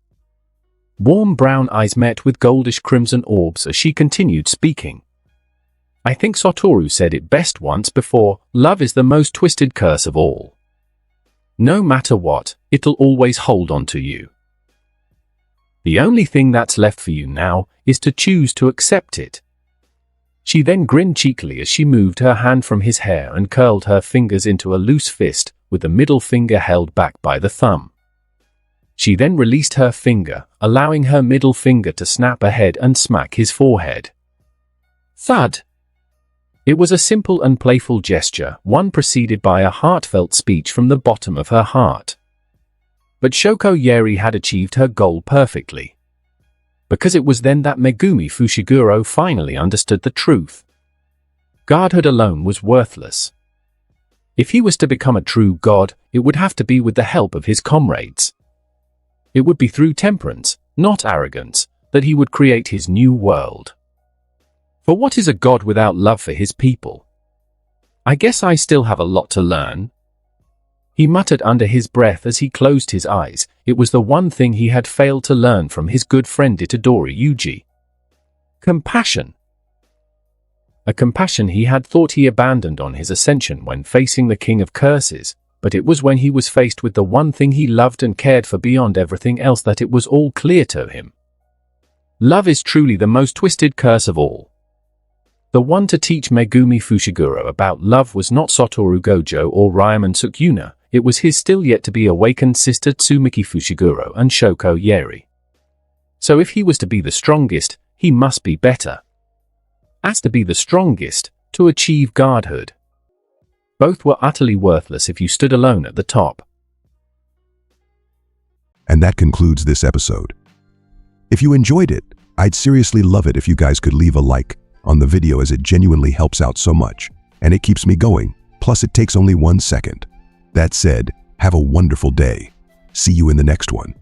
Warm brown eyes met with goldish crimson orbs as she continued speaking. I think Satoru said it best once before, love is the most twisted curse of all. No matter what, it'll always hold on to you. The only thing that's left for you now is to choose to accept it. She then grinned cheekily as she moved her hand from his hair and curled her fingers into a loose fist, with the middle finger held back by the thumb. She then released her finger, allowing her middle finger to snap ahead and smack his forehead. Thud! It was a simple and playful gesture, one preceded by a heartfelt speech from the bottom of her heart. But Shoko Yeri had achieved her goal perfectly. Because it was then that Megumi Fushiguro finally understood the truth. Godhood alone was worthless. If he was to become a true god, it would have to be with the help of his comrades. It would be through temperance, not arrogance, that he would create his new world. For what is a god without love for his people? I guess I still have a lot to learn. He muttered under his breath as he closed his eyes. It was the one thing he had failed to learn from his good friend Itadori Yuji. Compassion. A compassion he had thought he abandoned on his ascension when facing the King of Curses, but it was when he was faced with the one thing he loved and cared for beyond everything else that it was all clear to him. Love is truly the most twisted curse of all. The one to teach Megumi Fushiguro about love was not Satoru Gojo or Ryaman Sukuna, it was his still yet to be awakened sister Tsumiki Fushiguro and Shoko Yeri. So if he was to be the strongest, he must be better. As to be the strongest, to achieve godhood. Both were utterly worthless if you stood alone at the top. And that concludes this episode. If you enjoyed it, I'd seriously love it if you guys could leave a like on the video, as it genuinely helps out so much, and it keeps me going, plus it takes only 1 second. That said, have a wonderful day. See you in the next one.